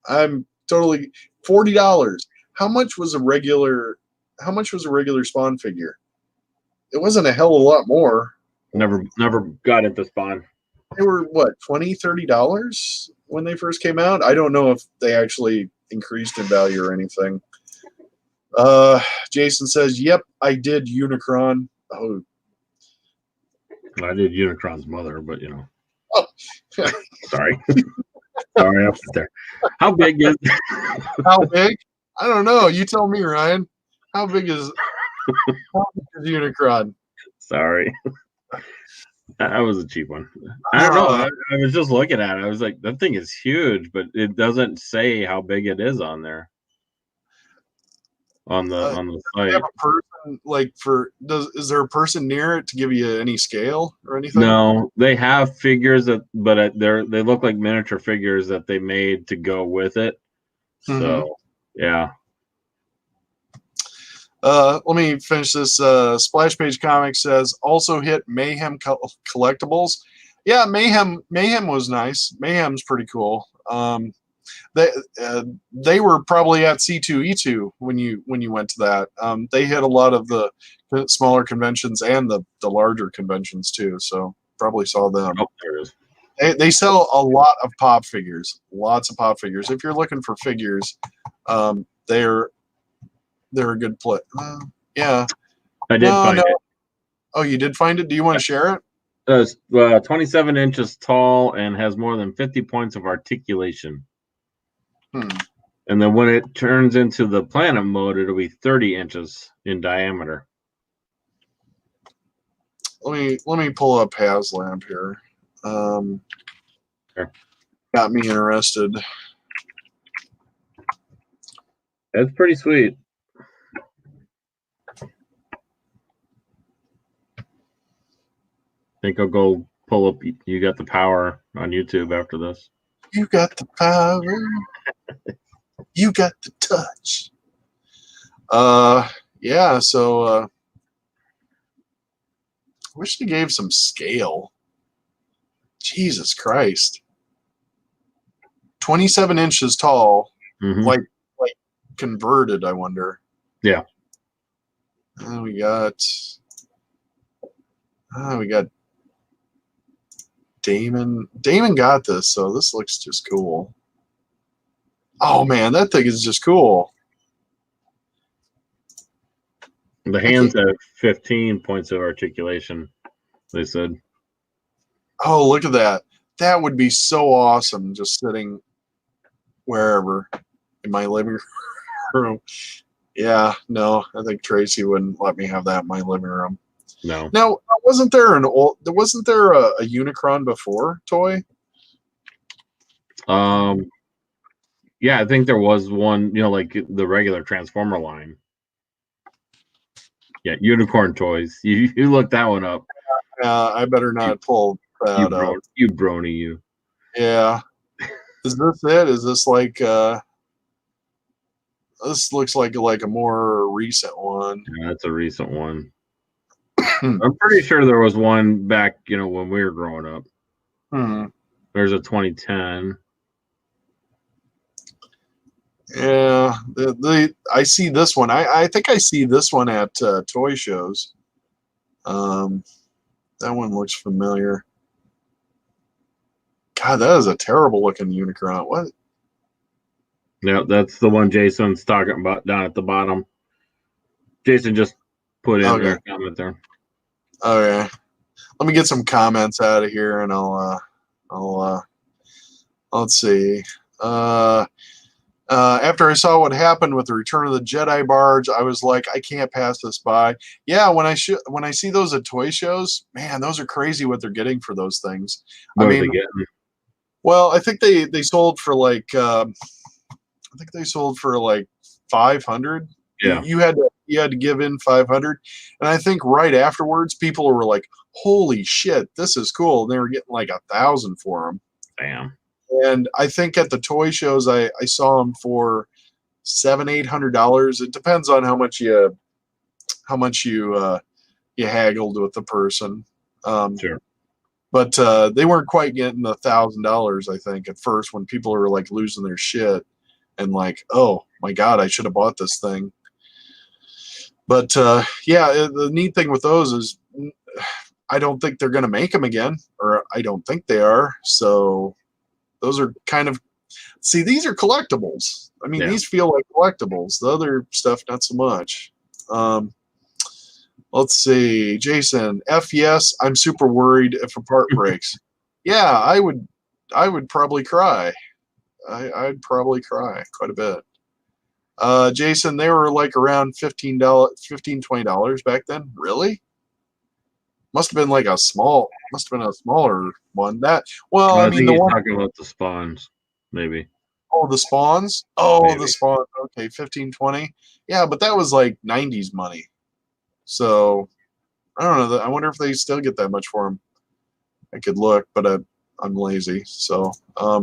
I'm totally $40. How much was a regular Spawn figure? It wasn't a hell of a lot more. Never got into Spawn. They were what, $20, $30 when they first came out? I don't know if they actually increased in value or anything. Jason says, yep, I did Unicron. Oh, I did Unicron's mother, but you know. Oh. Sorry. Sorry, up there. How big is How big? I don't know. You tell me, Ryan. How big is Unicron? Sorry. That was a cheap one. I don't know. I was just looking at it. I was like, that thing is huge, but it doesn't say how big it is on there. On the Do site. you have a person like is there a person near it to give you any scale or anything? No, they have figures but they look like miniature figures that they made to go with it. So yeah. Let me finish this. Splash Page Comics says also hit Mayhem collectibles. Yeah, Mayhem was nice. Mayhem's pretty cool. They were probably at C2E2 when you went to that. They hit a lot of the smaller conventions and the larger conventions too. So probably saw them. Oh, there it is. They sell a lot of pop figures. Lots of pop figures. If you're looking for figures, they're a good play. Yeah. I did find it. Oh, you did find it? Do you want to share it? It's 27 inches tall and has more than 50 points of articulation. And then when it turns into the planet mode, it'll be 30 inches in diameter. Let me pull up HasLab here. Sure. Got me interested. That's pretty sweet. I think I'll go pull up You Got the Power on YouTube after this. You got the power. You got the touch. Yeah, so wish they gave some scale. Jesus Christ. 27 inches tall. Like converted, I wonder. Yeah. We got Damon. Damon got this, so this looks just cool. Oh man, that thing is just cool. The hands have 15 points of articulation, they said. Oh, look at that. That would be so awesome, just sitting wherever in my living room. Yeah, no, I think Tracy wouldn't let me have that in my living room. No. Now, wasn't there a Unicron before toy? Yeah, I think there was one, like the regular Transformer line. Yeah, Unicorn Toys. You look that one up. I better not pull that up. You brony, you. Yeah. Is this it? Is this like this looks like a more recent one. Yeah, that's a recent one. I'm pretty sure there was one back, when we were growing up. There's a 2010. Yeah, I see this one. I think I see this one at toy shows. That one looks familiar. God, that is a terrible looking Unicron. What? Yeah, that's the one Jason's talking about down at the bottom. Jason just put in a comment there. Okay. Let me get some comments out of here, and let's see. After I saw what happened with the Return of the Jedi barge, I was like, I can't pass this by. Yeah, when I see those at toy shows, man, those are crazy what they're getting for those things. What are they getting? Well, I think they sold for like 500. Yeah. You had to give in 500, and I think right afterwards people were like, "Holy shit, this is cool!" And they were getting like 1,000 for them. Damn. And I think at the toy shows I saw them for $700-800. It depends on how much you haggled with the person. Sure. But they weren't quite getting $1,000. I think at first when people were like losing their shit and like, oh my god, I should have bought this thing. But yeah, the neat thing with those is I don't think they're going to make them again, or I don't think they are. So those are kind of, see, these are collectibles. I mean, these feel like collectibles. The other stuff, not so much. Let's see, Jason. Yes, I'm super worried if a part breaks. Yeah, I would probably cry. I'd probably cry quite a bit. Jason, they were like around $20 back then. Really? Must have been like a smaller one. I mean, the one talking about the spawns, maybe. Oh, the spawns. Oh, maybe. The spawns. Okay, 15, 20. Yeah, but that was like 90s money. So I don't know. I wonder if they still get that much for him. I could look, but I'm lazy. So I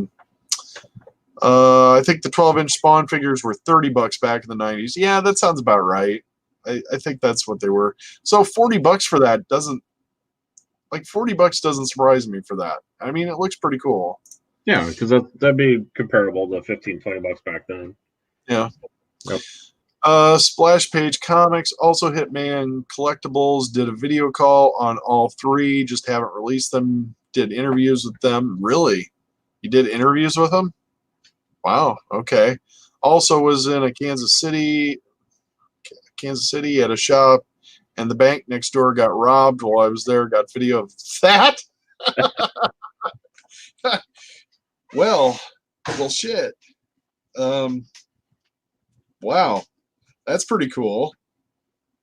think the 12-inch Spawn figures were $30 back in the 90s. Yeah, that sounds about right. I think that's what they were. So $40 for that doesn't, like, $40 doesn't surprise me for that. I mean, it looks pretty cool. Yeah, because that'd be comparable to $15-20 back then. Yeah. Yep. Splash Page Comics, also Hitman Collectibles, did a video call on all three, just haven't released them. Did interviews with them. Really? You did interviews with them? Wow, okay. Also was in a Kansas City at a shop, and the bank next door got robbed while I was there. Got video of that? Well, shit. Wow. That's pretty cool.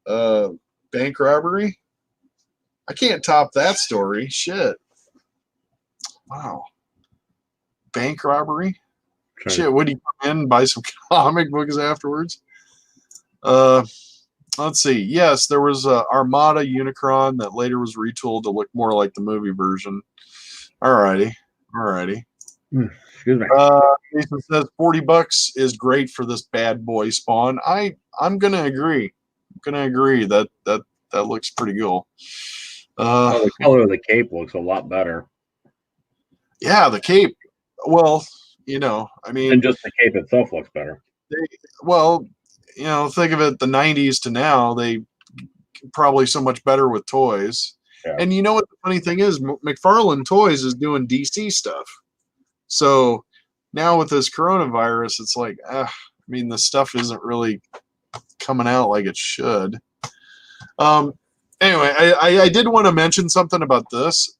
Bank robbery? I can't top that story. Shit. Wow. Bank robbery? Shit, would he come in and buy some comic books afterwards? Let's see. Yes, there was a Armada Unicron that later was retooled to look more like the movie version. Alrighty. Excuse me. Jason says $40 is great for this bad boy Spawn. I'm gonna agree. That looks pretty cool. The color of the cape looks a lot better. Yeah, the cape. Well, I mean, and just the cape itself looks better. Think of it, the 90s to now, they probably so much better with toys. Yeah. And you know what the funny thing is? McFarlane Toys is doing DC stuff. So now with this coronavirus, it's like, the stuff isn't really coming out like it should. Anyway, I did want to mention something about this.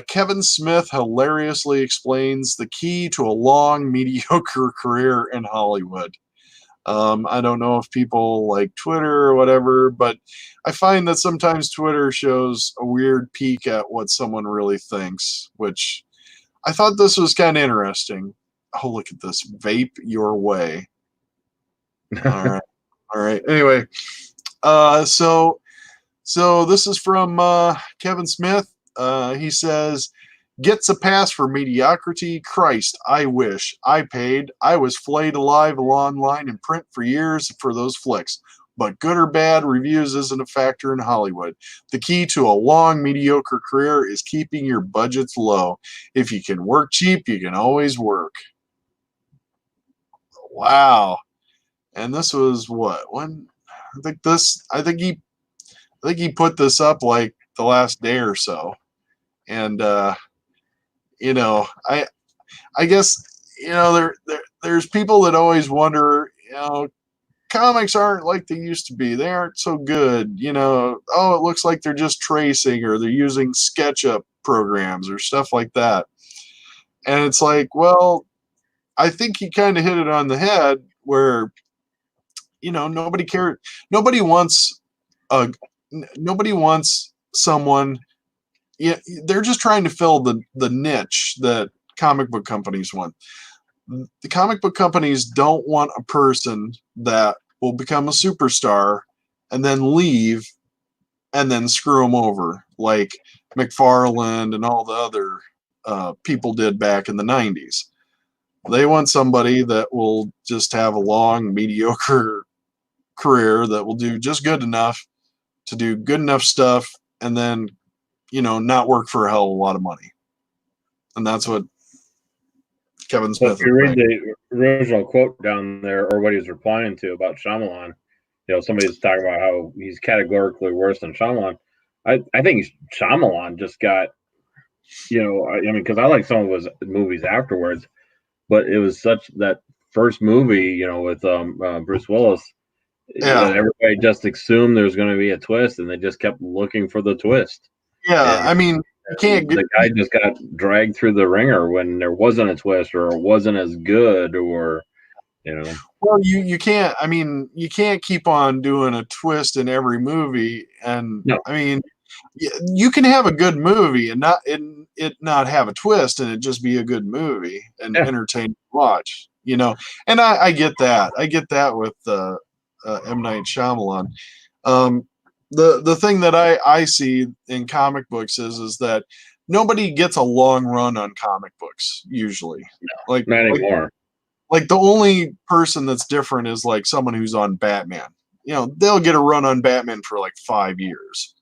Kevin Smith hilariously explains the key to a long, mediocre career in Hollywood. I don't know if people like Twitter or whatever, but I find that sometimes Twitter shows a weird peek at what someone really thinks, which I thought this was kind of interesting. Oh, look at this. Vape your way. All right. Anyway, so this is from Kevin Smith. He says, gets a pass for mediocrity. Christ, I wish. I paid. I was flayed alive online in print for years for those flicks. But good or bad, reviews isn't a factor in Hollywood. The key to a long, mediocre career is keeping your budgets low. If you can work cheap, you can always work. Wow. And this was what? When? I think he put this up like the last day or so. And I guess there's people that always wonder, comics aren't like they used to be. They aren't so good. It looks like they're just tracing or they're using SketchUp programs or stuff like that. And it's like, well, I think he kind of hit it on the head where, nobody cares. Nobody wants someone. Yeah, they're just trying to fill the niche that comic book companies want. The comic book companies don't want a person that will become a superstar and then leave and then screw them over like McFarlane and all the other people did back in the 90s. They want somebody that will just have a long, mediocre career that will do just good enough to do good enough stuff and then not work for a hell of a lot of money. And that's what Kevin Smith. If you read the original quote down there, or what he was replying to about Shyamalan, somebody's talking about how he's categorically worse than Shyamalan. I think Shyamalan just got, because I like some of his movies afterwards, but it was such that first movie, with Bruce Willis, that everybody just assumed there was going to be a twist, and they just kept looking for the twist. Yeah, and, you can't. The guy just got dragged through the ringer when there wasn't a twist, or it wasn't as good, or Well, you can't. You can't keep on doing a twist in every movie, and no. You can have a good movie and not have a twist, and it just be a good movie and entertaining to watch. And I get that. I get that with M. Night Shyamalan. The thing that I see in comic books is that nobody gets a long run on comic books usually. Like Not anymore. Like the only person that's different is like someone who's on Batman. You know, they'll get a run on Batman for like 5 years.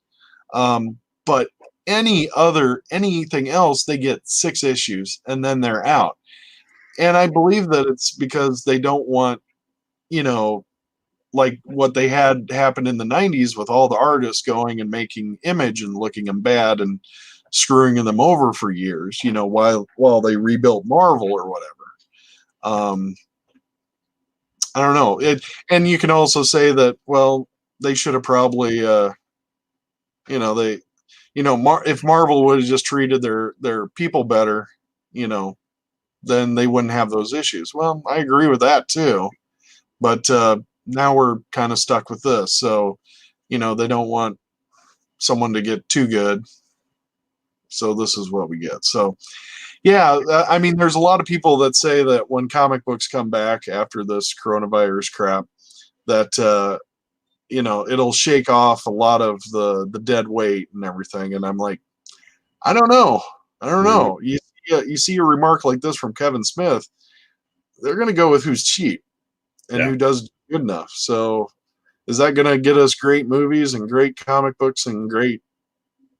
But anything else, they get 6 issues and then they're out. And I believe that it's because they don't want, you know, like what they had happen in the 90s with all the artists going and making Image and looking them bad and screwing them over for years, you know, while they rebuilt Marvel or whatever. I don't know. And you can also say that, well, they should have probably, if Marvel would have just treated their people better, you know, then they wouldn't have those issues. Well, I agree with that too. But now we're kind of stuck with this. So, you know, they don't want someone to get too good. So this is what we get. So, yeah, I mean, there's a lot of people that say that when comic books come back after this coronavirus crap, that, you know, it'll shake off a lot of the dead weight and everything. And I'm like, I don't know. You see a remark like this from Kevin Smith, they're going to go with who's cheap and who does good enough. So is that going to get us great movies and great comic books and great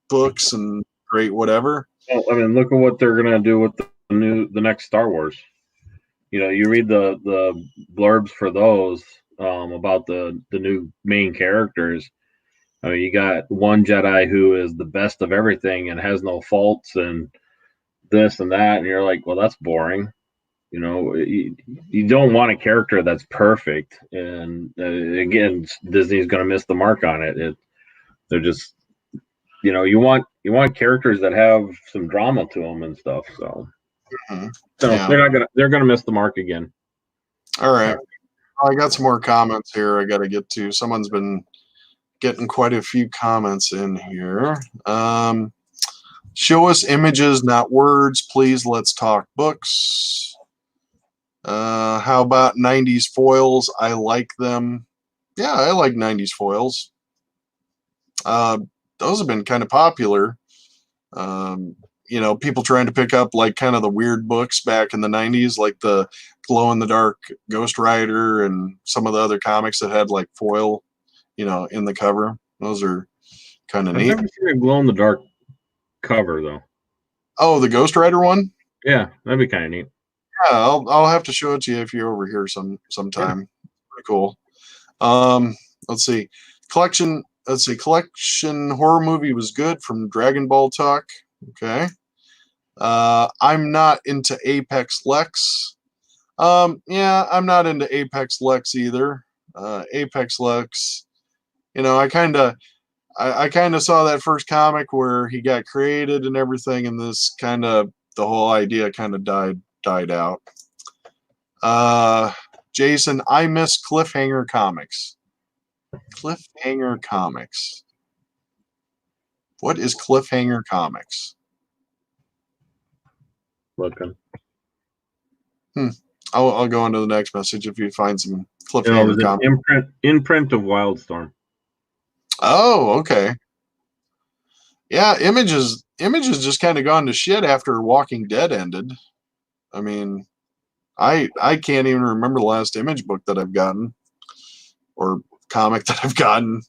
books and great whatever? Well, I mean, look at what they're going to do with the next Star Wars. You know, you read the blurbs for those about the new main characters. I mean, you got one Jedi who is the best of everything and has no faults and this and that, and you're like, well, that's boring. You know, you don't want a character that's perfect, and again, Disney's going to miss the mark on it. They're just, you know, you want characters that have some drama to them and stuff. So, they're gonna miss the mark again. All right, I got some more comments here. I got to get to. Someone's been getting quite a few comments in here. Show us images, not words, please. Let's talk books. How about 90s foils? I like them. Yeah, I like 90s foils. Those have been kind of popular. You know, people trying to pick up like kind of the weird books back in the 90s, like the glow in the dark Ghost Rider and some of the other comics that had like foil, you know, in the cover. Those are kind of neat. I've never seen a glow in the dark cover though. Oh, the Ghost Rider one? Yeah, that'd be kind of neat. Yeah, I'll have to show it to you if you're over here sometime. Yeah. Pretty cool. Let's see. Collection horror movie was good from Dragon Ball Talk. Okay. I'm not into Apex Lex. Yeah, I'm not into Apex Lex either. Apex Lex, you know, I kind of saw that first comic where he got created and everything, and this kind of the whole idea kind of died out. Jason, I miss Cliffhanger Comics. Cliffhanger Comics. What is Cliffhanger Comics? Looking. I'll go on to the next message if you find some Cliffhanger Comics. Imprint of Wildstorm. Oh, okay. Yeah, Images just kind of gone to shit after Walking Dead ended. I mean, I can't even remember the last Image book that I've gotten or comic that I've gotten.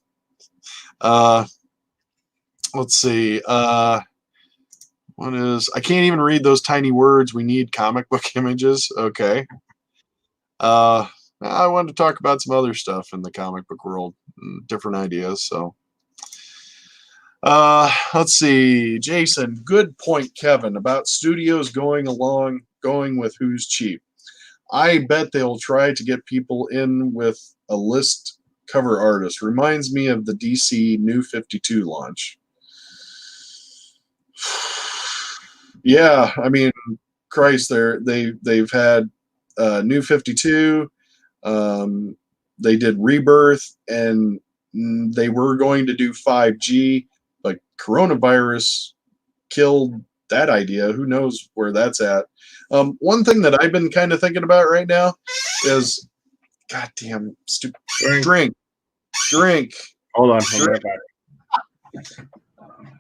Let's see. What is? I can't even read those tiny words. We need comic book images. Okay. I wanted to talk about some other stuff in the comic book world, different ideas. So, let's see. Jason, good point, Kevin, about studios going with who's cheap. I bet they'll try to get people in with a list cover artist. Reminds me of the DC New 52 launch. Yeah, I mean, Christ, they've had New 52. They did Rebirth, and they were going to do 5G, but coronavirus killed that idea. Who knows where that's at? One thing that I've been kind of thinking about right now is, goddamn stupid drink. Hold on, I'll be right back.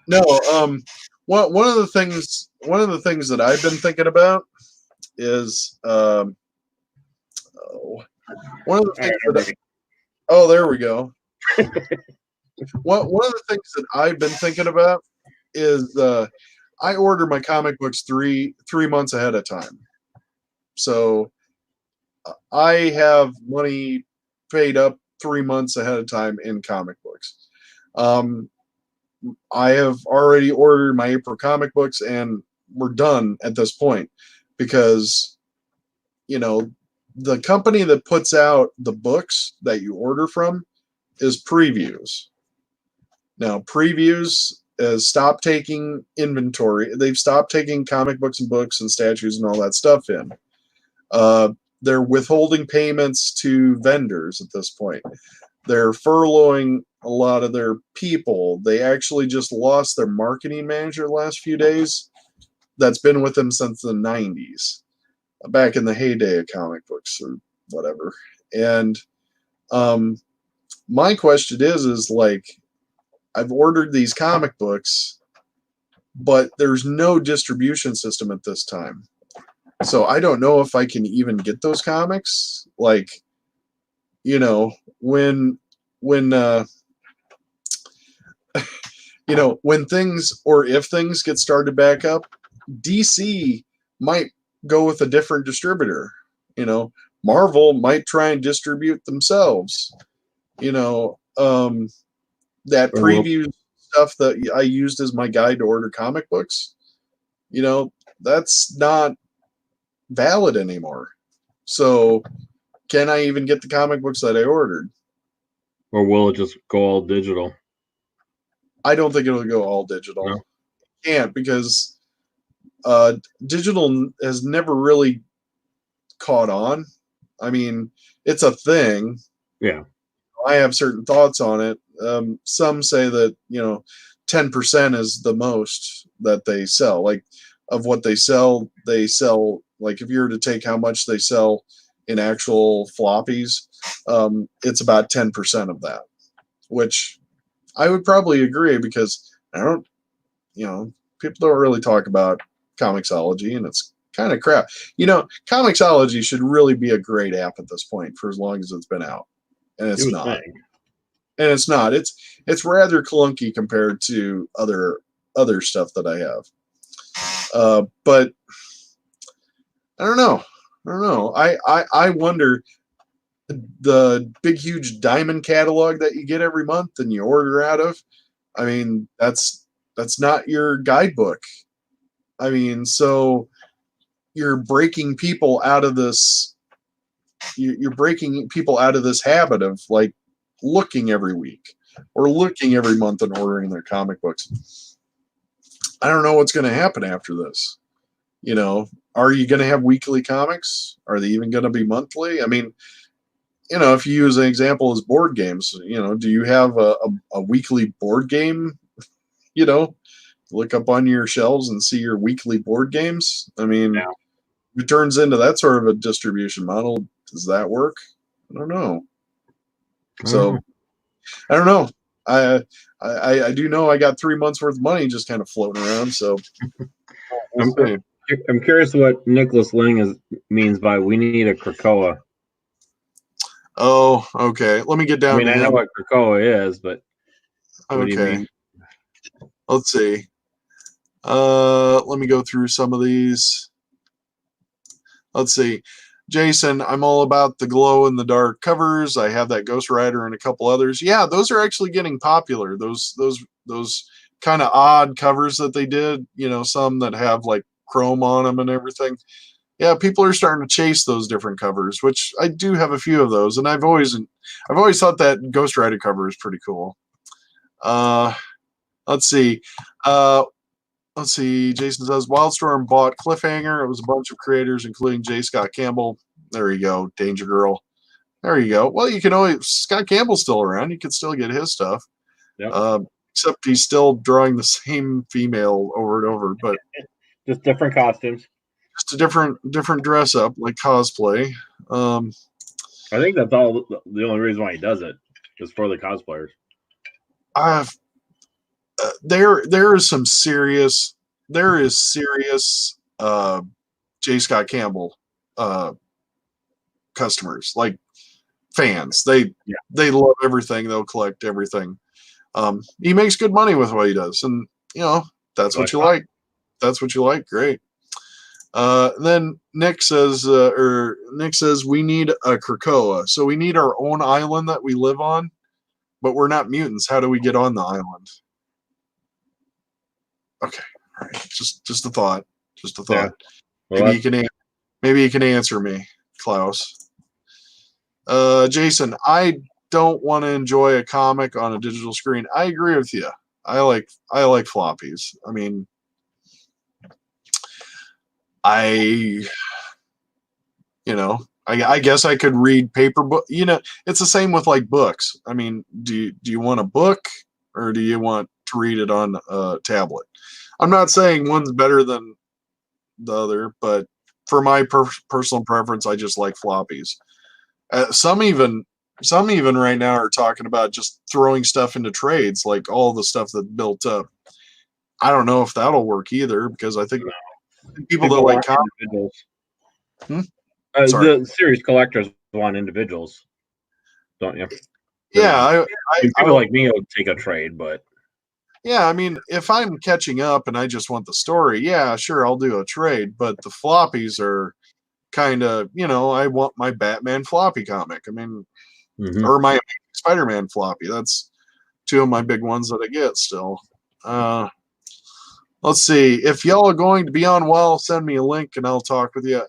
No, one of the things that I've been thinking about is one of the things there we go. One of the things that I've been thinking about is I order my comic books three months ahead of time. So I have money paid up 3 months ahead of time in comic books. I have already ordered my April comic books, and we're done at this point because, the company that puts out the books that you order from is Previews. Now, Previews has stopped taking inventory. They've stopped taking comic books and books and statues and all that stuff in. They're withholding payments to vendors at this point. They're furloughing a lot of their people. They actually just lost their marketing manager the last few days that's been with them since the 90s, back in the heyday of comic books or whatever. And my question is like, I've ordered these comic books, but there's no distribution system at this time. So I don't know if I can even get those comics. Like, when when things, or if things get started back up, DC might go with a different distributor. Marvel might try and distribute themselves. That preview stuff that I used as my guide to order comic books, that's not valid anymore. So can I even get the comic books that I ordered? Or will it just go all digital? I don't think it'll go all digital. No. Can't, because digital has never really caught on. I mean, it's a thing. Yeah. I have certain thoughts on it. Some say that 10% is the most that they sell. Like, of what they sell, like, if you were to take how much they sell in actual floppies, it's about 10% of that, which I would probably agree, because people don't really talk about Comixology, and it's kind of crap. Comixology should really be a great app at this point for as long as it's been out, and it's not. And it's not. It's rather clunky compared to other stuff that I have. But I don't know. I wonder, the big huge diamond catalog that you get every month and you order out of, I mean, that's not your guidebook. I mean, so you're breaking people out of this. You're breaking people out of this habit of, like, looking every week or looking every month and ordering their comic books. I don't know what's going to happen after this. Are you going to have weekly comics? Are they even going to be monthly? I mean, if you use an example as board games, do you have a weekly board game? Look up on your shelves and see your weekly board games. I mean, if it turns into that sort of a distribution model, does that work? I don't know. So I don't know. I do know I got 3 months worth of money just kind of floating around. So I'm curious what Nicholas Ling means by "we need a Krakoa." Oh, okay. Let me get down. I know what Krakoa is, but what do you mean? Let's see. Let me go through some of these. Let's see. Jason, I'm all about the glow in the dark covers. I have that Ghost Rider and a couple others. Yeah, those are actually getting popular. Those kind of odd covers that they did, some that have like chrome on them and everything. Yeah, people are starting to chase those different covers, which I do have a few of those, and I've always thought that Ghost Rider cover is pretty cool. Let's see. Jason says Wildstorm bought Cliffhanger. It was a bunch of creators, including J. Scott Campbell. There you go, Danger Girl. There you go. Well, you can always, Scott Campbell's still around. You can still get his stuff. Yep. Except he's still drawing the same female over and over, but just different costumes. Just a different dress up, like cosplay. I think that's all. The only reason why he does it is for the cosplayers. I've there is serious J. Scott Campbell customers, like fans. They love everything. They'll collect everything. He makes good money with what he does, and that's what you like. That's what you like. Great. Then Nick says we need a Krakoa, so we need our own island that we live on, but we're not mutants. How do we get on the island? Okay, all right. Just a thought. Just a thought. Yeah. Well, maybe you can answer me, Klaus. Jason, I don't want to enjoy a comic on a digital screen. I agree with you. I like floppies. I mean, I guess I could read paper book. It's the same with like books. I mean, do you want a book or do you want to read it on a tablet? I'm not saying one's better than the other, but for my personal preference, I just like floppies. Some even right now are talking about just throwing stuff into trades, like all the stuff that built up. I don't know if that'll work either, because I think people that like individuals. The series collectors want individuals, don't you? Yeah, people like me would take a trade, but yeah, I mean, if I'm catching up and I just want the story, yeah, sure, I'll do a trade. But the floppies are kind of, I want my Batman floppy comic. I mean, or my Spider-Man floppy. That's two of my big ones that I get still. Let's see. If y'all are going to be on well, send me a link and I'll talk with you.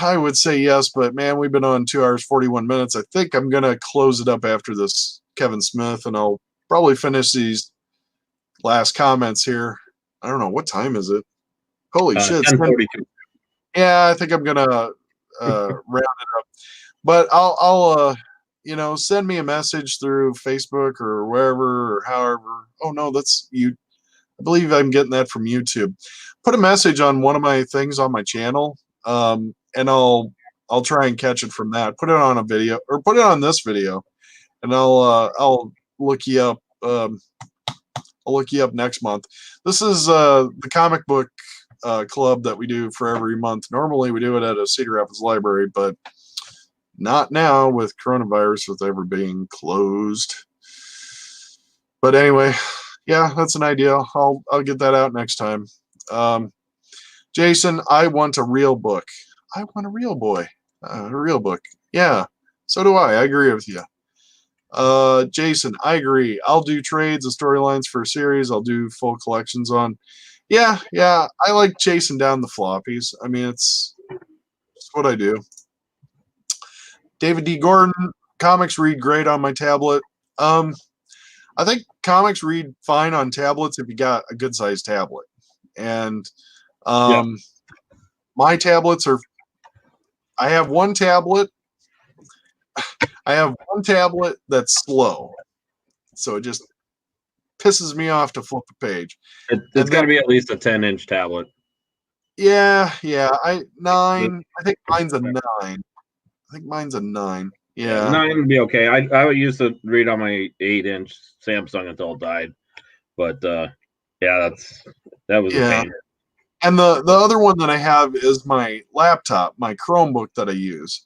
I would say yes, but man, we've been on 2 hours, 41 minutes. I think I'm going to close it up after this Kevin Smith, and I'll probably finish these last comments here. I don't know. What time is it? Holy shit. 10:42. Yeah, I think I'm going to round it up. But I'll send me a message through Facebook or wherever or however. Oh, no, that's you. I believe I'm getting that from YouTube. Put a message on one of my things on my channel, and I'll try and catch it from that. Put it on a video or put it on this video, and I'll look you up. I'll look you up next month. This is the comic book club that we do for every month. Normally we do it at a Cedar Rapids library, but not now with coronavirus, with everything closed. But anyway, yeah, that's an idea. I'll get that out next time. Jason, I want a real book. I want a real boy. A real book. Yeah, so do I. I agree with you. Jason, I agree. I'll do trades and storylines for a series. I'll do full collections on. Yeah. I like chasing down the floppies. I mean, it's what I do. David D. Gordon, comics read great on my tablet. I think comics read fine on tablets if you got a good sized tablet. And my tablets are. I have one tablet that's slow, so it just pisses me off to flip the page. It's got to be at least a 10-inch tablet. Yeah. I think mine's a 9. I think mine's a 9. Yeah, 9 would be okay. I would used to read on my 8-inch Samsung until it died, but that was a pain. And the other one that I have is my laptop, my Chromebook that I use.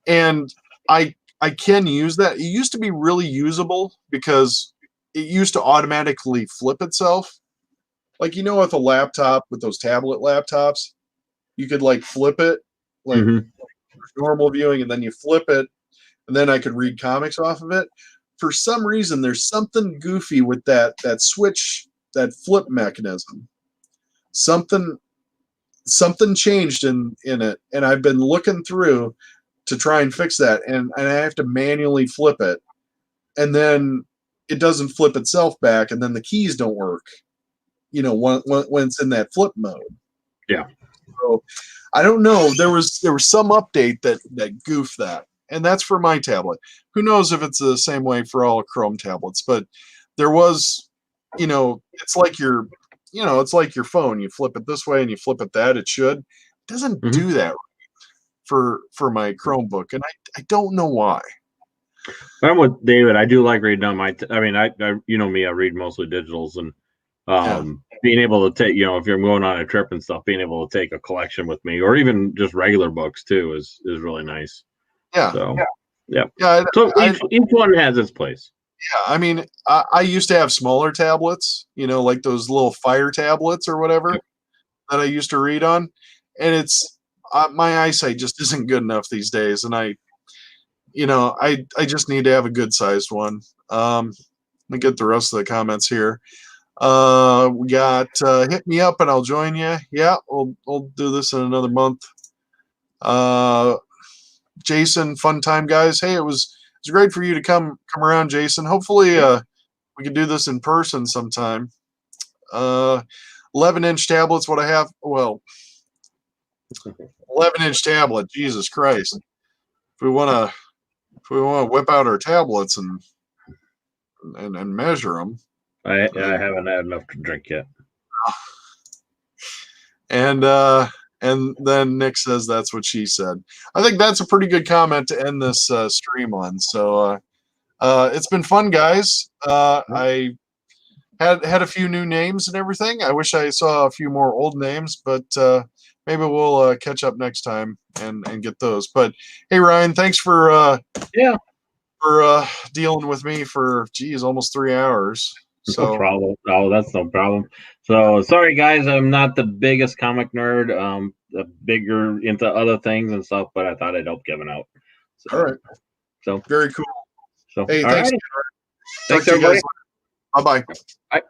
And I can use that. It used to be really usable because it used to automatically flip itself. Like, with a laptop, with those tablet laptops, you could like flip it, like normal viewing, and then you flip it, and then I could read comics off of it. For some reason, there's something goofy with that switch, that flip mechanism. Something changed in it, and I've been looking through to try and fix that, and I have to manually flip it, and then it doesn't flip itself back, and then the keys don't work, when it's in that flip mode. Yeah. So I don't know. There was some update that goofed that, and that's for my tablet. Who knows if it's the same way for all Chrome tablets? But there was, it's like it's like your phone. You flip it this way and you flip it that. It should. It doesn't do that for my Chromebook, and I don't know why. I'm with David. I do like reading on my. I mean, I you know me. I read mostly digitals, and being able to take, if you're going on a trip and stuff, being able to take a collection with me, or even just regular books too, is really nice. Yeah. So yeah. Yeah. So each one has its place. Yeah. I mean, I used to have smaller tablets, like those little Fire tablets or whatever that I used to read on, and it's my eyesight just isn't good enough these days, and I just need to have a good sized one. Let me get the rest of the comments here. We got hit me up and I'll join you. Yeah, we'll do this in another month. Jason, fun time, guys. Hey, it was great for you to come around, Jason. Hopefully, we can do this in person sometime. 11-inch tablets. What I have? Well, 11-inch tablet. Jesus Christ! If we want to whip out our tablets and measure them. I haven't had enough to drink yet. And then Nick says that's what she said. I think that's a pretty good comment to end this stream on. So it's been fun, guys. I had a few new names and everything. I wish I saw a few more old names, but maybe we'll catch up next time and get those. But hey, Ryan, thanks for dealing with me for almost 3 hours. So, no problem. No, that's no problem. So sorry, guys. I'm not the biggest comic nerd. Bigger into other things and stuff, but I thought I'd help Kevin out. So, all right. So very cool. So hey, thanks. Thanks, everybody. Bye bye. Bye.